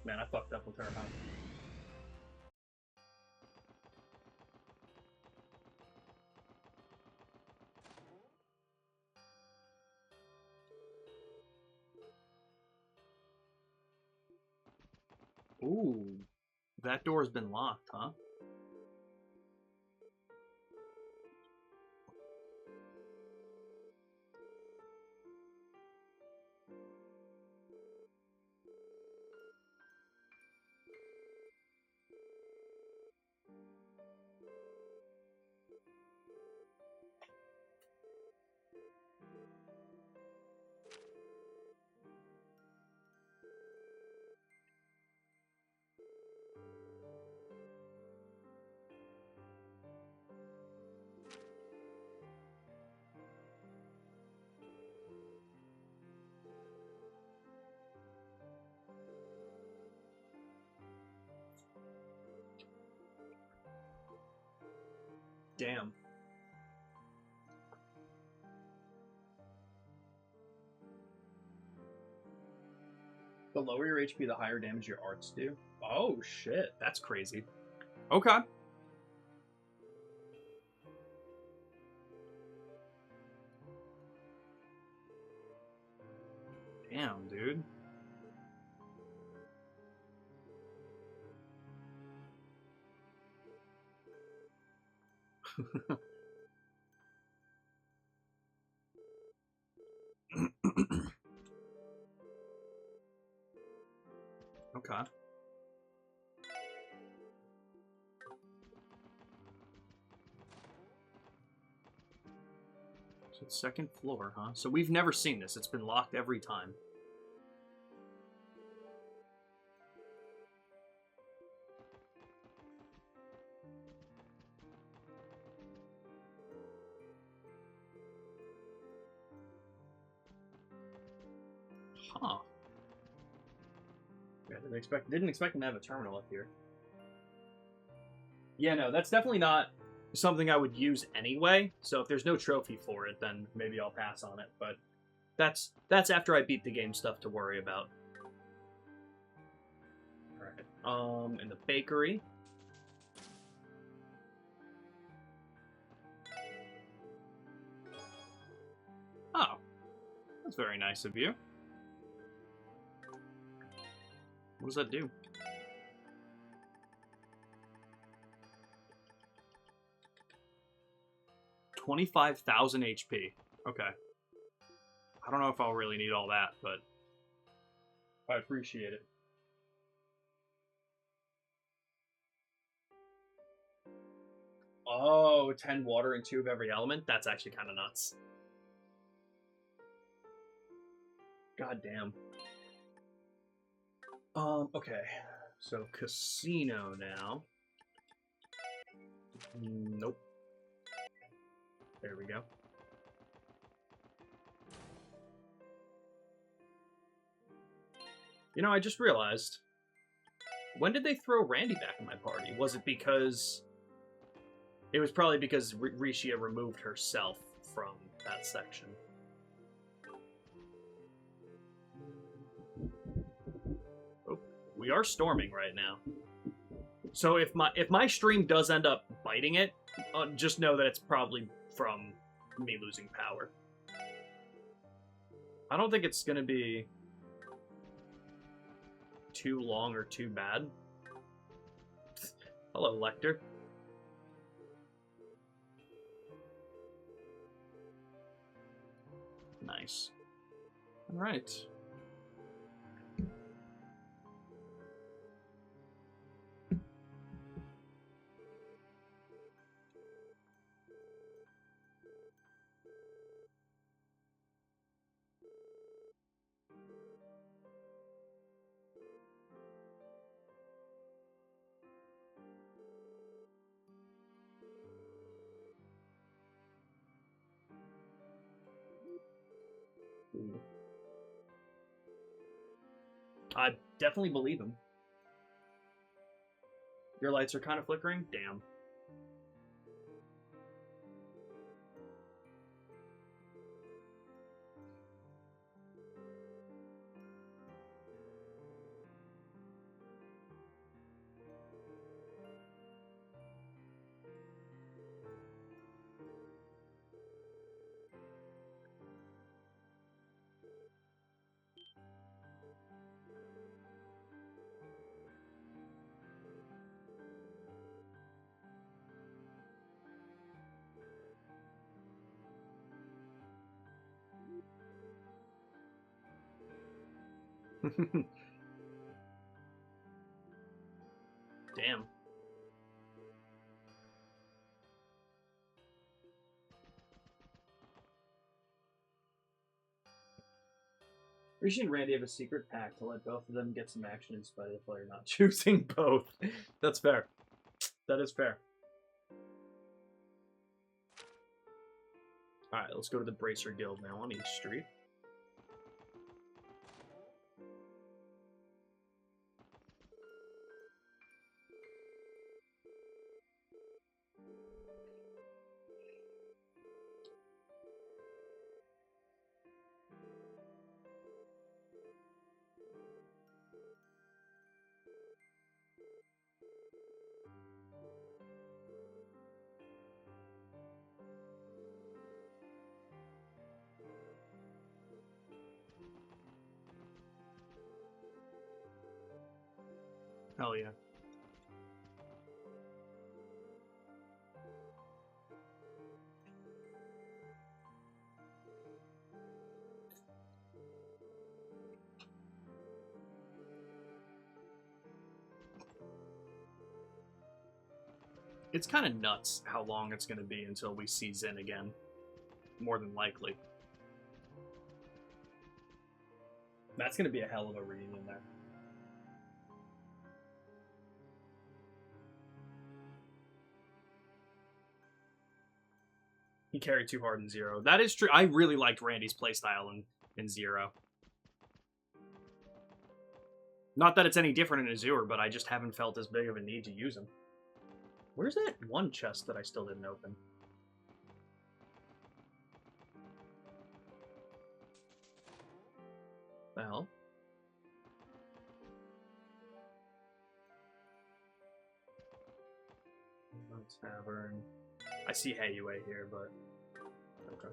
Man, I fucked up with her, huh? Ooh, that door's been locked, huh? Damn. The lower your HP, the higher damage your arts do. Oh shit, that's crazy. Okay. Damn, dude. Okay. So it's second floor, huh? So we've never seen this. It's been locked every time. Huh. Yeah, didn't expect them to have a terminal up here. Yeah, no, that's definitely not something I would use anyway. So if there's no trophy for it, then maybe I'll pass on it. But that's after I beat the game stuff to worry about. All right. In the bakery. Oh, that's very nice of you. What does that do? $25,000 HP. Okay. I don't know if I'll really need all that, but I appreciate it. Oh, 10 water and 2 of every element? That's actually kind of nuts. God damn. Okay. So, casino now. Nope. There we go. You know, I just realized. When did they throw Randy back in my party? Was it because... It was probably because Rishia removed herself from that section. Oh, we are storming right now. So if my stream does end up biting it, just know that it's probably from me losing power. I don't think it's gonna be too long or too bad. Hello, Lecter. Nice. All right. I definitely believe him. Your lights are kind of flickering? Damn. Damn. Rishi and Randy have a secret pact to let both of them get some action in spite of the player not choosing both. That's fair. That is fair. Alright, let's go to the Bracer Guild now on East Street. Hell yeah. It's kind of nuts how long it's going to be until we see Zen again. More than likely. That's going to be a hell of a reunion there. He carried too hard in Zero. That is true. I really liked Randy's playstyle in Zero. Not that it's any different in Azure, but I just haven't felt as big of a need to use him. Where's that one chest that I still didn't open? The hell? Tavern. I see Hayue here, but okay.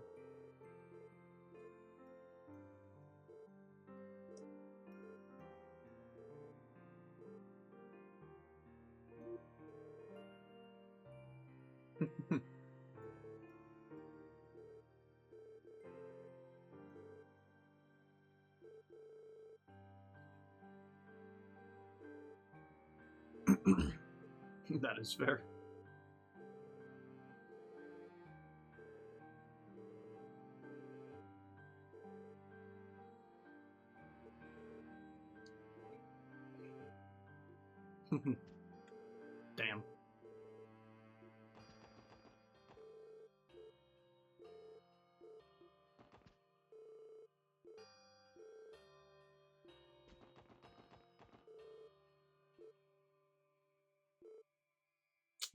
That is fair. Damn.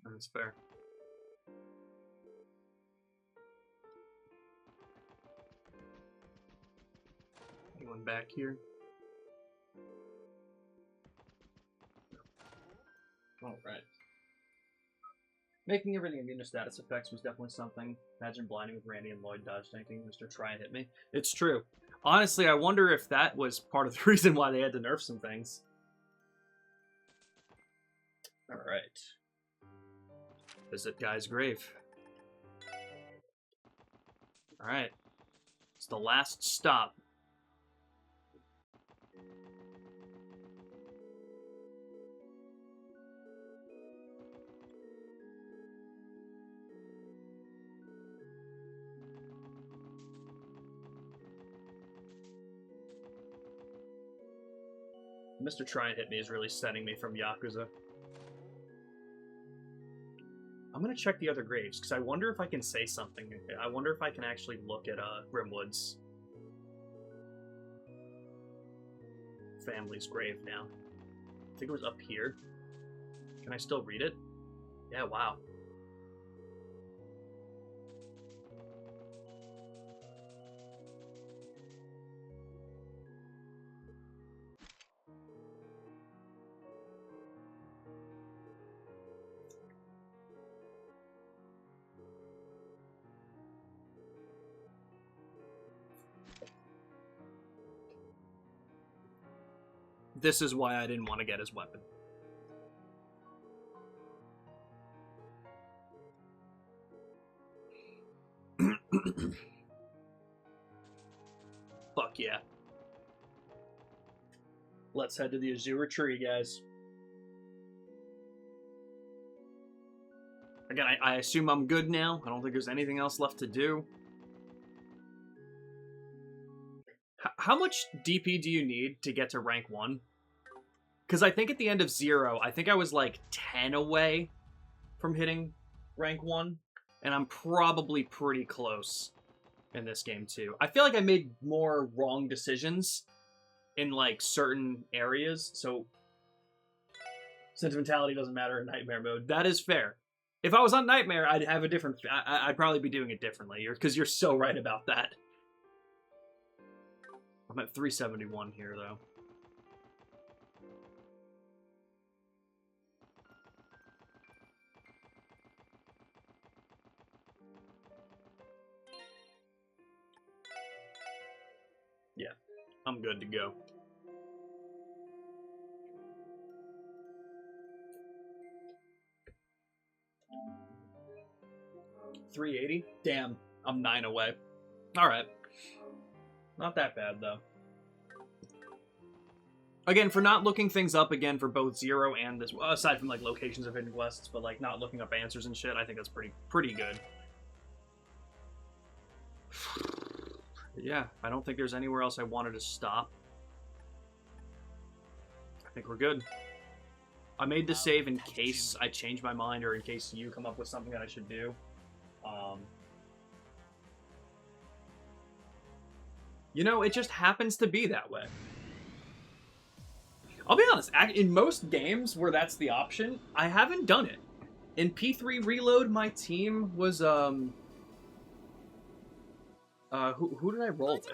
That's fair. Anyone back here? Alright. Making everything immune to status effects was definitely something. Imagine blinding with Randy and Lloyd dodge tanking. Mr. Try and hit me. It's true. Honestly, I wonder if that was part of the reason why they had to nerf some things. Alright. Visit Guy's grave. Alright. It's the last stop. Mr. Try and Hit Me is really setting me from Yakuza. I'm gonna check the other graves, because I wonder if I can say something. I wonder if I can actually look at Grimwoods. family's grave now. I think it was up here. Can I still read it? Yeah, wow. This is why I didn't want to get his weapon. Fuck yeah. Let's head to the Azure tree, guys. Again, I assume I'm good now. I don't think there's anything else left to do. How much DP do you need to get to rank 1? Because I think at the end of 0, I think I was like 10 away from hitting rank 1. And I'm probably pretty close in this game too. I feel like I made more wrong decisions in like certain areas. So sentimentality doesn't matter in Nightmare mode. That is fair. If I was on Nightmare, I'd have a different... I'd probably be doing it differently. Because you're so right about that. I'm at 371 here, though. Yeah, I'm good to go. $380? Damn, I'm 9 away. Alright. Not that bad, though. Again, for not looking things up again for both 0 and this, aside from like locations of hidden quests, but like not looking up answers and shit, I think that's pretty good. Yeah, I don't think there's anywhere else I wanted to stop. I think we're good. I made the save in case I change my mind or in case you come up with something that I should do. You know, it just happens to be that way. I'll be honest, in most games where that's the option, I haven't done it. In P3 Reload, my team was, who did I roll with?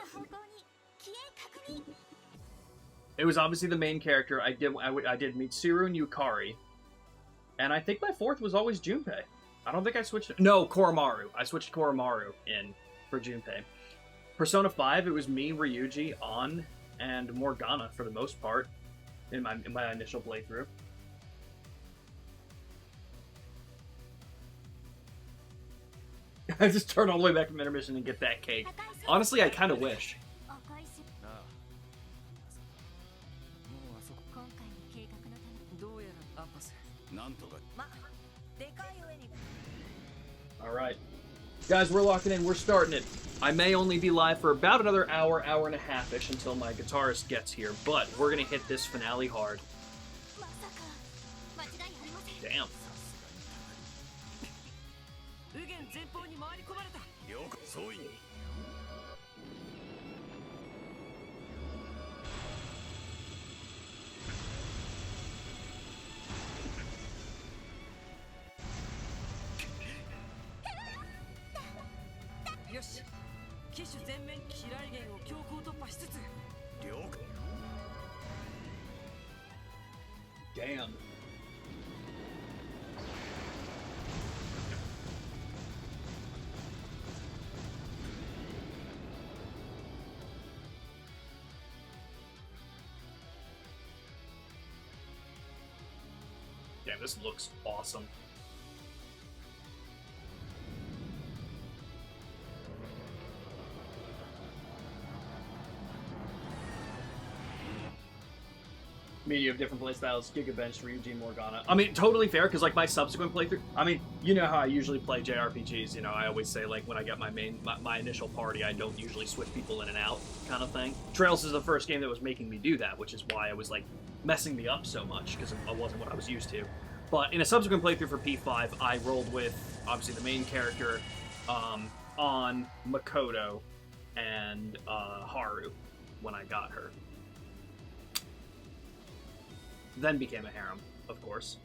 It was obviously the main character. I did Mitsuru and Yukari. And I think my fourth was always Junpei. I don't think I switched... No, Koromaru. I switched Koromaru in for Junpei. Persona 5, it was me, Ryuji, An, and Morgana for the most part in my initial playthrough. I just turn all the way back from intermission and get that cake. Honestly, I kind of wish. Alright. Guys, we're locking in. We're starting it. I may only be live for about another hour, hour and a half-ish until my guitarist gets here, but we're going to hit this finale hard. Damn. Damn. Damn, this looks awesome. I mean, you have different playstyles, Gigabench, Ryuji, Morgana. I mean, totally fair, because, like, my subsequent playthrough... I mean, you know how I usually play JRPGs, you know, I always say, like, when I get my initial party, I don't usually switch people in and out, kind of thing. Trails is the first game that was making me do that, which is why I was, like, messing me up so much, because it wasn't what I was used to. But in a subsequent playthrough for P5, I rolled with, obviously, the main character, An, Makoto, and Haru, when I got her. then became a harem, of course.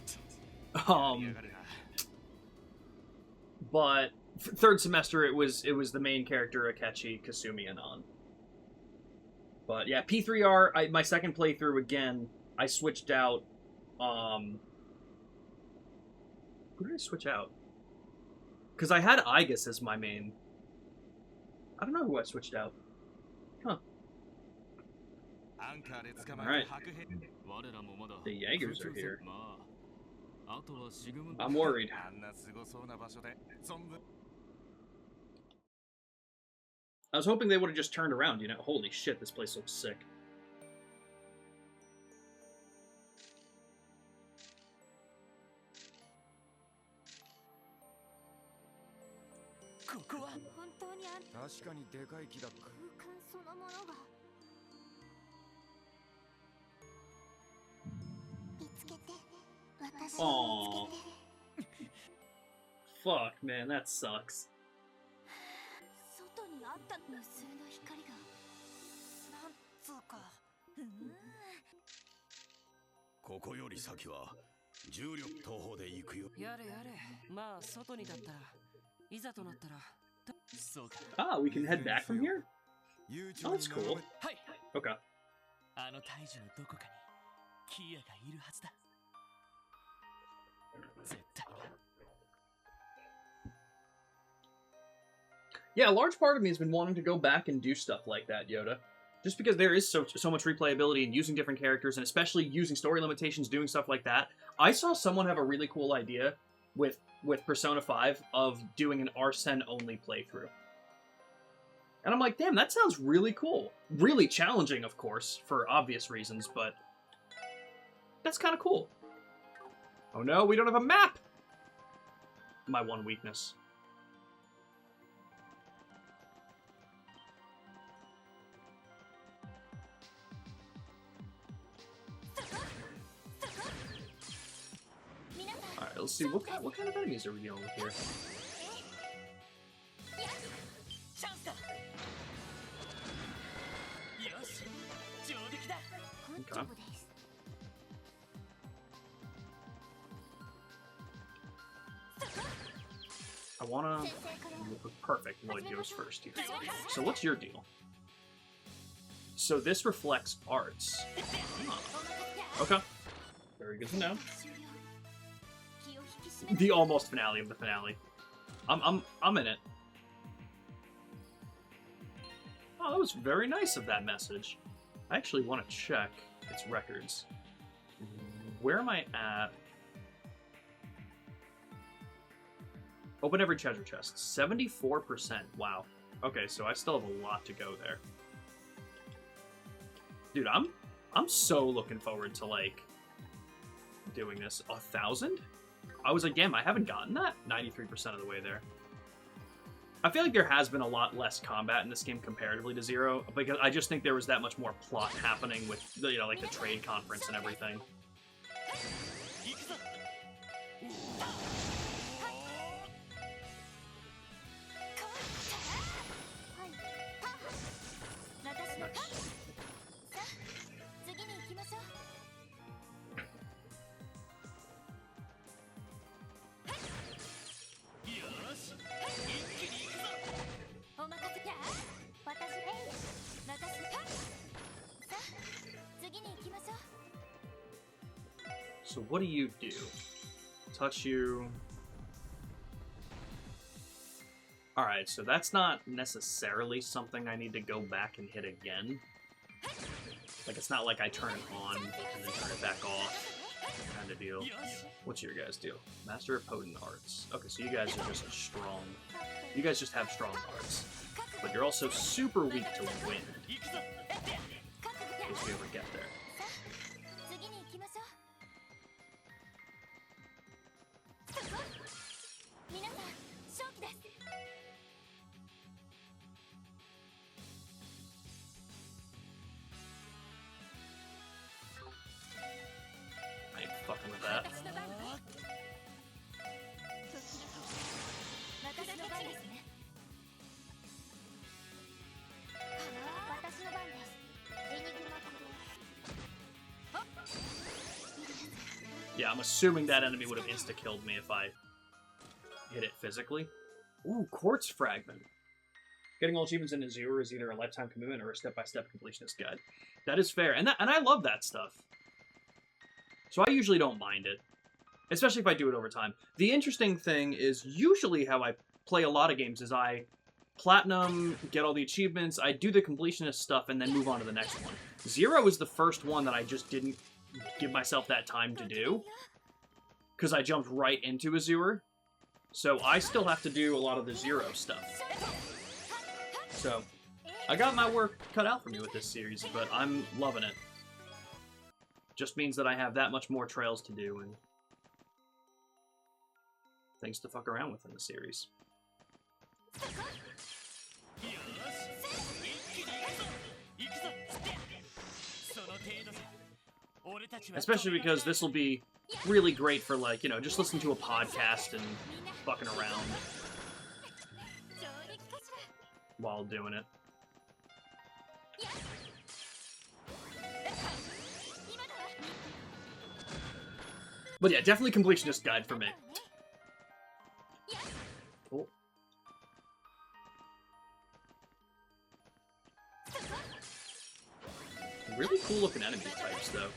But third semester it was the main character Akechi, Kasumi, and On. But yeah, P3R, my second playthrough again, I switched out. Who did I switch out? Because I had Igus as my main. I don't know who I switched out. Huh. Alright. The Jaegers are here. I'm worried. I was hoping they would have just turned around, you know? Holy shit, this place looks sick. Aww. Fuck, man, that sucks. 外にあった無数の光がなんつうかここより先は重力徒歩で行くよ。やれやれ、まあ外にだったらいざとなったらそうか。 Ah, we can head back from here? Oh, that's cool. はい。 Okay. あの大樹のどこかにキアがいるはずだ。絶対な。 Yeah, a large part of me has been wanting to go back and do stuff like that, Yoda. Just because there is so much replayability and using different characters, and especially using story limitations, doing stuff like that. I saw someone have a really cool idea with Persona 5 of doing an Arsene-only playthrough. And I'm like, damn, that sounds really cool. Really challenging, of course, for obvious reasons, but that's kind of cool. Oh no, we don't have a map! My one weakness. Alright, let's see, what kind of enemies are we dealing with here? Okay. I wanna... Perfect, Lloyd goes first here. So what's your deal? So this reflects arts. Huh. Okay. Very good to know. The almost finale of the finale. I'm in it. Oh, that was very nice of that message. I actually want to check its records. Where am I at? Open every treasure chest. 74%. Wow. Okay, so I still have a lot to go there. Dude, I'm so looking forward to, like, doing this. 1,000? I was like, damn, I haven't gotten that? 93% of the way there. I feel like there has been a lot less combat in this game comparatively to Zero, because I just think there was that much more plot happening with, you know, like the trade conference and everything. So what do you do? Touch you. Alright, so that's not necessarily something I need to go back and hit again. Like, it's not like I turn it on and then turn it back off kind of deal. What's your guys' deal? Master of Potent Arts. Okay, so you guys are just strong. You guys just have strong arts. But you're also super weak to wind. In case we ever get there. I ain't fucking with that. Yeah, I'm assuming that enemy would have insta-killed me if I hit it physically. Ooh, Quartz Fragment. Getting all achievements in Azure is either a lifetime commitment or a step-by-step completionist guide. That is fair, and I love that stuff. So I usually don't mind it, especially if I do it over time. The interesting thing is usually how I play a lot of games is I platinum, get all the achievements, I do the completionist stuff, and then move on to the next one. Zero is the first one that I just didn't give myself that time to do, because I jumped right into Azure. So I still have to do a lot of the Zero stuff. So I got my work cut out for me with this series, but I'm loving it. Just means that I have that much more trails to do and things to fuck around with in the series. Especially because this will be really great for, like, you know, just listening to a podcast and fucking around while doing it. But yeah, definitely completionist guide for me. Cool. Really cool looking enemy types, though.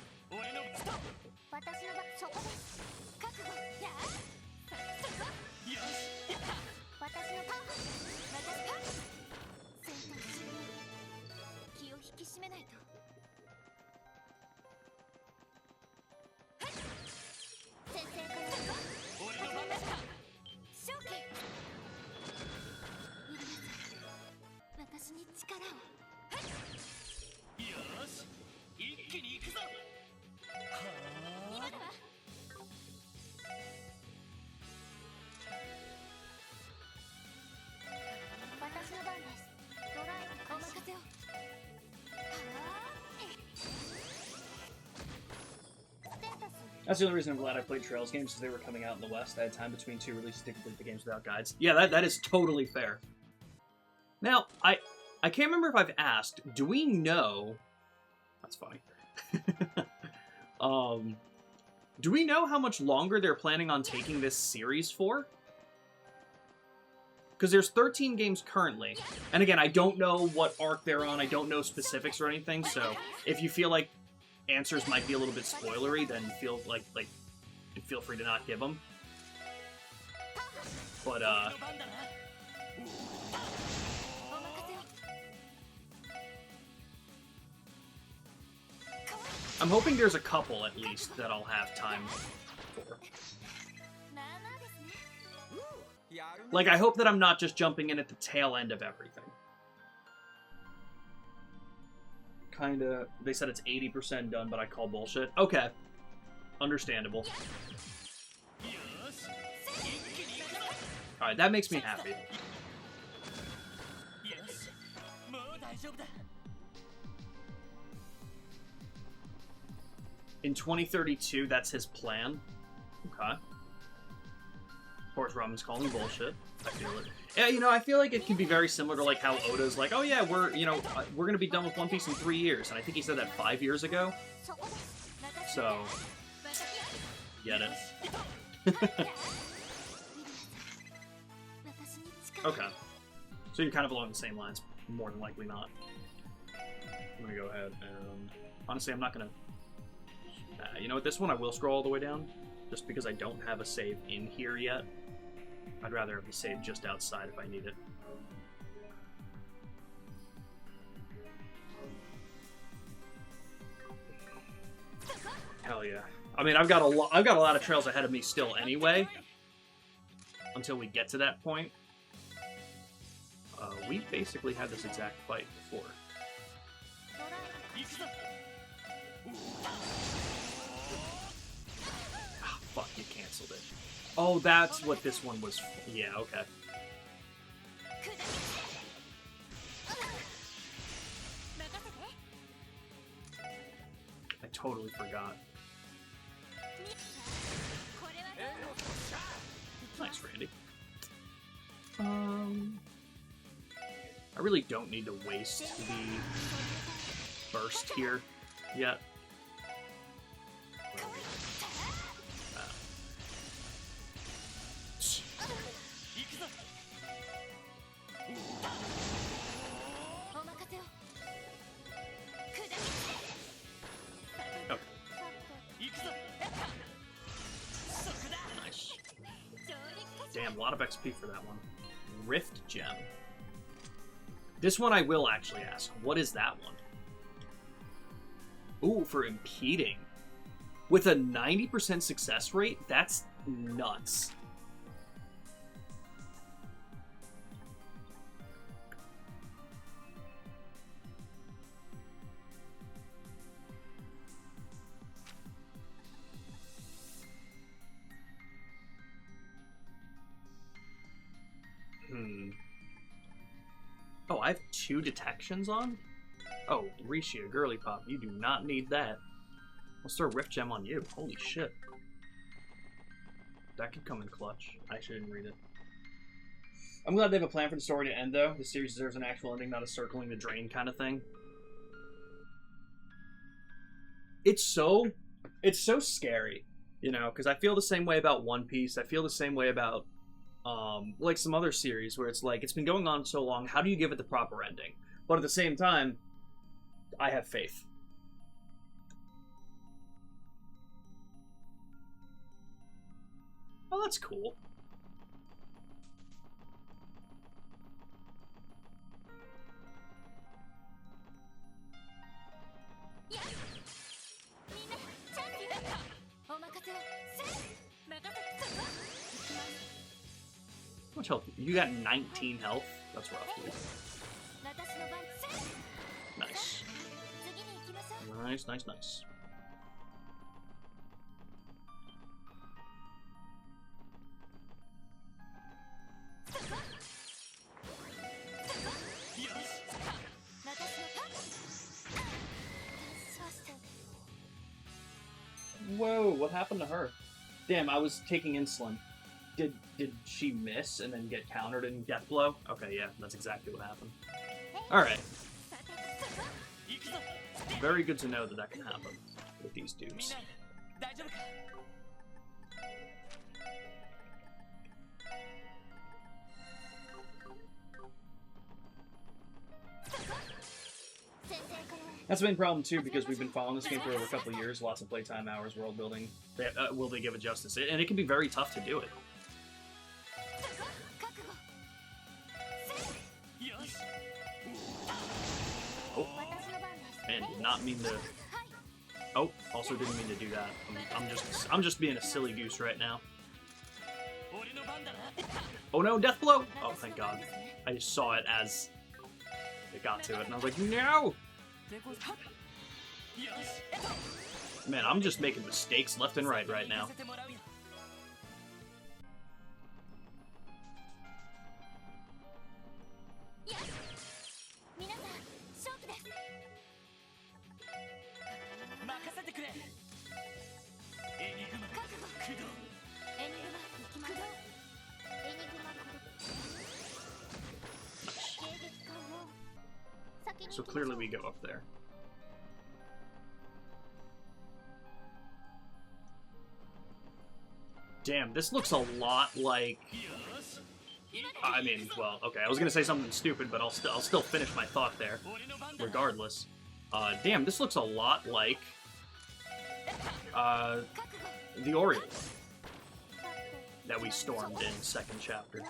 That's the only reason I'm glad I played Trails games, because they were coming out in the West. I had time between 2 releases to complete the games without guides. Yeah, that is totally fair. Now, I can't remember if I've asked, do we know... That's funny. Do we know how much longer they're planning on taking this series for? Because there's 13 games currently. And again, I don't know what arc they're on. I don't know specifics or anything, so if you feel like answers might be a little bit spoilery, then feel free to not give them. But I'm hoping there's a couple at least that I'll have time for. Like, I hope that I'm not just jumping in at the tail end of everything. Kinda, they said it's 80% done, but I call bullshit. Okay. Understandable. Alright, that makes me happy. In 2032, that's his plan. Okay. Of course, Robin's calling bullshit. I feel it. Yeah, you know, I feel like it can be very similar to, like, how Oda's like, oh yeah, we're gonna be done with One Piece in 3 years. And I think he said that 5 years ago. So, get it. Okay. So you're kind of along the same lines. More than likely not. I'm gonna go ahead and... Honestly, I'm not gonna... you know what, this one I will scroll all the way down. Just because I don't have a save in here yet. I'd rather have the save just outside if I need it. Hell yeah. I mean, I've got a lot of trails ahead of me still anyway. Until we get to that point. We basically had this exact fight before. Ah, fuck, you canceled it. Oh, that's what this one was. Yeah, okay. I totally forgot. Nice, Randy. I really don't need to waste the burst here yet. Damn, a lot of XP for that one. Rift Gem. This one I will actually ask. What is that one? Ooh, for impeding. With a 90% success rate? That's nuts. Oh, I have 2 detections on? Oh, Rishia, Girly Pop, you do not need that. Let's throw Rift Gem on you. Holy shit. That could come in clutch. I actually didn't read it. I'm glad they have a plan for the story to end, though. The series deserves an actual ending, not a circling the drain kind of thing. It's so scary, you know, because I feel the same way about One Piece. I feel the same way about like some other series where it's like, it's been going on so long, how do you give it the proper ending? But at the same time, I have faith. Oh, that's cool. How much health? You got 19 health? That's rough, dude. Nice. Nice, nice, nice. Whoa, what happened to her? Damn, I was taking insulin. Did she miss and then get countered in Death Blow? Okay, yeah, that's exactly what happened. Alright. Very good to know that that can happen with these dudes. That's the main problem too, because we've been following this game for over a couple of years, lots of playtime hours, world building. Will they give it justice? And it can be very tough to do it. Oh, man, did not mean to. Oh, also didn't mean to do that. I'm just being a silly goose right now. Oh no, Death Blow! Oh, thank God. I just saw it as it got to it, and I was like, no! Man, I'm just making mistakes left and right now. So clearly we go up there. Damn, this looks a lot like... I mean, well, okay, I was gonna say something stupid, but I'll still finish my thought there, regardless. Damn, this looks a lot like... the Oriole that we stormed in 2nd chapter.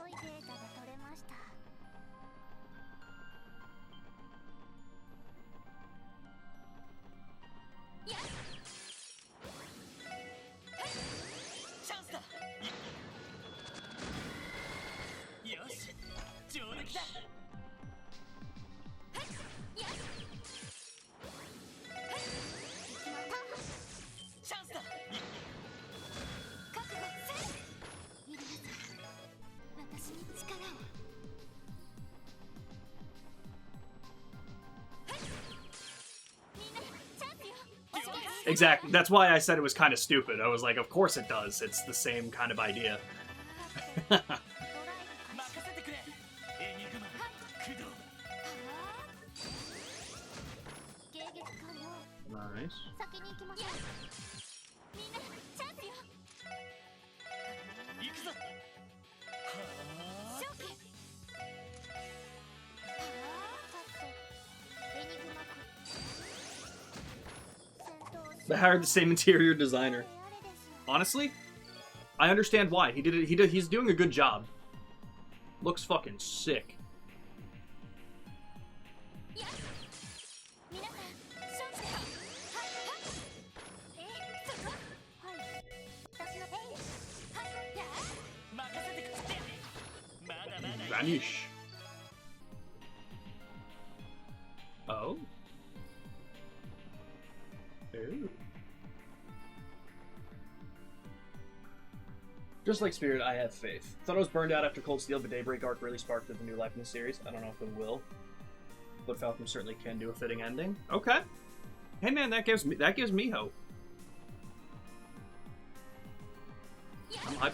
Exactly. That's why I said it was kind of stupid. I was like, of course it does. It's the same kind of idea. Nice. They hired the same interior designer. Honestly, I understand why. He did it. He's doing a good job. Looks fucking sick. Vanish. Oh. Ooh. Just like Spirit, I have faith. Thought I was burned out after Cold Steel, but Daybreak arc really sparked the new life in the series. I don't know if it will, but Falcon certainly can do a fitting ending. Okay. Hey man, that gives me hope.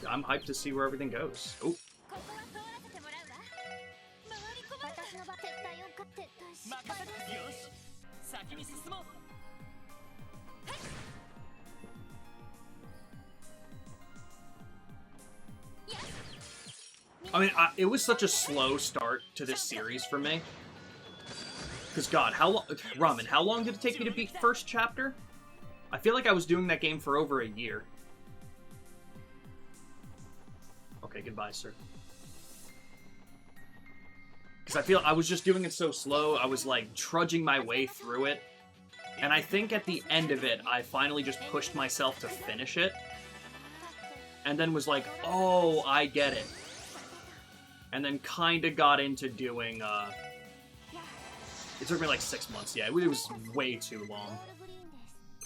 I'm hyped to see where everything goes. Oh. I mean, it was such a slow start to this series for me. Because, God, how long... Ramen, how long did it take me to beat first chapter? I feel like I was doing that game for over a year. Okay, goodbye, sir. Because I feel I was just doing it so slow, I was, like, trudging my way through it. And I think at the end of it, I finally just pushed myself to finish it. And then was like, oh, I get it. And then kind of got into doing, it took me like 6 months, yeah, it was way too long.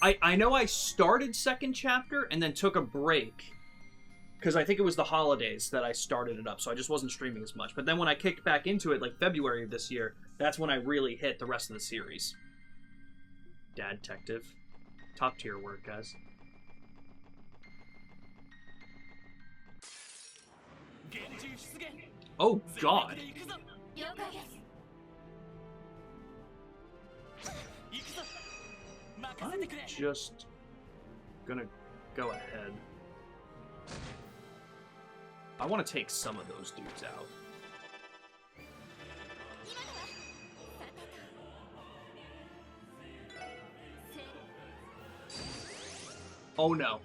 I know I started second chapter and then took a break. Because I think it was the holidays that I started it up, so I just wasn't streaming as much. But then when I kicked back into it, like February of this year, that's when I really hit the rest of the series. Dad Detective. Top tier work, guys. Oh, God. I'm just gonna go ahead. I want to take some of those dudes out. Oh no.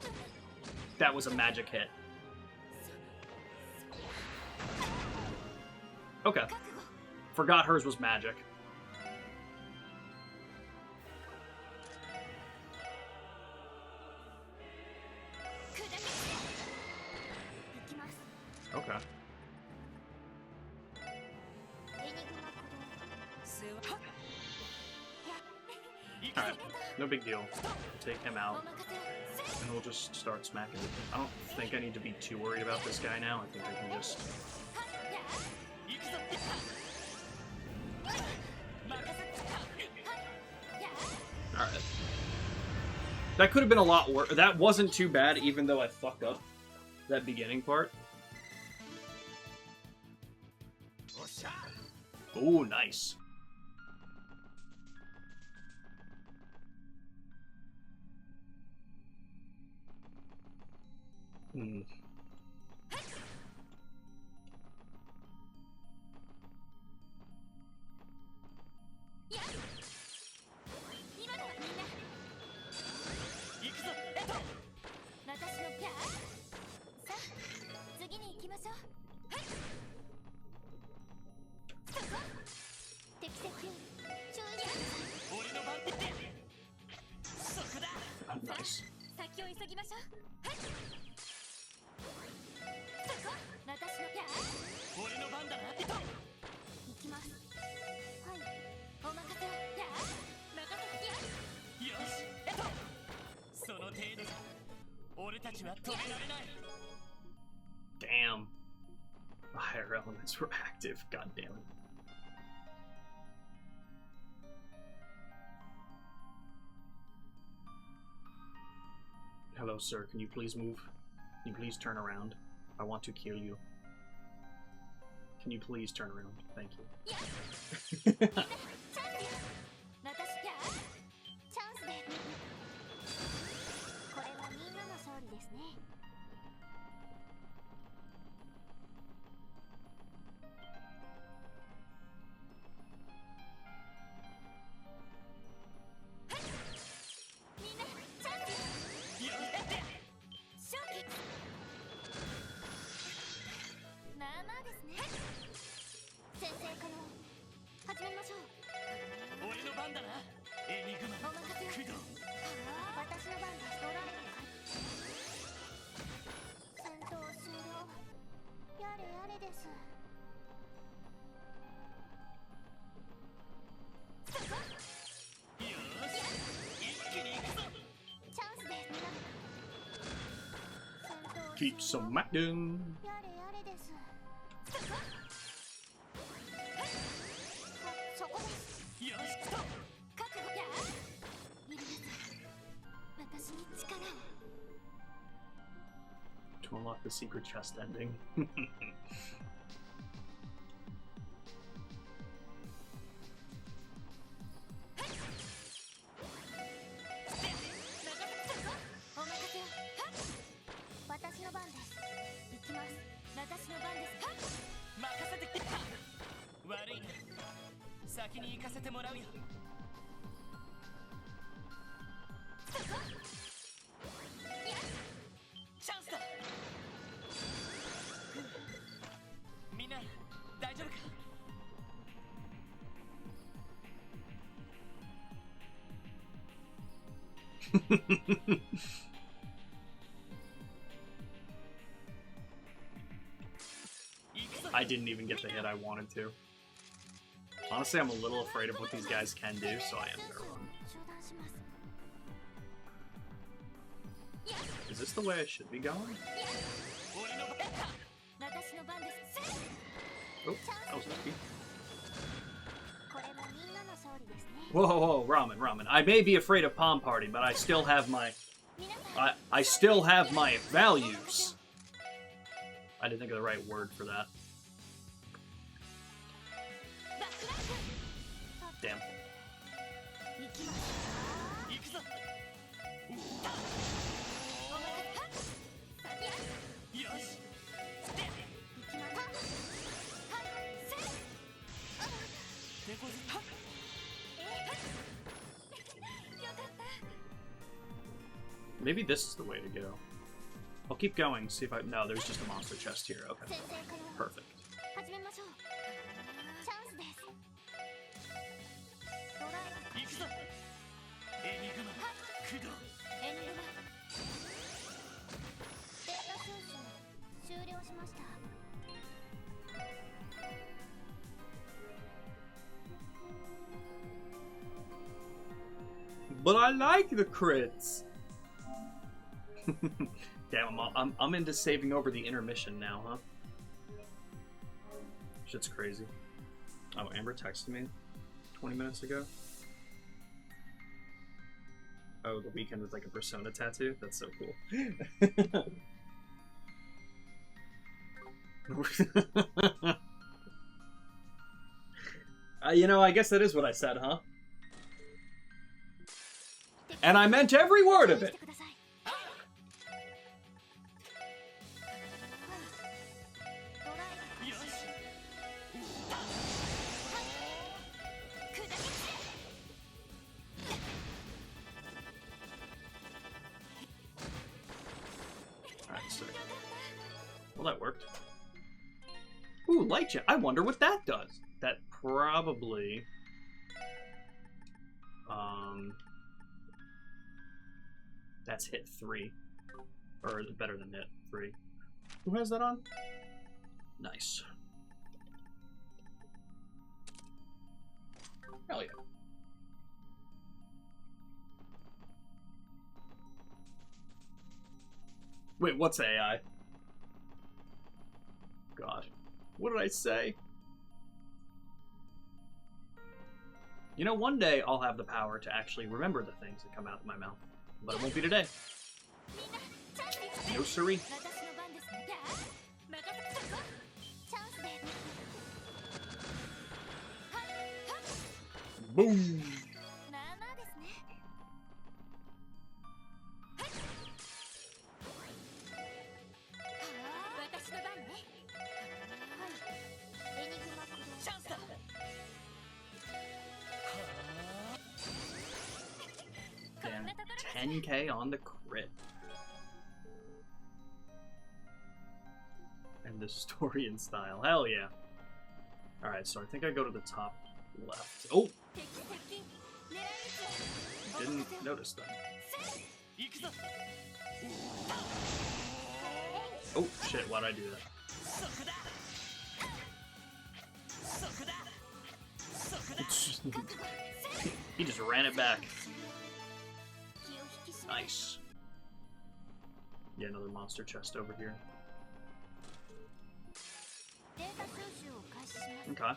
That was a magic hit. Okay. Forgot hers was magic. Okay. Alright, no big deal. Take him out. And we'll just start smacking. I don't think I need to be too worried about this guy now. I think I can just... Alright. That could have been a lot worse. That wasn't too bad, even though I fucked up that beginning part. Ooh, nice. Hmm. Nice. Damn. The higher elements were active. God damn it. Hello, sir. Can you please move? Can you please turn around? I want to kill you. Can you please turn around? Thank you. Keep smacking. やれやれです。そこです。よし来た。覚悟や。ゆりなさい。私に力を。 To unlock the secret chest ending. お任せを。私の番です。行きます。私の番です。任せてきた。悪いな。先に行かせてもらうよ。チャンスだ。みんな大丈夫か。I didn't even get the hit I wanted to. Honestly, I'm a little afraid of what these guys can do, so I am gonna run. Is this the way I should be going? Oh, that was lucky. Whoa, whoa, ramen, ramen. I may be afraid of Palm Party, but I still have my... I still have my values. I didn't think of the right word for that. Damn. Maybe this is the way to go. I'll keep going, see if I... No, there's just a monster chest here. Okay. Perfect. But I like the crits! Damn, I'm into saving over the intermission now, huh? Shit's crazy. Oh, Amber texted me 20 minutes ago. Oh, the weekend with like a persona tattoo? That's so cool. You know, I guess that is what I said, huh? And I meant every word of it! Alright, sick. Well, that worked. Ooh, light jet. I wonder what that does. That probably... That's hit 3. Or better than hit 3. Who has that on? Nice. Hell yeah. Wait, what's AI? God. What did I say? You know, one day I'll have the power to actually remember the things that come out of my mouth. But it won't be today. No siree. Boom! Damn, 10k on the crit. And the story and style. Hell yeah. Alright, so I think I go to the top left. Oh! Didn't notice them. Oh shit, why'd I do that? He just ran it back. Nice. Yeah, another monster chest over here. Okay.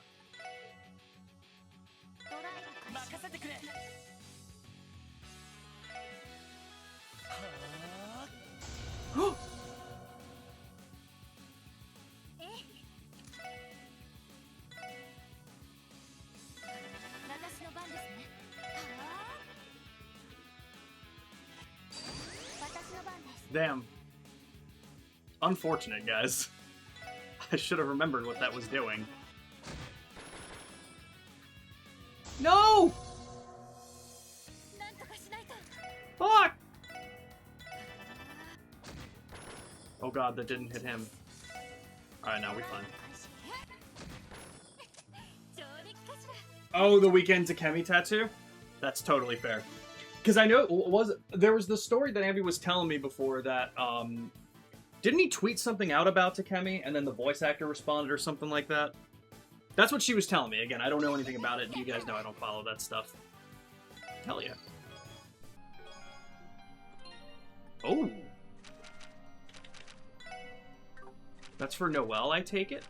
Damn. Unfortunate, guys. I should have remembered what that was doing. No! Fuck! Oh god, that didn't hit him. Alright, now we're fine. Oh, the Weekend Takemi tattoo? That's totally fair. Because I know there was the story that Abby was telling me before that, didn't he tweet something out about Takemi and then the voice actor responded or something like that? That's what she was telling me. Again, I don't know anything about it. You guys know I don't follow that stuff. Hell yeah. Oh. That's for Noelle, I take it?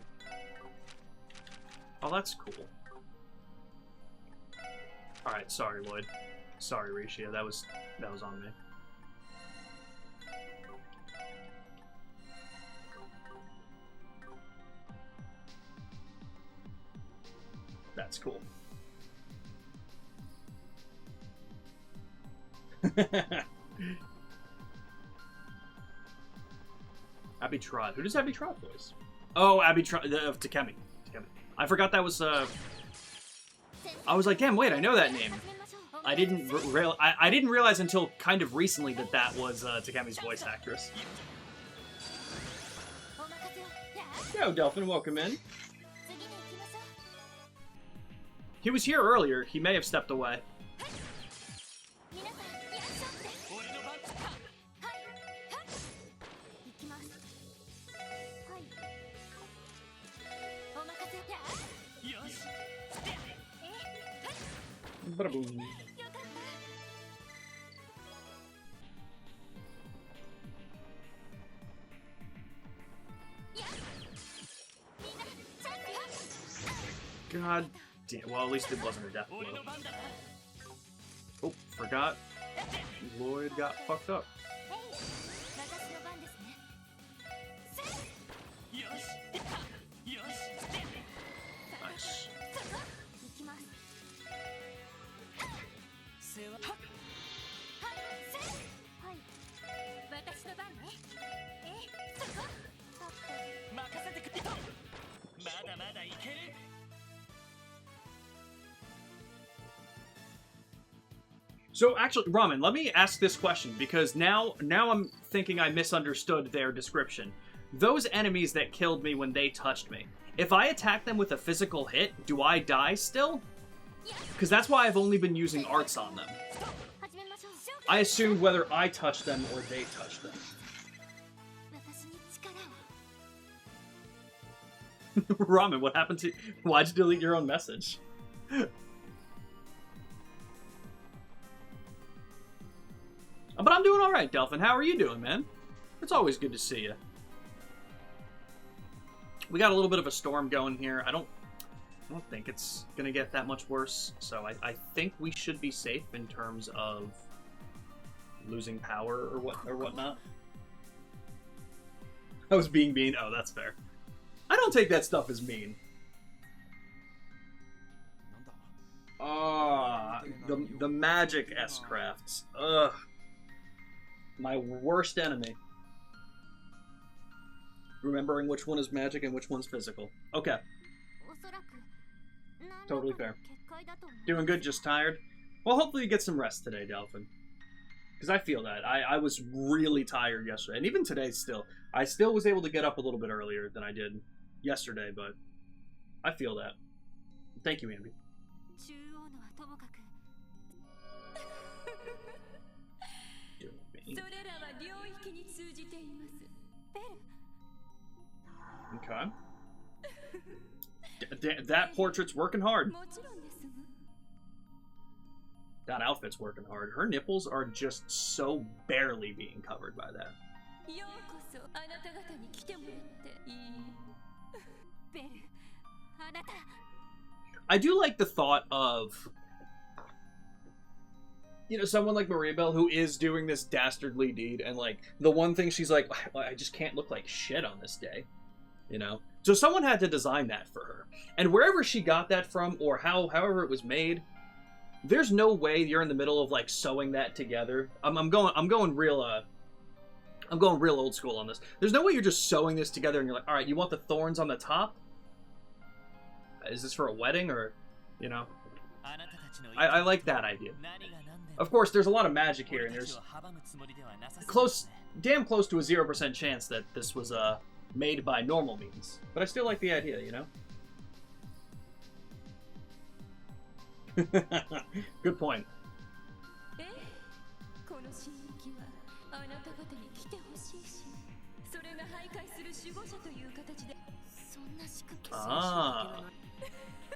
Oh, that's cool. Alright, sorry, Lloyd. Sorry, Risha, that was on me. That's cool. Abby Trott. Who does Abby Trott voice? Oh, Abby Trott of Takemi. I forgot that was I was like, damn, wait, I know that name. I didn't I didn't realize until kind of recently that that was Takemi's voice actress. Yo, Delphin, welcome in. He was here earlier. He may have stepped away. Bada boom. God damn. Well, at least it wasn't a death blow. Oh, forgot. Lloyd got fucked up. Nice. So actually, Ramen, let me ask this question because now I'm thinking I misunderstood their description. Those enemies that killed me when they touched me, if I attack them with a physical hit, do I die still? Because that's why I've only been using arts on them. I assumed whether I touched them or they touched them. Ramen, what happened to you? Why'd you delete your own message? But I'm doing alright, Delphin. How are you doing, man? It's always good to see you. We got a little bit of a storm going here. I don't think it's gonna get that much worse, so I think we should be safe in terms of losing power or whatnot. I was being mean. Oh, that's fair. I don't take that stuff as mean. Ah, the magic S-crafts. Ugh. My worst enemy. Remembering which one is magic and which one's physical. Okay. Totally fair. Doing good, just tired? Well, hopefully you get some rest today, Delphin. Because I feel that. I was really tired yesterday. And even today still. I still was able to get up a little bit earlier than I did yesterday, but I feel that. Thank you, Andy. Okay. That portrait's working hard. もちろんです。 That outfit's working hard. Her nipples are just so barely being covered by that. ようこそあなた方に来てもらっていい。ベル、あなた。 I do like the thought of, you know, someone like Maria Bell who is doing this dastardly deed, and like the one thing she's like, I just can't look like shit on this day, you know. So someone had to design that for her, and wherever she got that from, or however it was made, there's no way you're in the middle of like sewing that together. I'm going real old school on this. There's no way you're just sewing this together and you're like, all right, you want the thorns on the top? Is this for a wedding, or, you know? I like that idea. Of course, there's a lot of magic here, and there's damn close to a 0% chance that this was made by normal means. But I still like the idea, you know? Good point. この神域はあなた方に来てほしいし、それが徘徊する守護者という形で、そんな仕組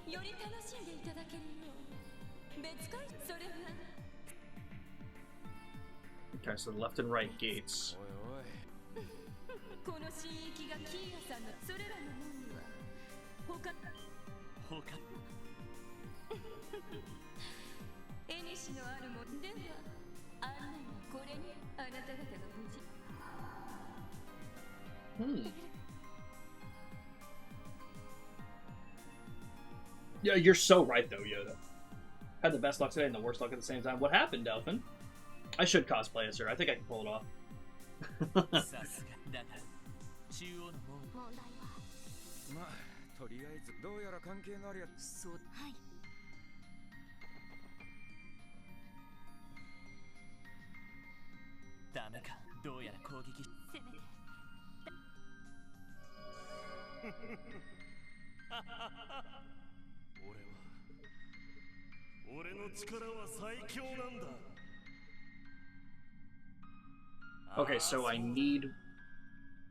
みより楽しんでいただけるよう別会それは Okay, so left and right gates. この神域がキーヤさんのそれらの門には他絵にしのあるもんでは案内はこれにあなた方が無事 Yeah, you're so right, though, Yoda. Had the best luck today and the worst luck at the same time. What happened, Delphin? I should cosplay as her. I think I can pull it off. まあとりあえずどうやら関係のあるやつ。そう。はい。ダメか。どうやら攻撃。せめて。俺の力は最強なんだ。 Okay, so I need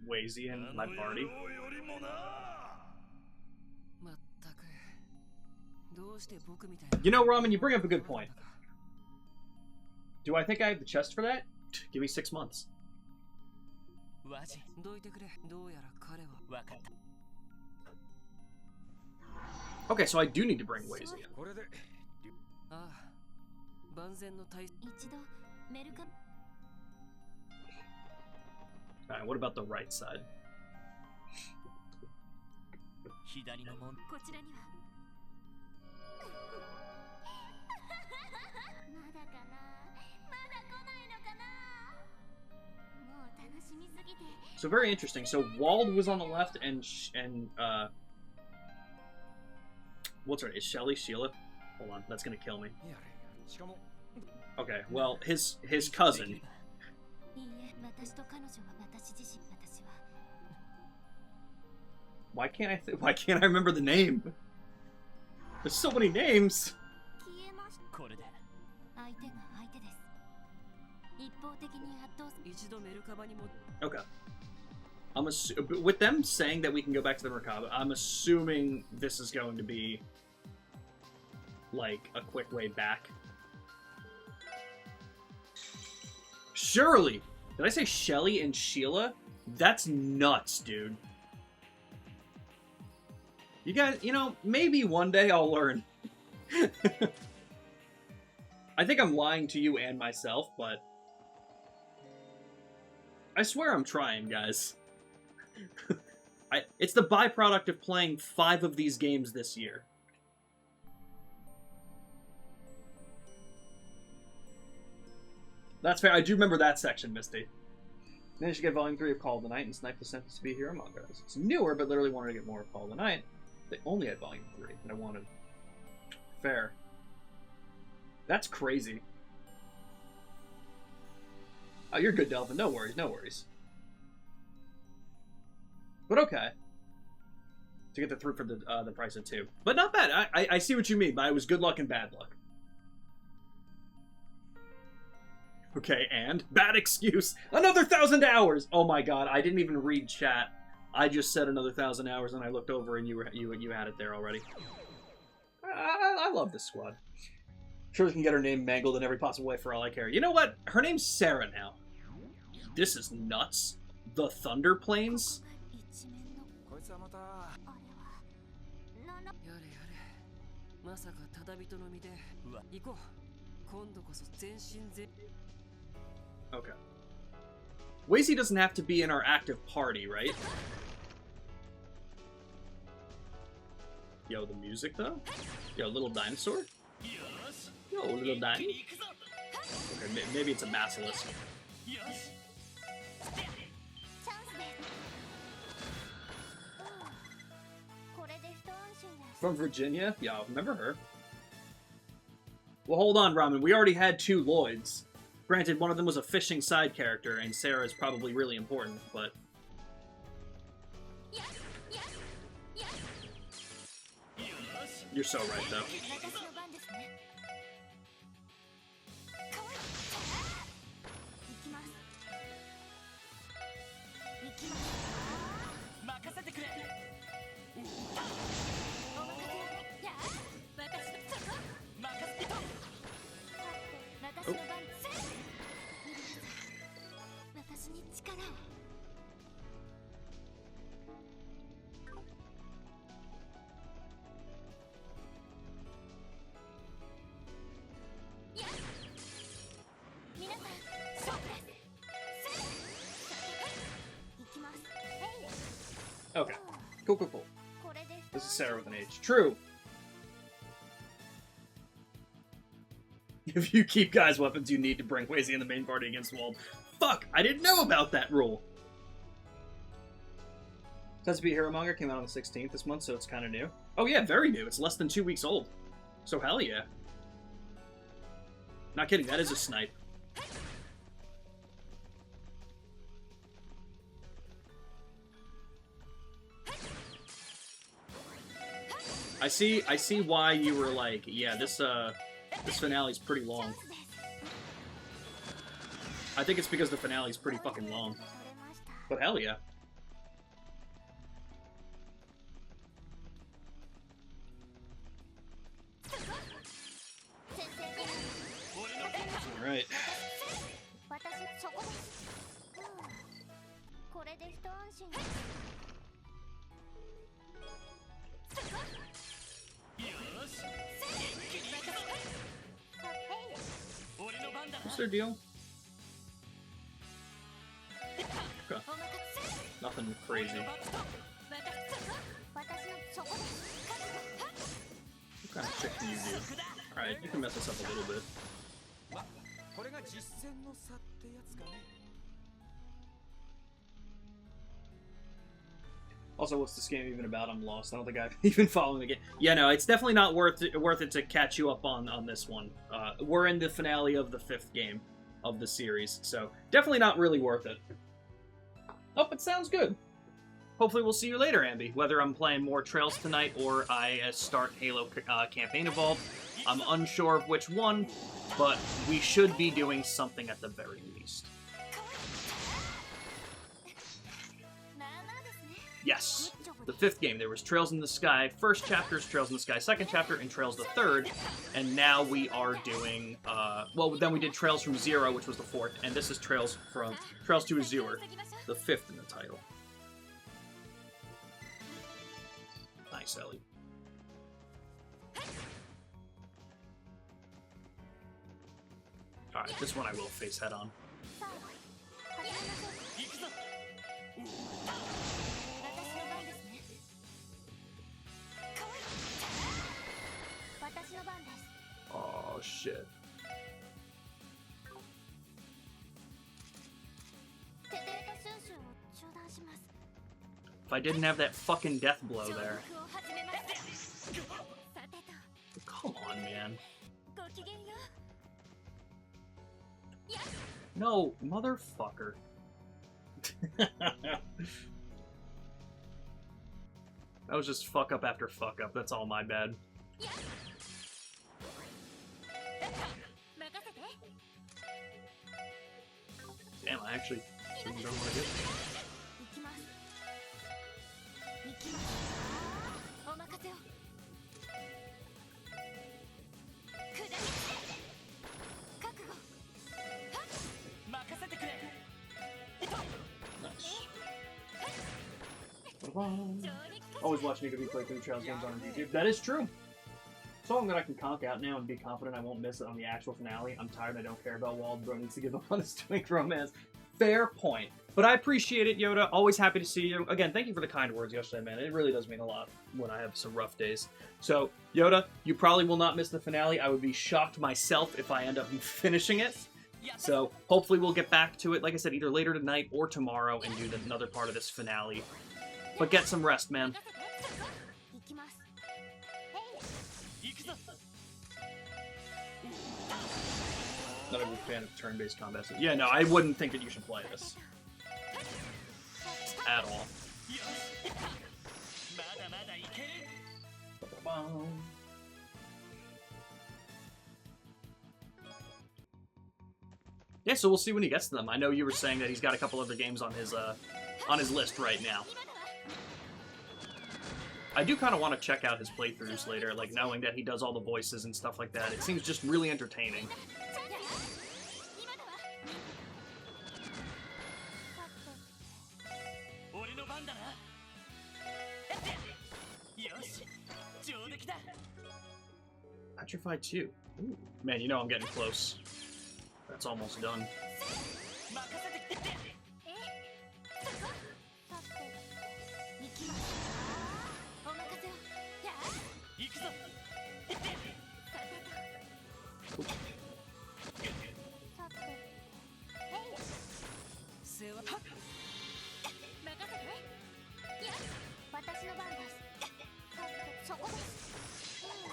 Wazy in my party. You know, Ramen, you bring up a good point. Do I think I have the chest for that? Give me 6 months. Okay, so I do need to bring Wazy in. Alright, what about the right side? So very interesting. So Wald was on the left, and what's her name? Is Sheila? Hold on, that's gonna kill me. Okay, well, his cousin. Why can't I remember the name? There's so many names. Okay. With them saying that we can go back to the Merkaba, I'm assuming this is going to be like a quick way back. Surely! Did I say Shelly and Sheila? That's nuts, dude. You guys, you know, maybe one day I'll learn. I think I'm lying to you and myself, but I swear I'm trying, guys. It's the byproduct of playing 5 of these games this year. That's fair. I do remember that section, Misty. Managed to get Volume 3 of Call of the Night and snipe the sentence to be here among us. It's newer, but literally wanted to get more of Call of the Night. They only had Volume 3, and I wanted... Fair. That's crazy. Oh, you're good, Delvin. No worries, no worries. But okay. To get the 3 for the price of 2. But not bad. I see what you mean, but it was good luck and bad luck. Okay, and bad excuse. Another 1,000 hours! Oh my god, I didn't even read chat. I just said another 1,000 hours, and I looked over, and you had it there already. I love this squad. Sure, we can get her name mangled in every possible way for all I care. You know what? Her name's Sarah now. This is nuts. The Thunder Plains? こいつはまたやれやれまさかただ人の身で行こう今度こそ全身全 Okay. Wazy doesn't have to be in our active party, right? Yo, the music though? Yo, little dinosaur? Yo, little dino? Okay, maybe it's a basilisk. From Virginia? Yeah, remember her. Well, hold on, Ramen. We already had 2 Lloyds. Granted, one of them was a fishing side character, and Sarah is probably really important, but... You're so right, though. Oh. Okay. Cool, cool, cool. This is Sarah with an H. True. If you keep guys' weapons, you need to bring Wazy in the main party against Wald. Fuck! I didn't know about that rule! Tetsubi Hero manga came out on the 16th this month, so it's kind of new. Oh yeah, very new. It's less than 2 weeks old. So hell yeah. Not kidding, that is a snipe. I see why you were like, yeah, this finale's pretty long. I think it's because the finale's pretty fucking long. But hell yeah. Alright. What's their deal? Okay. Nothing crazy. What kind of shit can you do? Alright, you can mess this up a little bit. Also, what's this game even about? I'm lost. I don't think I've even following the game. Yeah, no, it's definitely not worth it to catch you up on this one. We're in the finale of the 5th game of the series, so definitely not really worth it. Oh, it sounds good. Hopefully we'll see you later, Ambi. Whether I'm playing more Trails tonight or I start Halo Campaign Evolved, I'm unsure of which one, but we should be doing something at the very least. Yes, the 5th game. There was Trails in the Sky. First chapter is Trails in the Sky. Second chapter and Trails the 3rd. And now we are doing, well, then we did Trails from Zero, which was the 4th. And this is Trails to Azure, the 5th in the title. Nice, Ellie. Alright, this one I will face head on. Oh, shit. If I didn't have that fucking death blow there. Come on, man. No, motherfucker. That was just fuck up after fuck up. That's all my bad. Damn, I actually don't want to get Always watch Nika play through Trails games on YouTube. That is true. Song that I can conk out now and be confident I won't miss it on the actual finale. I'm tired. I don't care about Wald. Bro needs to give up on his twink romance. Fair point. But I appreciate it, Yoda. Always happy to see you. Again, thank you for the kind words yesterday, man. It really does mean a lot when I have some rough days. So, Yoda, you probably will not miss the finale. I would be shocked myself if I end up finishing it. So, hopefully we'll get back to it, like I said, either later tonight or tomorrow and do another part of this finale. But get some rest, man. Not a big fan of turn-based combat. So yeah, no, I wouldn't think that you should play this. At all. Yeah, so we'll see when he gets to them. I know you were saying that he's got a couple other games on his list right now. I do kind of want to check out his playthroughs later, like knowing that he does all the voices and stuff like that. It seems just really entertaining. Petrified 2. Ooh. Man, you know I'm getting close. That's almost done.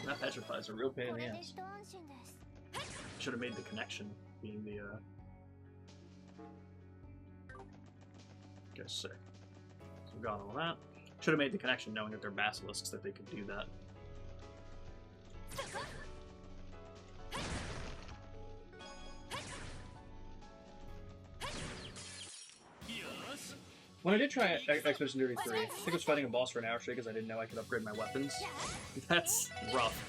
That petrifies is a real pain in the ass. Should have made the connection being the guess sick. So we've got all that. Should have made the connection knowing that they're basilisks that they could do that. When I did try Expedition 33, I think I was fighting a boss for an hour straight because I didn't know I could upgrade my weapons. That's rough.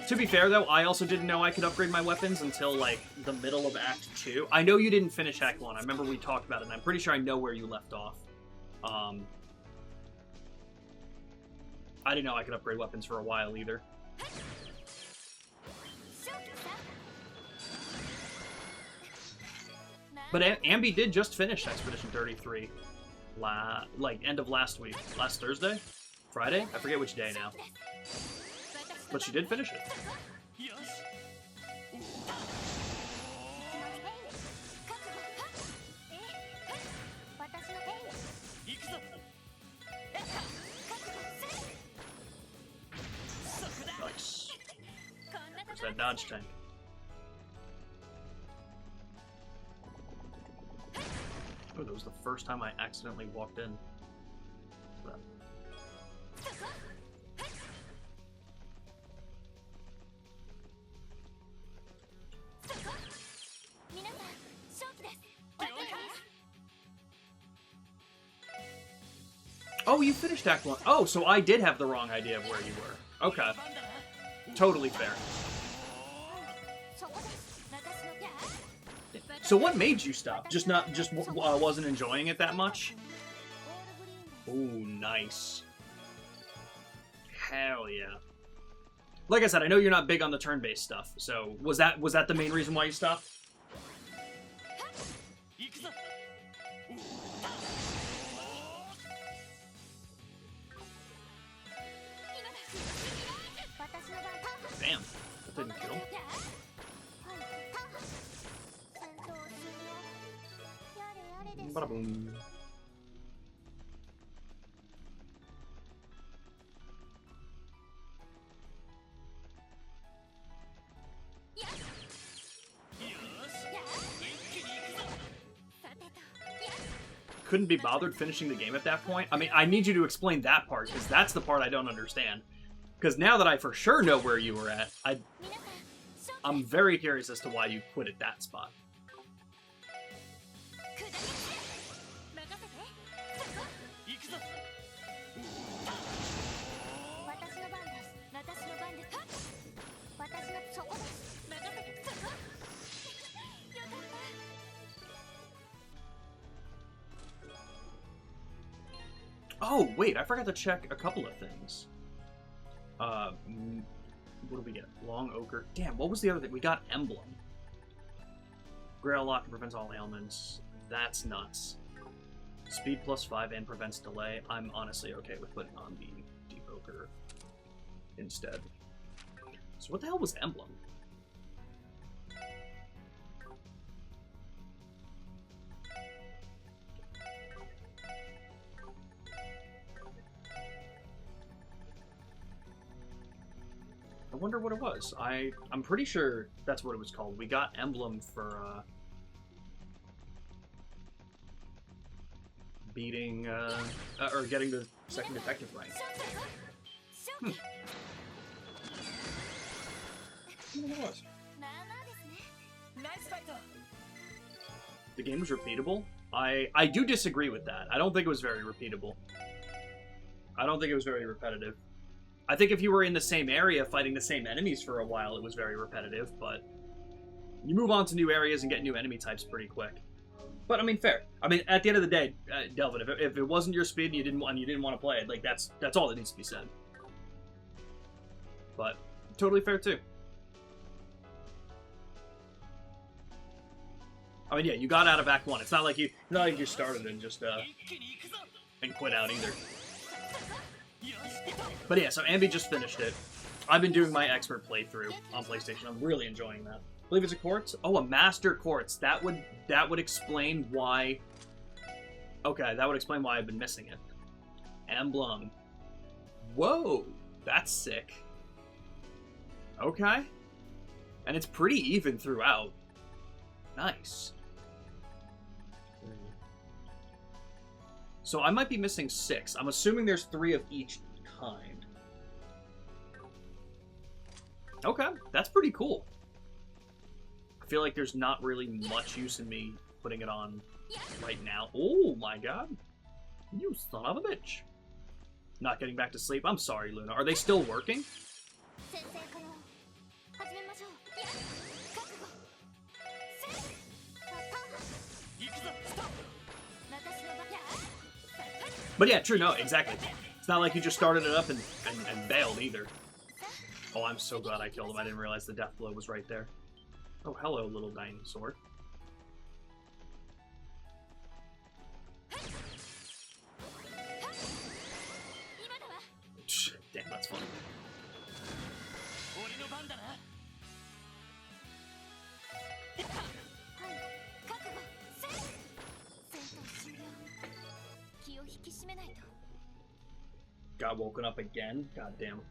To be fair though, I also didn't know I could upgrade my weapons until like the middle of Act 2. I know you didn't finish Act 1. I remember we talked about it, and I'm pretty sure I know where you left off. I didn't know I could upgrade weapons for a while either. But Ambi did just finish Expedition 33. Like end of last week. Last Thursday? Friday? I forget which day now. But she did finish it. Nice. There's that dodge tank. Oh, that was the first time I accidentally walked in. But... Oh, you finished Act 1. Oh, so I did have the wrong idea of where you were. Okay. Totally fair. So what made you stop? Just wasn't enjoying it that much? Ooh, nice. Hell yeah. Like I said, I know you're not big on the turn-based stuff, so was that the main reason why you stopped? Damn, that didn't kill. Bada boom. Couldn't be bothered finishing the game at that point? I mean, I need you to explain that part, because that's the part I don't understand. Because now that I for sure know where you were at, I'm very curious as to why you quit at that spot. Oh, wait, I forgot to check a couple of things. What do we get? Long Ochre. Damn, what was the other thing? We got Emblem. Grail Lock prevents all ailments. That's nuts. Speed +5 and prevents delay. I'm honestly okay with putting on the Deep Ochre instead. So what the hell was Emblem? I wonder what it was. I'm pretty sure that's what it was called. We got Emblem for beating or getting the second detective rank. Hmm. I wonder what it was. The game was repeatable? I do disagree with that. I don't think it was very repeatable. I don't think it was very repetitive. I think if you were in the same area fighting the same enemies for a while, it was very repetitive, but you move on to new areas and get new enemy types pretty quick. But I mean, fair. I mean, at the end of the day, Delvin, if it wasn't your speed and you didn't want to play it, like that's all that needs to be said. But totally fair too. I mean, yeah, you got out of Act 1. It's not like you started and just and quit out either. But yeah, so Ambi just finished it. I've been doing my expert playthrough on PlayStation. I'm really enjoying that. I believe it's a quartz. Oh, a master quartz. That would explain why. Okay, that would explain why I've been missing it. Emblem. Whoa, that's sick. Okay, and it's pretty even throughout. Nice. So I might be missing 6. I'm assuming there's 3 of each kind. Okay, that's pretty cool. I feel like there's not really much use in me putting it on right now. Oh my god. You son of a bitch. Not getting back to sleep. I'm sorry, Luna. Are they still working? But yeah, true, no, exactly. It's not like you just started it up and bailed either. Oh, I'm so glad I killed him. I didn't realize the death blow was right there. Oh, hello, little dinosaur. Damn, that's funny. Got woken up again? God damn.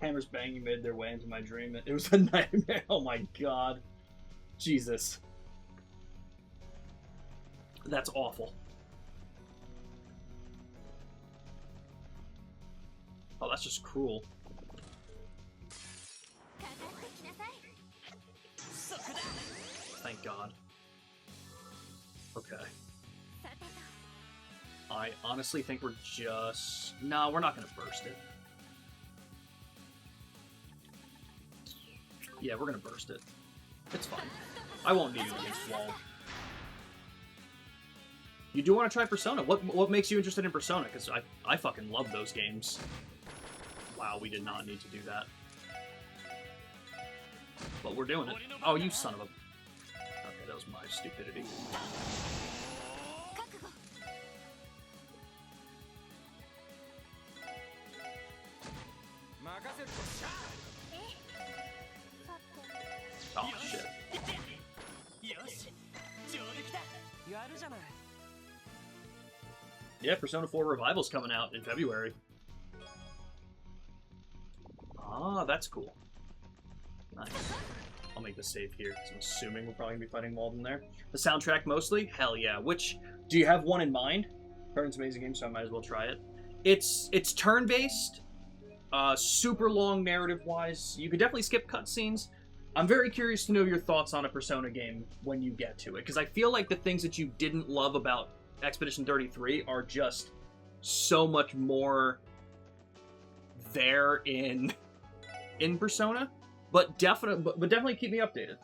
Hammers banging made their way into my dream. It was a nightmare. Oh my god. Jesus. That's awful. Oh, that's just cruel. Thank god. Okay. I honestly think we're just... No, we're not gonna burst it. Yeah, we're gonna burst it. It's fine. I won't need it against wall. You do want to try Persona? What makes you interested in Persona? Because I fucking love those games. Wow, we did not need to do that. But we're doing it. Oh, you son of a... Okay, that was my stupidity. Oh, shit. Yeah, Persona 4 Revival's coming out in February. Ah, that's cool. Nice. I'll make the save here, because I'm assuming we're probably going to be fighting Walden there. The soundtrack mostly? Hell yeah. Which, do you have one in mind? It's an amazing game, so I might as well try it. It's turn-based. super long narrative-wise. You could definitely skip cutscenes. I'm very curious to know your thoughts on a Persona game when you get to it, because I feel like the things that you didn't love about Expedition 33 are just so much more there in Persona, but definitely keep me updated.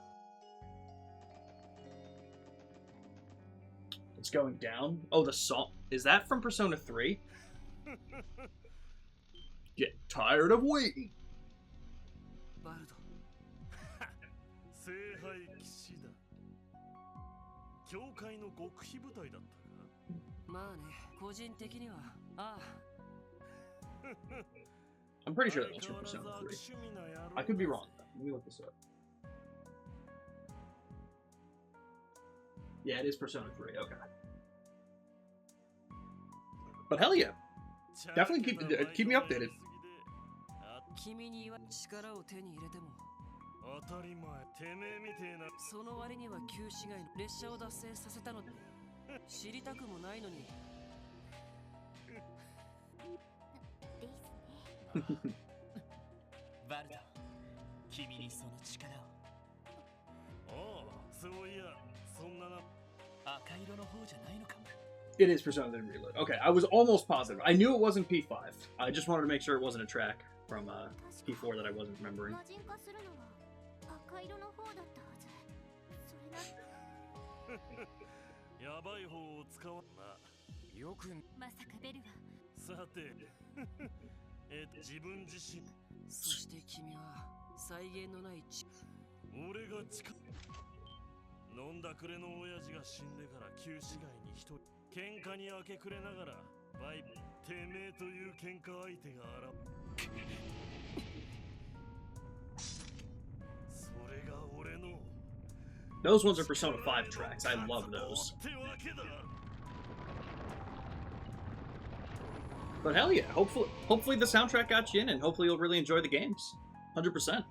It's going down. Oh, the song, is that from Persona 3? Get tired of waiting. バルド聖杯騎士だ。教会の極秘部隊だったか。まあね、個人的にはああ I'm pretty sure that was from Persona 3. I could be wrong. Let me look this up. Yeah, it is Persona 3. Okay. But hell yeah. Definitely keep me updated. 君には力を手に入れても当たり前。てめえみてえな。その割には旧市街の列車を脱線させたの知りたくもないのにバルド、君にその力を。ああ、そういや、そんなな。赤色の方じゃないのかも。 It is Persona 3 Reload. Okay, I was almost positive. I knew it wasn't P5. I just wanted to make sure it wasn't a track from P4 that I wasn't remembering. 魔人化するのは赤色の方だったはず。それな。やばい方を使わな。よく。まさかベルは。さて。自分自身。そして君は再現のない俺が近飲んだくれの親父が死んでから旧市街に一人喧嘩に明け暮れながらバイてめえという喧嘩相手が現それが俺の Those ones are Persona 5 tracks. I love those. But hell yeah, hopefully the soundtrack got you in, and hopefully you'll really enjoy the games. 100%.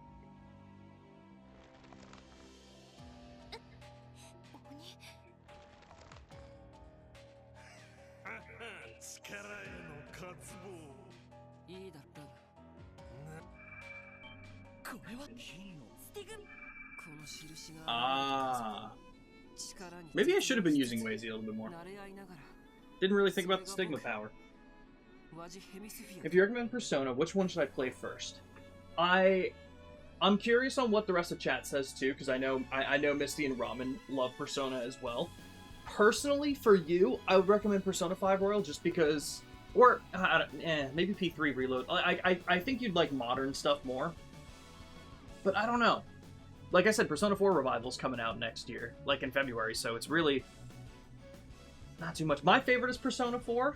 Ah. Maybe I should have been using Wazy a little bit more. Didn't really think about the stigma power. If you recommend Persona, which one should I play first? I'm curious on what the rest of chat says too, because I know Misty and Ramen love Persona as well. Personally, for you, I would recommend Persona 5 Royal just because, or maybe P3 Reload. I think you'd like modern stuff more, but I don't know. Like I said, Persona 4 Revival's coming out next year, like in February, so it's really not too much. My favorite is Persona 4,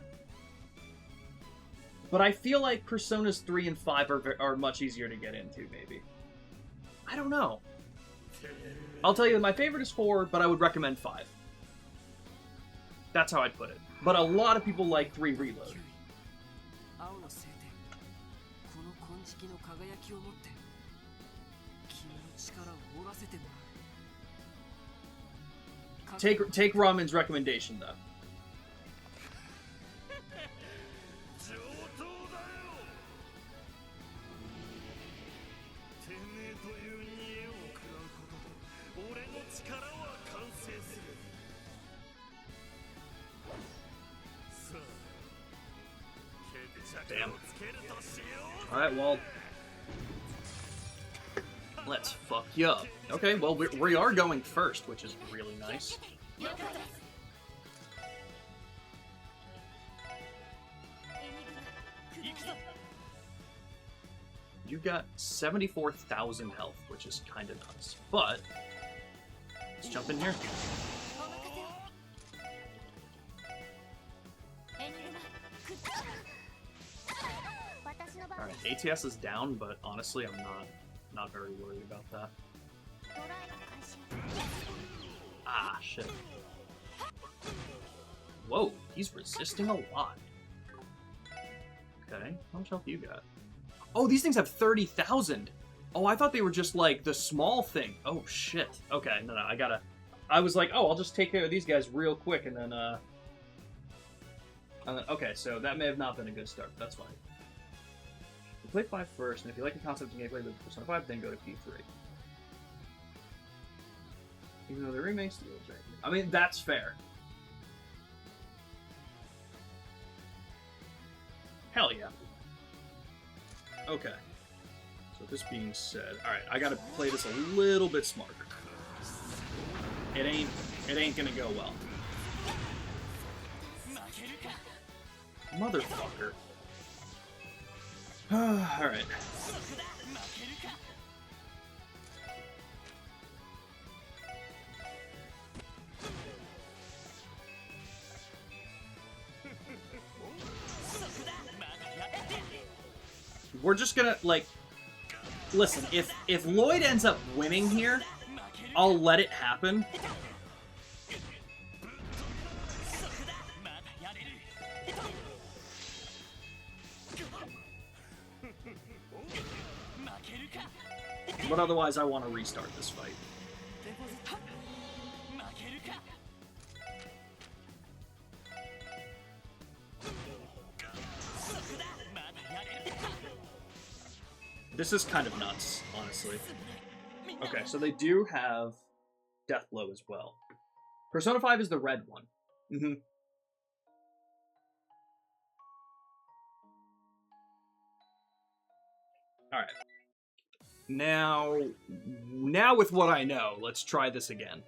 but I feel like Personas 3 and 5 are much easier to get into, maybe. I don't know. I'll tell you, my favorite is 4, but I would recommend 5. That's how I'd put it. But a lot of people like 3 Reload. Take Ramen's recommendation, though. Damn. Alright, well, let's fuck you up. Okay, well, we are going first, which is really nice. You got 74,000 health, which is kind of nuts. But, let's jump in here. Alright, ATS is down, but honestly, I'm not very worried about that. Ah, shit. Whoa, he's resisting a lot. Okay, how much health you got? Oh, these things have 30,000! Oh, I thought they were just, like, the small thing. Oh, shit. Okay, no, I was like, oh, I'll just take care of these guys real quick, and then, okay, so that may have not been a good start. That's fine. play 5 first, and if you like the concept of gameplay with Persona 5, then go to P3. Even though the remake's the old right? I mean, that's fair. Hell yeah. Okay. So this being said, alright, I gotta play this a little bit smarter. It ain't gonna go well. Motherfucker. Alright. We're just gonna, like... Listen, if Lloyd ends up winning here, I'll let it happen. But otherwise, I want to restart this fight. This is kind of nuts, honestly. Okay, so they do have Deathblow as well. Persona 5 is the red one. Mm-hmm. Alright. Now with what I know, let's try this again.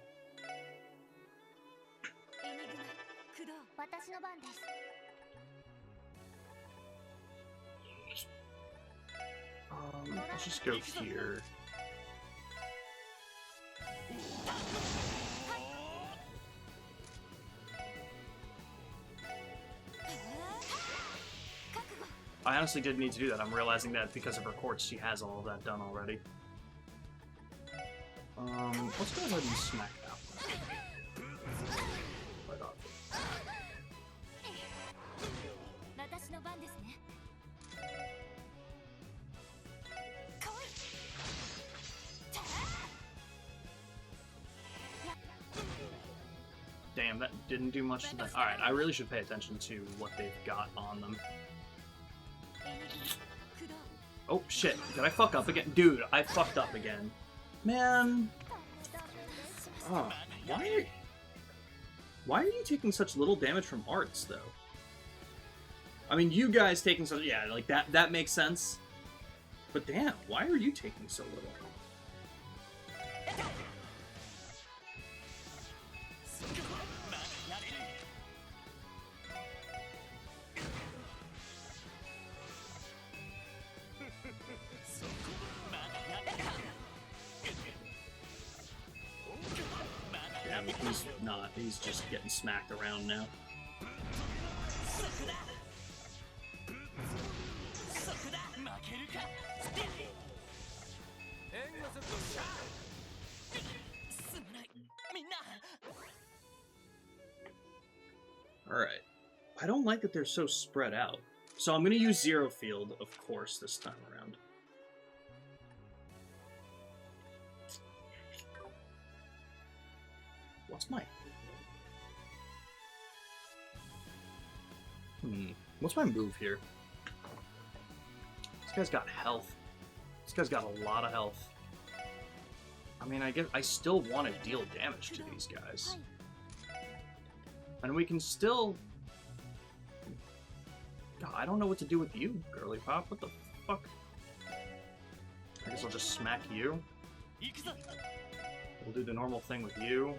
Let's just go here. I honestly didn't need to do that. I'm realizing that because of her courts, she has all of that done already. Let's go ahead and smack that one. Right off. Damn, that didn't do much to that. Alright, I really should pay attention to what they've got on them. Oh, shit. Did I fuck up again? Dude, I fucked up again. Man. Oh, why are you taking such little damage from arts, though? I mean, you guys taking such... Yeah, like, that makes sense. But damn, why are you taking so little? He's not. He's just getting smacked around now. Alright. I don't like that they're so spread out. So I'm going to use Zero Field, of course, this time around. What's my... What's my move here? This guy's got health. This guy's got a lot of health. I mean, I guess I still want to deal damage to these guys. And we can still... God, I don't know what to do with you, girly pop. What the fuck? I guess I'll just smack you. We'll do the normal thing with you.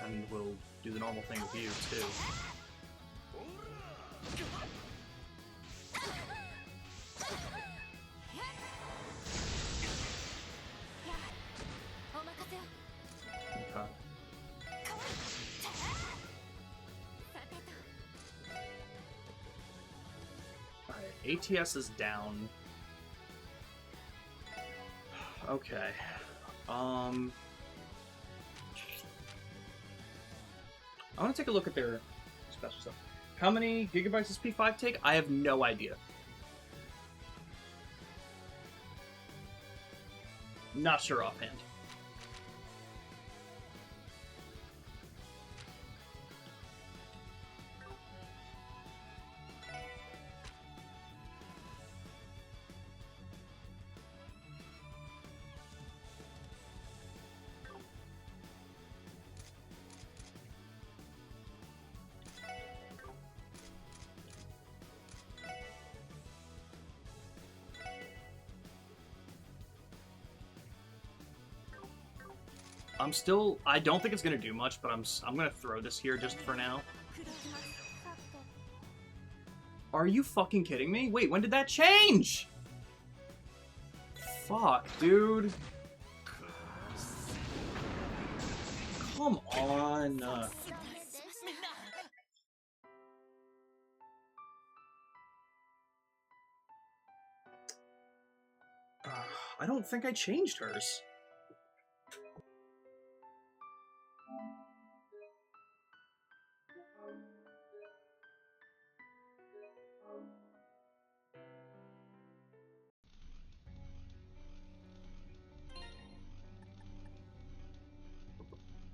And we'll do the normal thing with you, too. Okay. Alright, ATS is down. Okay. I want to take a look at their special stuff. How many gigabytes does P5 take? I have no idea. Not sure offhand. I'm still. I don't think it's gonna do much, but I'm gonna throw this here just for now. Are you fucking kidding me? Wait, when did that change? Fuck, dude. Come on. I don't think I changed hers.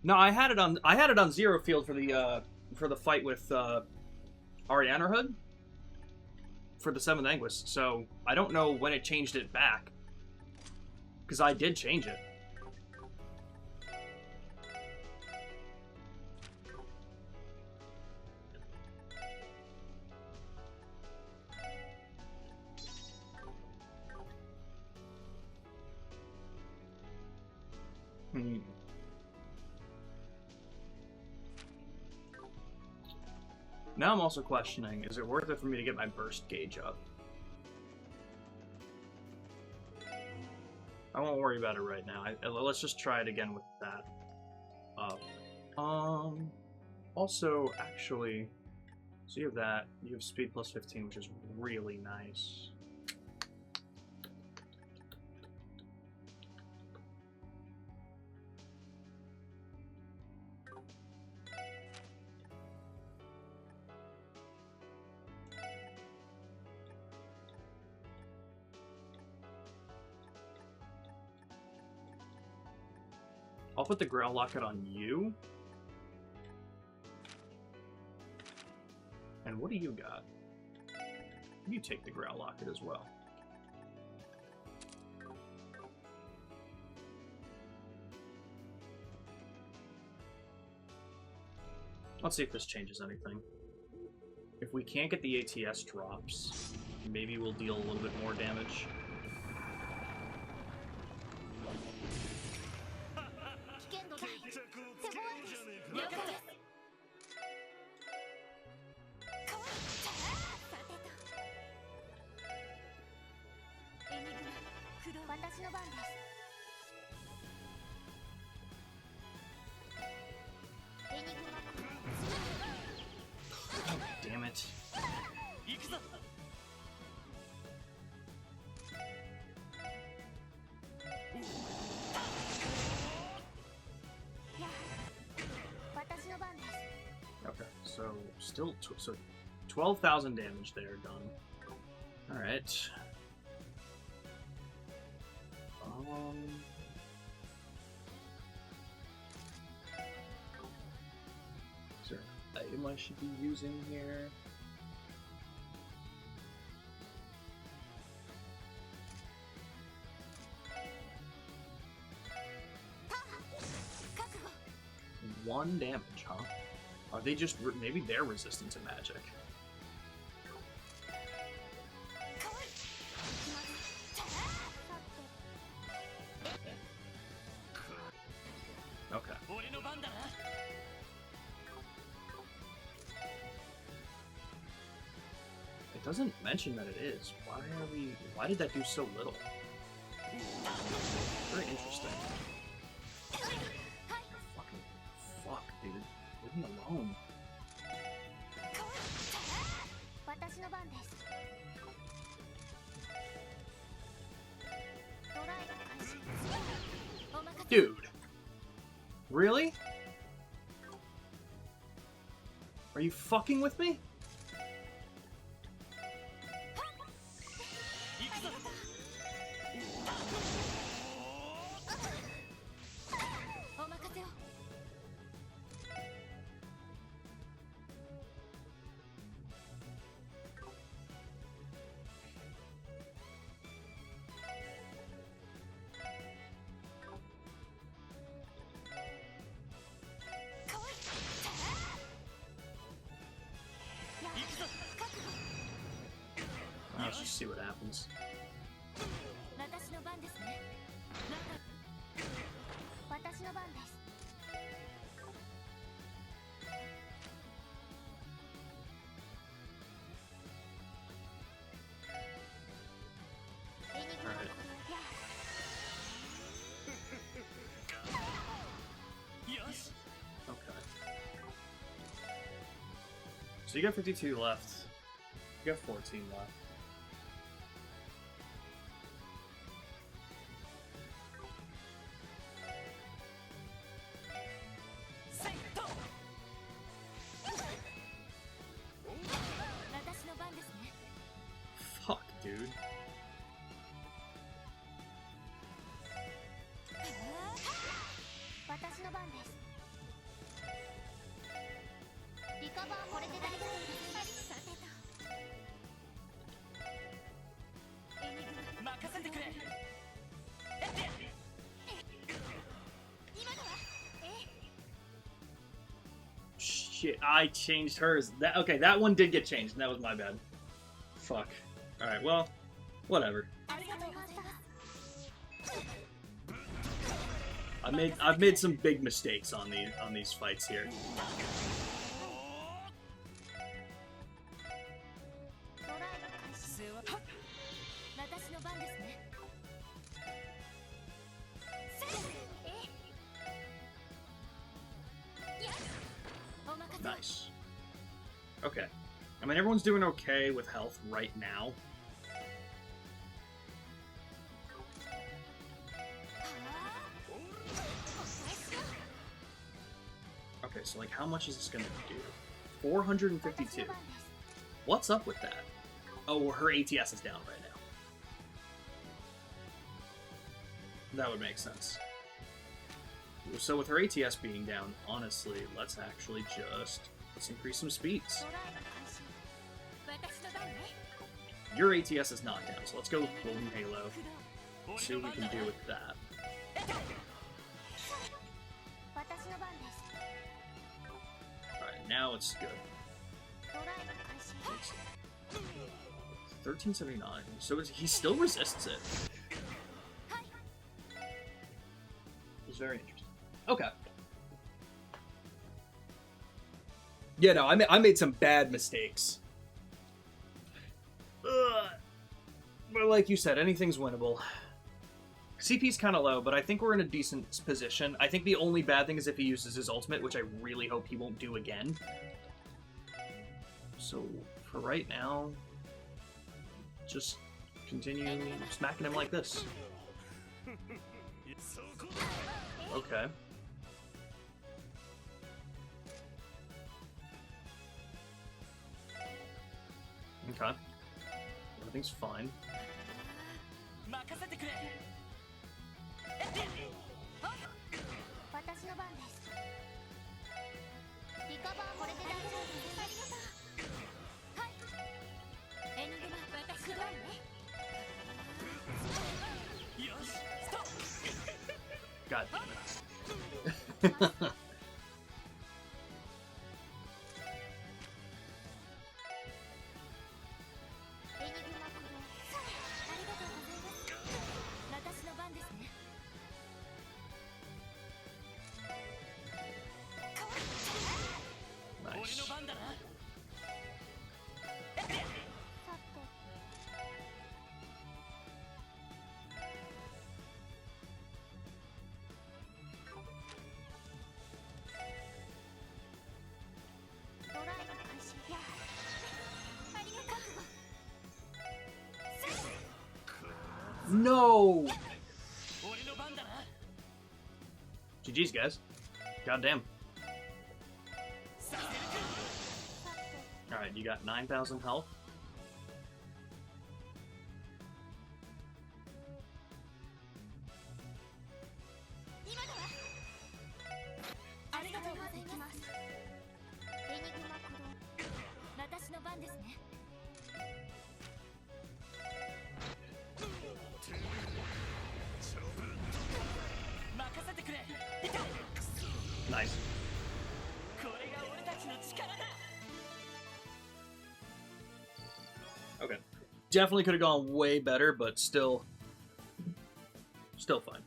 No, I had it on zero field for the fight with Ariana Hood for the 7th Anguist. So I don't know when it changed it back. Because I did change it. Now I'm also questioning, is it worth it for me to get my burst gauge up? I won't worry about it right now. Let's just try it again with that up. Also, actually, so you have that. You have speed plus 15, which is really nice. I'll put the Grail Locket on you. And what do you got? You take the Grail Locket as well. Let's see if this changes anything. If we can't get the ATS drops, maybe we'll deal a little bit more damage. Damn it. Okay, so still so 12,000 damage there, done. All right. Is there an item I should be using here? One damage, huh? Are they just... maybe they're resistant to magic. Okay. It doesn't mention that it is. Why did that do so little? Very interesting. Fuck, dude. Leave me alone. Dude. Really? Are you fucking with me? Let's just see what happens. 私の番です。エニグマ Alright. よし Okay. So you got 52 left. You got 14 left. Fuck, dude. Shit, I changed hers. Okay, that one did get changed, and that was my bad. Fuck. Alright, well, whatever. I've made some big mistakes on these fights here. Nice. Okay. I mean, everyone's doing okay with health right now. Okay, so like, how much is this gonna do? 452. What's up with that? Oh, her ATS is down right now. That would make sense. So with her ATS being down, honestly, let's actually let's increase some speeds. Your ATS is not down, so let's go with Golden Halo. See what we can do with that. Alright, now it's good. 1379. So he still resists it. It's very interesting. Okay. Yeah, no, I made some bad mistakes. But like you said, anything's winnable. CP's kind of low, but I think we're in a decent position. I think the only bad thing is if he uses his ultimate, which I really hope he won't do again. So, for right now, just continue smacking him like this. Okay. Okay. Everything's fine. God damn it. Nice. No! GG's, guys. Goddamn. Alright, you got 9,000 health. Nice. Okay. Definitely could have gone way better, but still fine.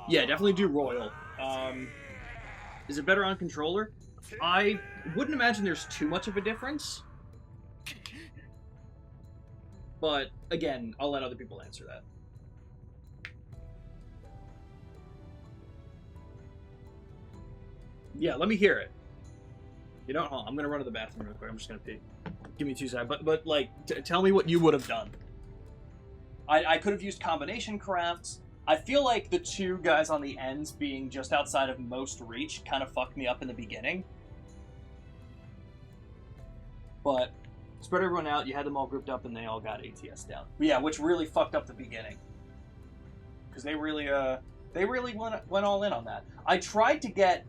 Yeah, definitely do Royal. Is it better on controller? I wouldn't imagine there's too much of a difference. But, again, I'll let other people answer that. Yeah, let me hear it. You know, hold on, I'm gonna run to the bathroom real quick. I'm just gonna pee. Give me 2 seconds. But like, tell me what you would have done. I could have used combination crafts. I feel like the 2 guys on the ends being just outside of most reach kind of fucked me up in the beginning. But spread everyone out. You had them all grouped up, and they all got ATS down. But yeah, which really fucked up the beginning because they really went all in on that. I tried to get.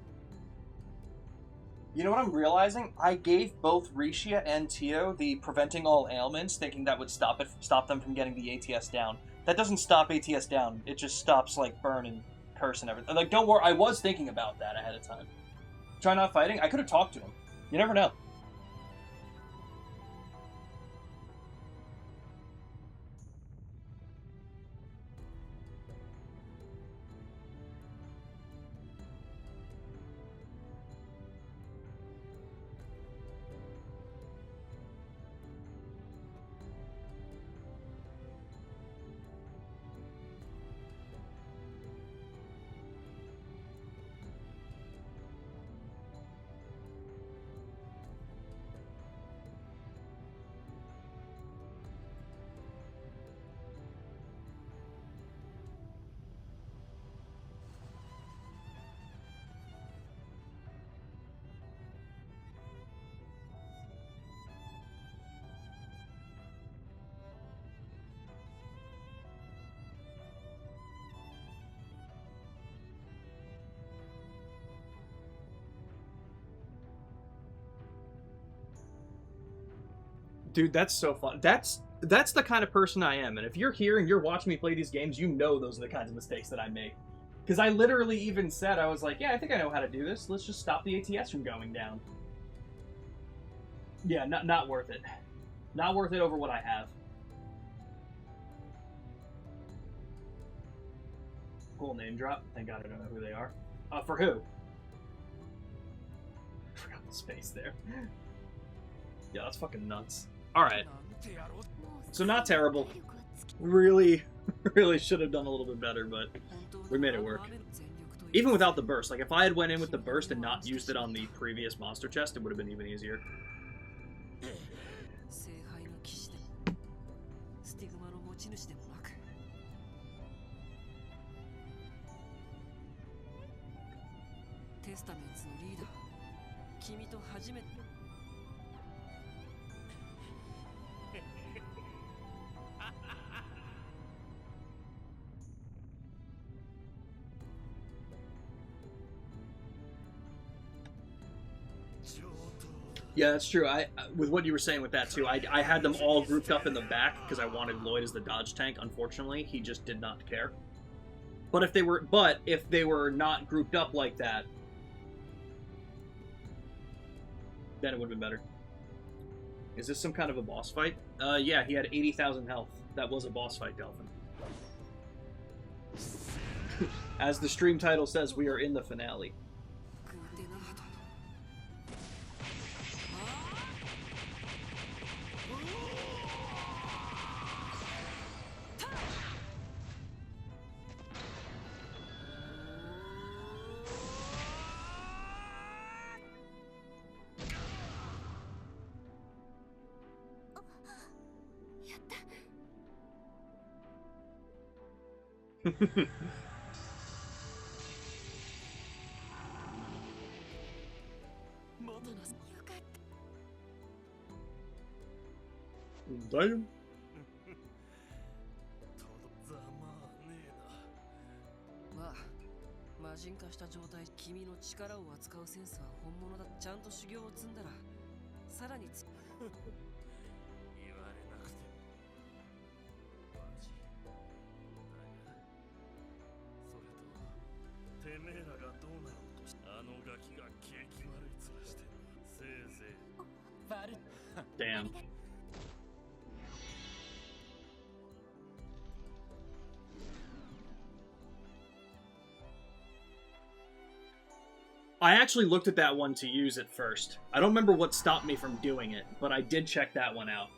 You know what I'm realizing? I gave both Rishia and Tio the preventing all ailments, thinking that would stop them from getting the ATS down. That doesn't stop ATS down. It just stops like burn and curse and everything. Like, don't worry. I was thinking about that ahead of time. Try not fighting. I could have talked to him. You never know. Dude, that's so fun. That's the kind of person I am. And if you're here and you're watching me play these games, you know those are the kinds of mistakes that I make. Because I literally even said, I was like, yeah, I think I know how to do this. Let's just stop the ATS from going down. Yeah, not worth it. Not worth it over what I have. Cool name drop. Thank God I don't know who they are. For who? I forgot the space there. Yeah, that's fucking nuts. Alright. So not terrible. Really should have done a little bit better, but we made it work. Even without the burst. Like, if I had went in with the burst and not used it on the previous monster chest, it would have been even easier. Yeah, that's true. With what you were saying with that too, I had them all grouped up in the back because I wanted Lloyd as the dodge tank. Unfortunately, he just did not care. But if they were not grouped up like that, then it would have been better. Is this some kind of a boss fight? Yeah, he had 80,000 health. That was a boss fight, Delphin. As the stream title says, we are in the finale. Damn. 魔人化した状態、君の力を扱うセンスは本物だ。ちゃんと修行を積んだら、さらに言われなくてマジだが、それとてめえらがどうなろうとし、あのガキが景気悪い面してせいぜいバル Damn. I actually looked at that one to use it first. I don't remember what stopped me from doing it, but I did check that one out.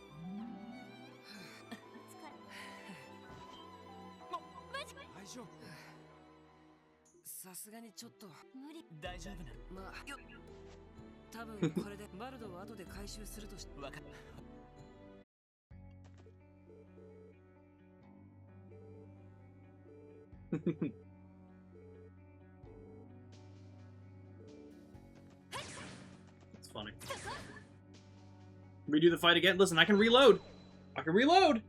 さすがにちょっと無理。大丈夫なまあよ多分これでバルドを後で回収するとしわか It's funny. Redo the fight again. Listen, I can reload. I can reload.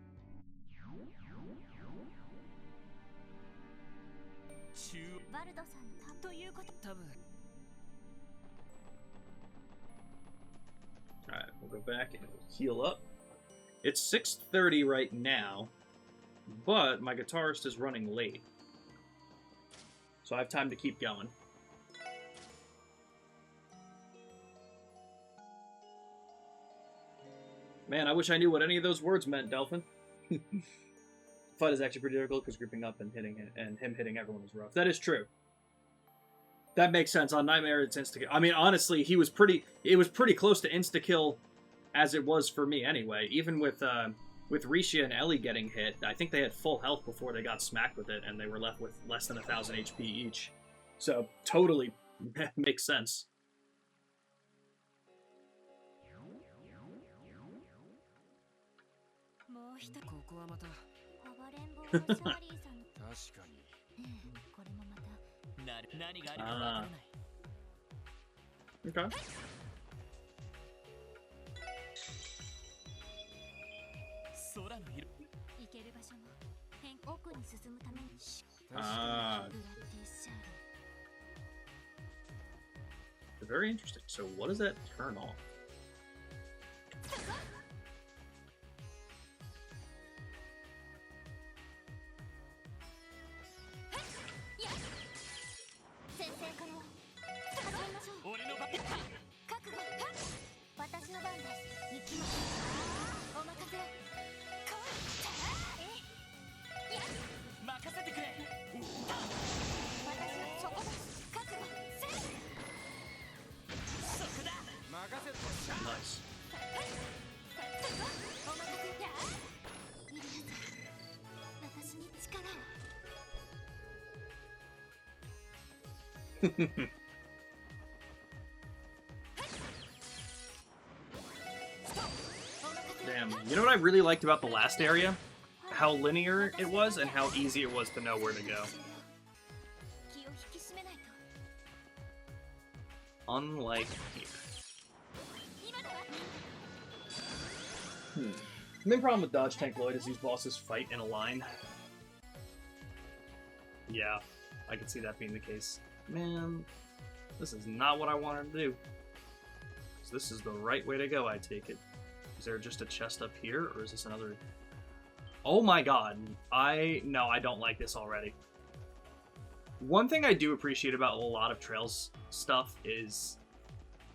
バルドさんということ。多分 Alright, we'll go back and heal up. It's 6:30 right now, but my guitarist is running late. So I have time to keep going. Man, I wish I knew what any of those words meant, Delphin. Fight is actually pretty difficult because grouping up and hitting it, and him hitting everyone is rough. That is true. That makes sense. On Nightmare, it's insta-kill. I mean, honestly, it was pretty close to insta-kill as it was for me anyway. Even with Risha and Ellie getting hit, I think they had full health before they got smacked with it, and they were left with less than 1,000 HP each. So, totally makes sense. もう一人。ここはまた暴れん坊のシャーリーさんの。確かに。これもまた。何があるかわからない。 Okay. 空の色。行ける場所も奥に進むために。 Ah. Very interesting. So what does that turn off? Nice. Damn. You know what I really liked about the last area? How linear it was and how easy it was to know where to go. Unlike here. The main problem with Dodge Tank Lloyd is these bosses fight in a line. Yeah, I can see that being the case. Man, this is not what I wanted to do. So this is the right way to go, I take it. Is there just a chest up here, or is this another... Oh my god, no, I don't like this already. One thing I do appreciate about a lot of Trails stuff is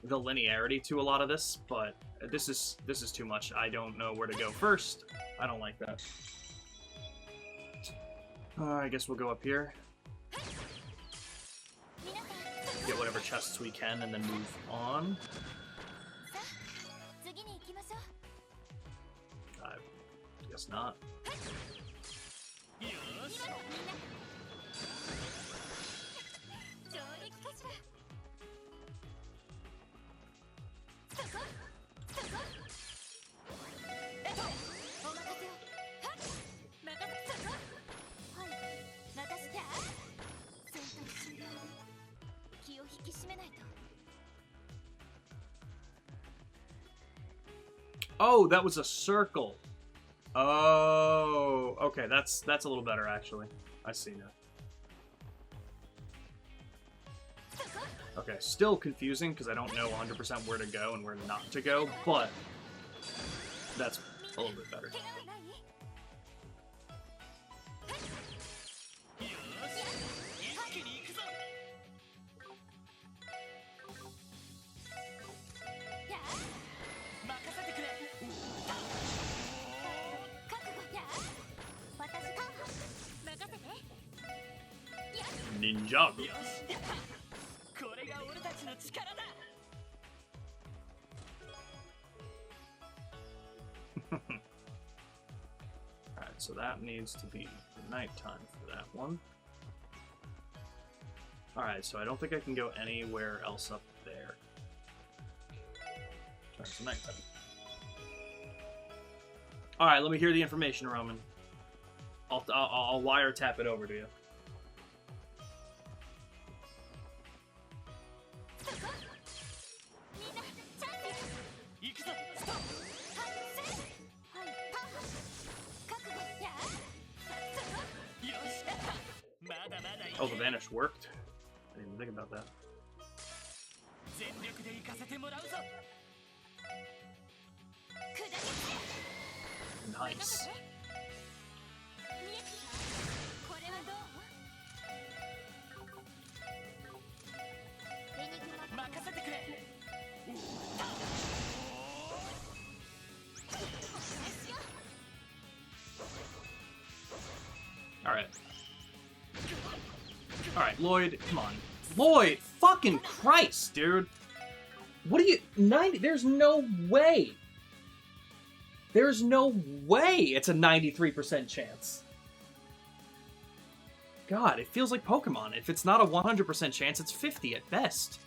the linearity to a lot of this, but this is too much. I don't know where to go first. I don't like that. I guess we'll go up here. Get whatever chests we can and then move on. I guess not. Oh, that was a circle. Oh, okay, that's a little better actually. I see now. Okay, still confusing because I don't know 100% where to go and where not to go, but that's a little bit better. Ninja. so that needs to be nighttime for that one. Alright, so I don't think I can go anywhere else up there. Turn to nighttime. Alright, let me hear the information, Roman. I'll wiretap it over to you. Oh, the vanish worked. I didn't even think about that. Nice. Alright. Alright, Lloyd, come on. Lloyd! Fucking Christ, dude! What are you... 90... There's no way! There's no way it's a 93% chance. God, it feels like Pokemon. If it's not a 100% chance, it's 50 at best.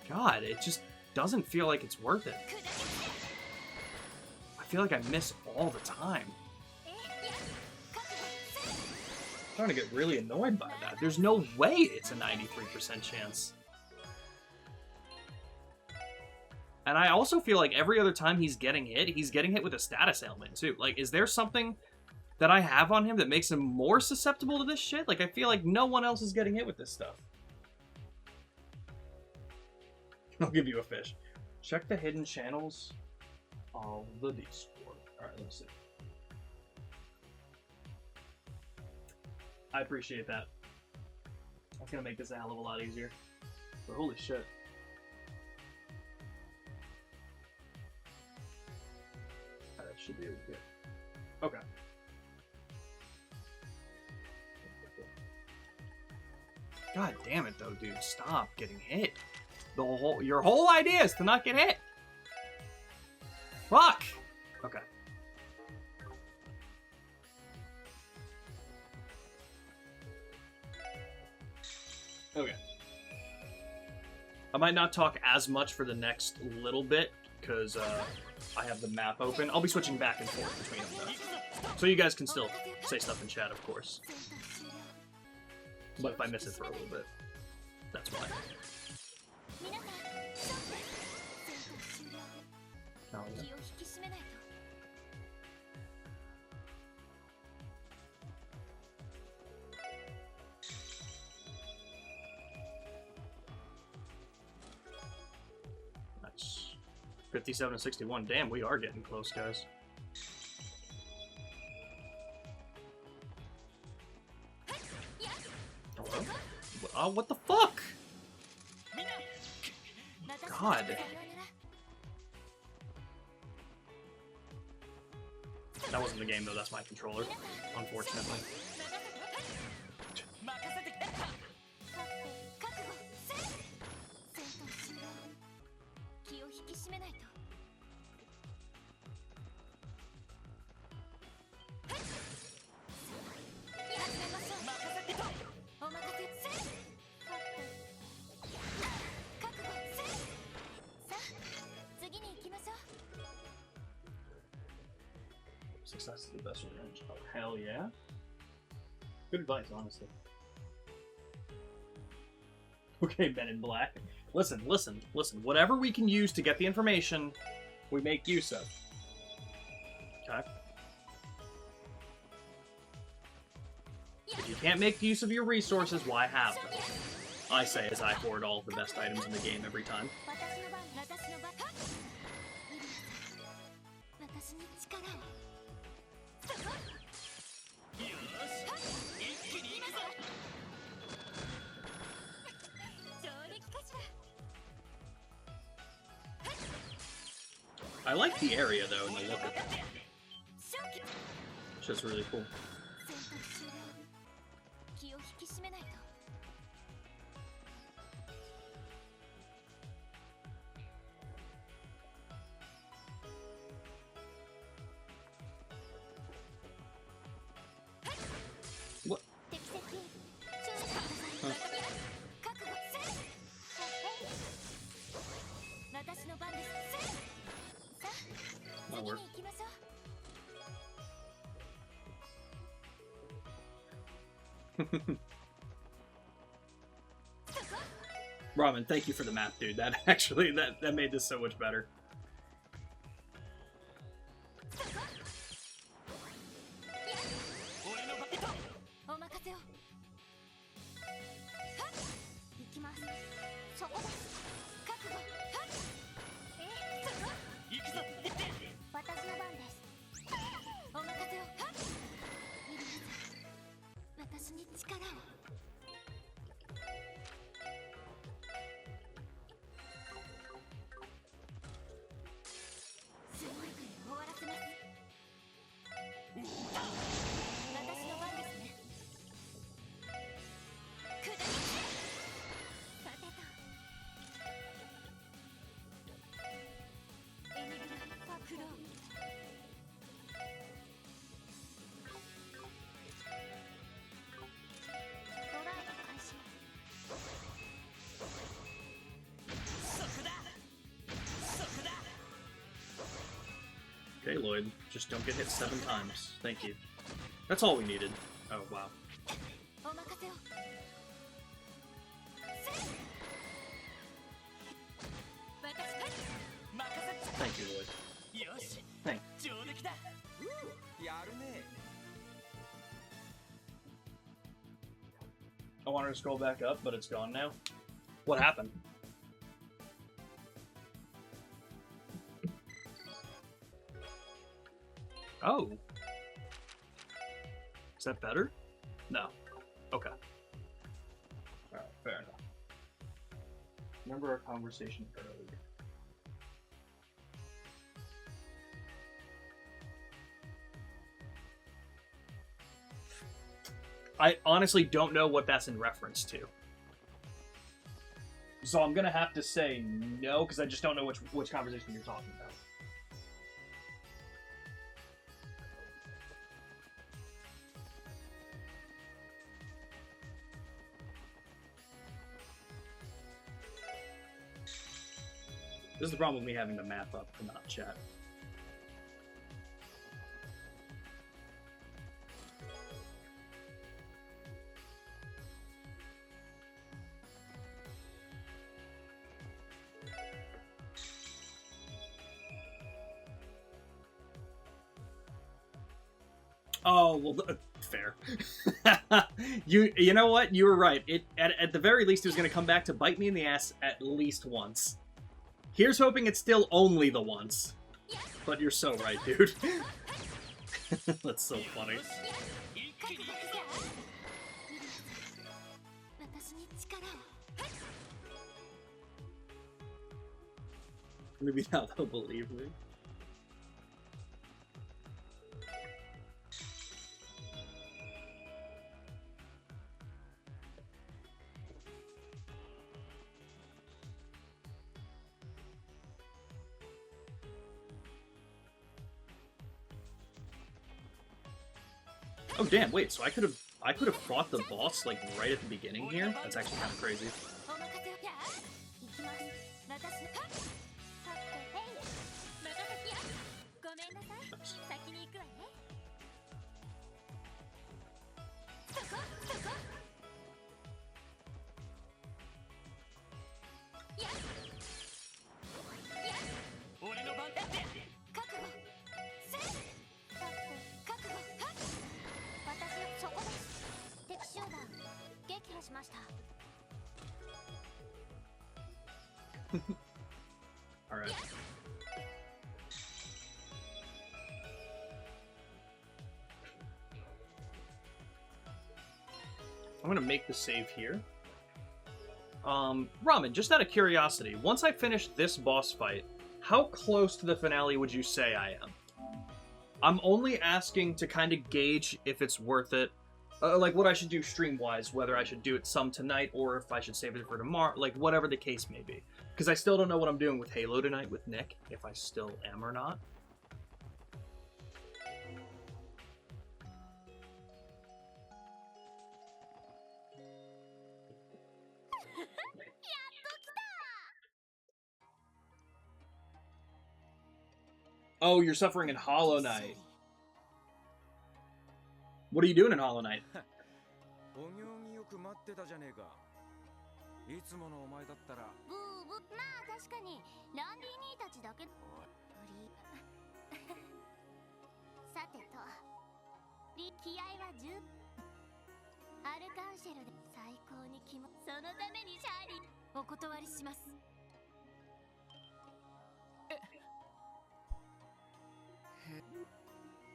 God, it just doesn't feel like it's worth it. I feel like I miss all the time. I'm starting to get really annoyed by that. There's no way it's a 93% chance. And I also feel like every other time he's getting hit with a status ailment, too. Like, is there something that I have on him that makes him more susceptible to this shit? Like, I feel like no one else is getting hit with this stuff. I'll give you a fish. Check the hidden channels of the Discord. Alright, let's see. I appreciate that. That's gonna make this a hell of a lot easier. But holy shit. Alright, should be okay. Okay. God damn it though, dude. Stop getting hit. Your whole idea is to not get hit. Fuck! Okay. Okay. I might not talk as much for the next little bit, because I have the map open. I'll be switching back and forth between them, though. So you guys can still say stuff in chat, of course. But if I miss it for a little bit, that's why. Oh, yeah. Nice. 57 and 61. Damn, we are getting close, guys. Hello? Oh, what the fuck? God. That wasn't the game, though. That's my controller, unfortunately. Success is the best revenge. Oh, hell yeah. Good advice, honestly. Okay, Men in Black. Listen, listen, listen. Whatever we can use to get the information, we make use of. Okay? If you can't make use of your resources, why have them? I say as I hoard all of the best items in the game every time. I like the area, though, and the look of it. It's just really cool. That'll work. Ramen, thank you for the map, dude. That actually, that made this so much better. Okay, Lloyd, just don't get hit 7 times. Thank you. That's all we needed. Oh, wow. Thank you, Lloyd. Thank you. I wanted to scroll back up, but it's gone now. What happened? Oh. Is that better? No. Okay. Alright, fair enough. Remember our conversation earlier. I honestly don't know what that's in reference to. So I'm gonna have to say no, because I just don't know which conversation you're talking about. This is the problem with me having the map up and not chat. Oh, well, fair. You know what? You were right. It at the very least, it was going to come back to bite me in the ass at least once. Here's hoping it's still only the once. But you're so right, dude. That's so funny. Maybe now they'll believe me. Oh damn! Wait, so I could have fought the boss like right at the beginning here. That's actually kind of crazy. All right. I'm gonna make the save here. Ramen, just out of curiosity, once I finish this boss fight, how close to the finale would you say I am? I'm only asking to kind of gauge if it's worth it. Like what I should do stream-wise, whether I should do it some tonight or if I should save it for tomorrow, like whatever the case may be. Because I still don't know what I'm doing with Halo tonight with Nick, if I still am or not. Oh, you're suffering in Hollow Knight. What are you doing in Hollow Knight? お行儀よく待ってたじゃねえか。いつものお前だったら。ブーブー。まあ確かにランディ兄たちだけ。フリさてと、気合は十分。アルカンシェルで最高にそのためにチャーリーお断りします。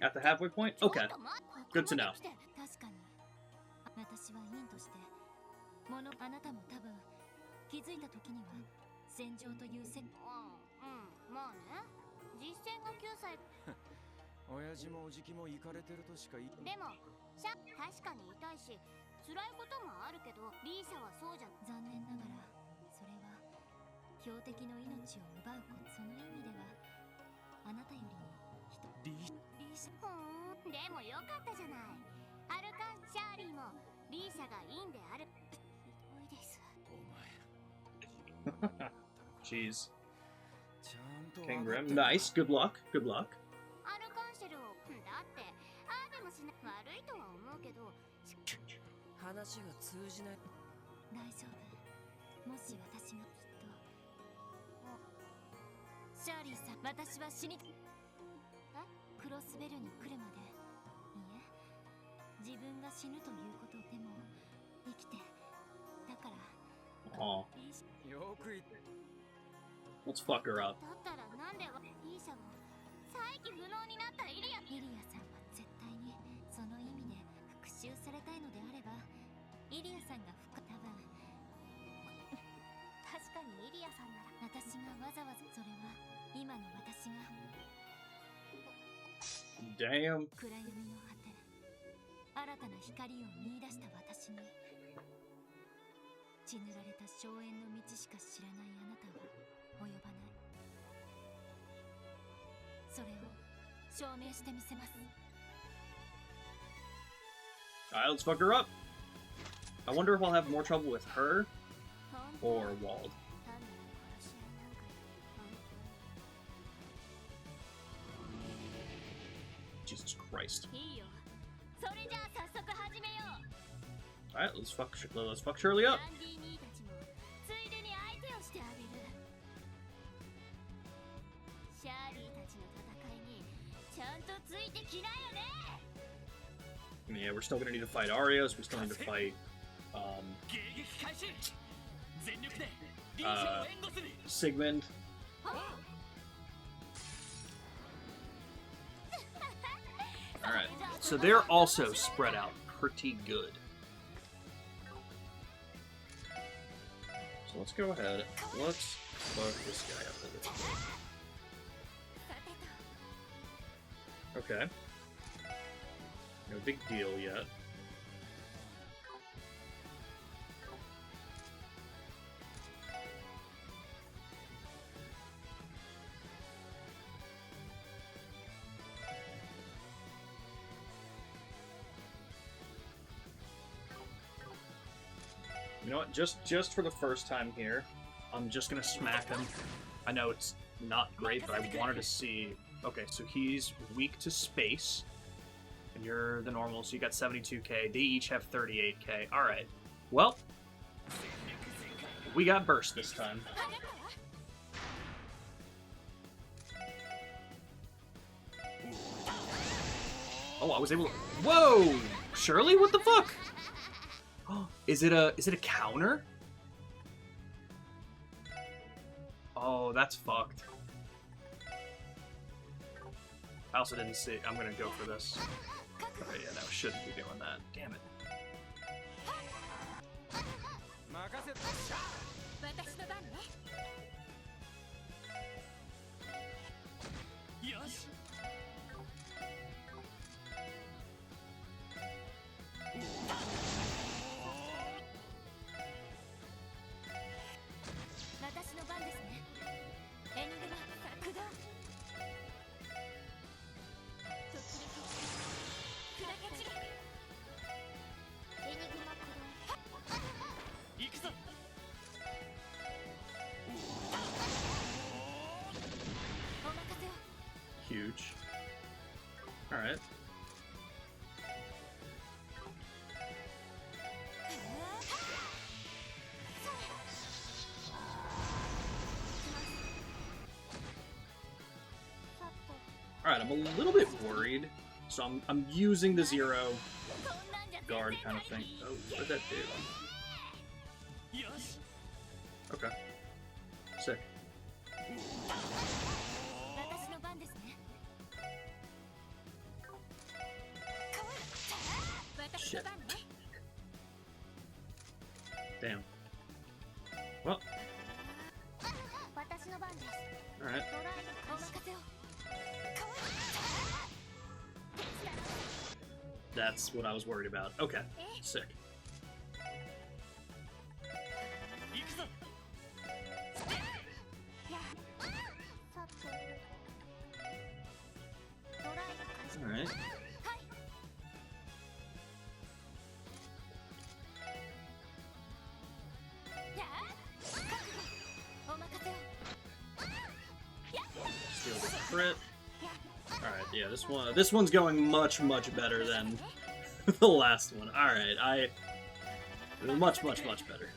At the halfway point? Okay. Good to know. 確かに私は院としてあなたも多分気づいた時には戦場というまあね、実戦が9歳。親父もおじきも行かれてるとしか言い。でも確かに痛いし辛いこともあるけど、リーシャはそうじゃ。残念ながらそれは標的の命を奪うこと。その意味ではあなたよりもリーシャ。でもよかったじゃない。アルカンシャーリーもリーシャがいいんである。ひどいです。Jeez. King Grim. Nice. Good luck. Good luck. アルカンシェルをだってああでもしない。悪いとは思うけど話が通じない。大丈夫。もし私がきっとシャーリーさん、私は死にクロスベルに来るまで。いいえ、自分が死ぬということでも生きてだから。Aw. よく言って。 Let's fuck her up. だったらなんでリーシャを再起不能になったイリアさんは絶対にその意味で復讐されたいのであれば、イリアさんが多分確かにイリアさんなら私がわざわざ。それは今の私が Damn. 暗闇の果て新たな光を見出した私に血塗られた荘園の道しか知らないあなたは及ばない。それを証明してみせます。 Alright, let's fuck her up. I wonder if I'll have more trouble with her or Wald. Jesus Christ. いいよ。それじゃあ早速始めよう。 Alright, let's fuck Shirley up. ランディ兄たちもついでに相手をしてあげる。シャーリーたちの戦いにちゃんとついてきなよね。 Yeah, we're still gonna need to fight Arios. We still need to fight Sigmund. Alright, so they're also spread out pretty good. So let's go ahead. Let's fuck this guy up a little bit. Okay. No big deal yet. You know what? Just for the first time here, I'm just gonna smack him. I know it's not great, but I wanted to see. Okay, so he's weak to space, and you're the normal, so you got 72k. They each have 38k. All right. Well, we got burst this time. Oh, I was able to... Whoa! Shirley, what the fuck? Is it a counter? Oh, that's fucked. I also didn't see. I'm gonna go for this. Okay, yeah, no, shouldn't be doing that. Damn it. huge. Alright. Alright, I'm a little bit worried. So I'm using the zero guard kind of thing. Oh, what did that do? Okay. Sick. Shit. Damn. Well. Alright. That's what I was worried about. Okay. Sick. Alright. Steal the crit. Alright, yeah, this one's going much better than the last one. Alright, much better.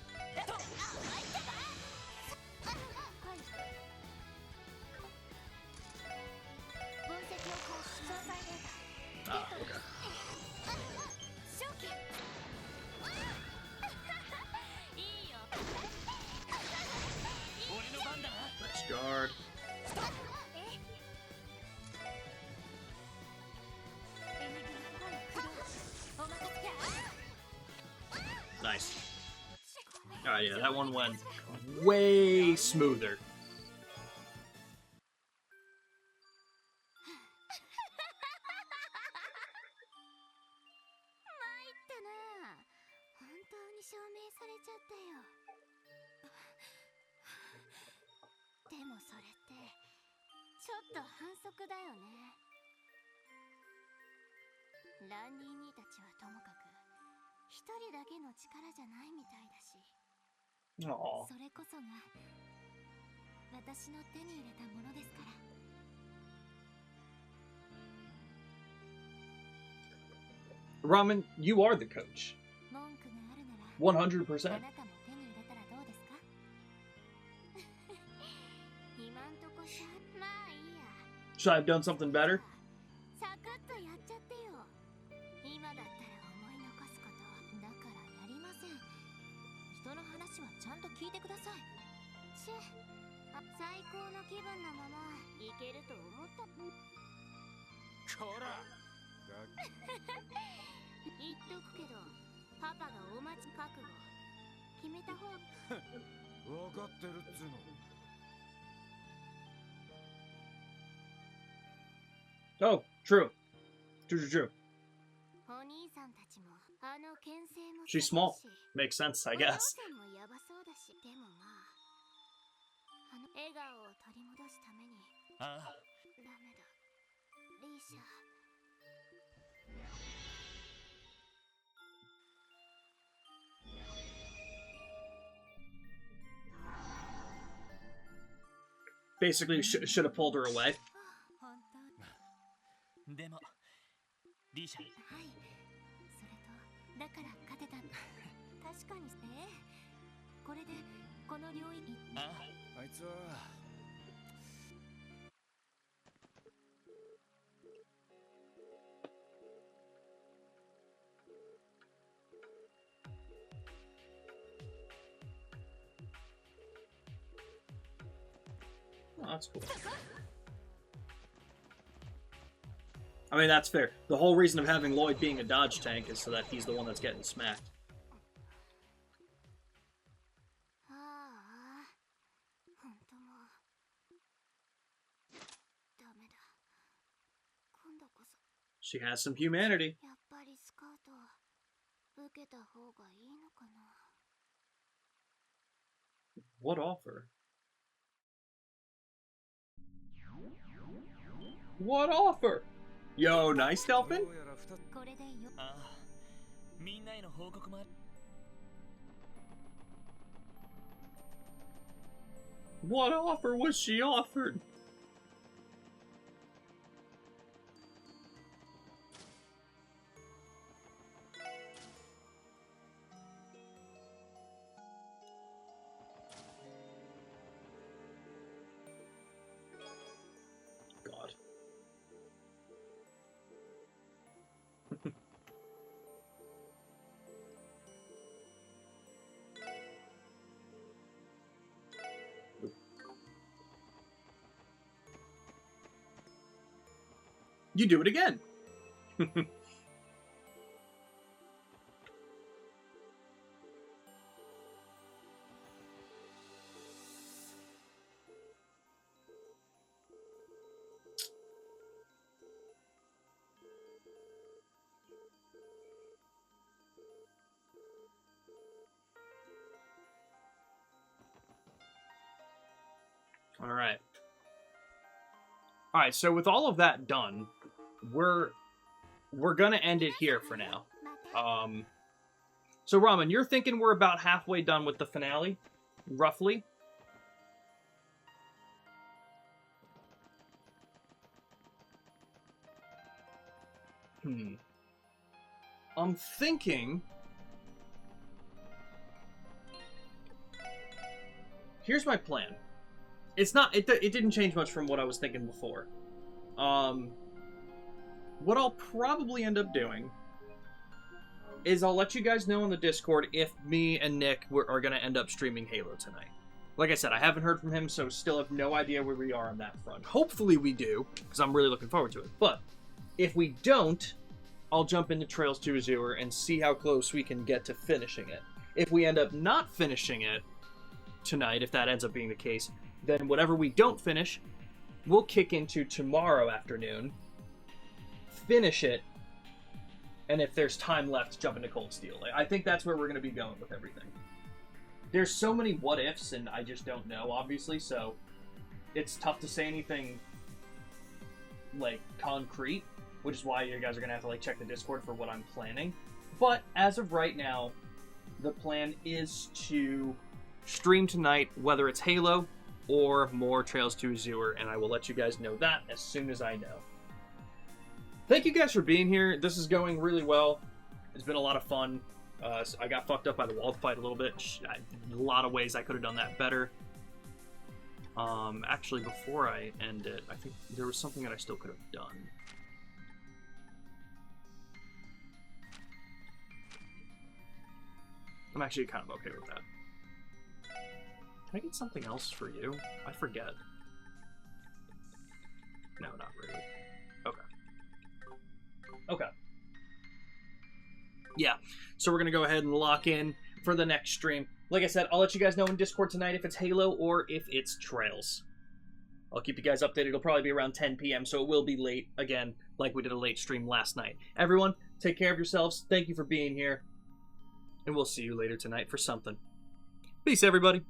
Ah, okay. Nice guard. Nice. Alright, yeah, that one went way smoother. Aww. Ramen, you are the coach. 100%. Should I have done something better? Oh, true. True. She's small. Makes sense, I guess. Basically, should have pulled her away. でもリーシャ、はい、それとだから勝てた。確かにこれでこの領域。あいつはOh, that's cool. I mean, that's fair. The whole reason of having Lloyd being a dodge tank is so that he's the one that's getting smacked. She has some humanity. What offer? What offer? Yo, nice, Delphin? What offer was she offered? God. You do it again. All right. All right, so with all of that done, we're gonna end it here for now. So Ramen, you're thinking we're about halfway done with the finale, roughly? I'm thinking. Here's my plan. It's not. It didn't change much from what I was thinking before. What I'll probably end up doing is I'll let you guys know on the Discord if me and Nick are going to end up streaming Halo tonight. Like I said, I haven't heard from him, so still have no idea where we are on that front. Hopefully we do, because I'm really looking forward to it. But if we don't, I'll jump into Trails to Azure and see how close we can get to finishing it. If we end up not finishing it tonight, if that ends up being the case, then whatever we don't finish, we'll kick into tomorrow afternoon, finish it, and if there's time left, jump into Cold Steel. I think that's where we're going to be going with everything. There's so many what-ifs, and I just don't know, obviously, so it's tough to say anything, like, concrete, which is why you guys are going to have to, like, check the Discord for what I'm planning. But as of right now, the plan is to stream tonight, whether it's Halo or more Trails to Azure, and I will let you guys know that as soon as I know. Thank you guys for being here. This is going really well. It's been a lot of fun. So I got fucked up by the wall fight a little bit. A lot of ways I could have done that better. Actually, before I end it, I think there was something that I still could have done. I'm actually kind of okay with that. Can I get something else for you? I forget. No, not really. Okay. Okay. Yeah, so we're going to go ahead and lock in for the next stream. Like I said, I'll let you guys know in Discord tonight if it's Halo or if it's Trails. I'll keep you guys updated. It'll probably be around 10 p.m., so it will be late, again, like we did a late stream last night. Everyone, take care of yourselves. Thank you for being here. And we'll see you later tonight for something. Peace, everybody.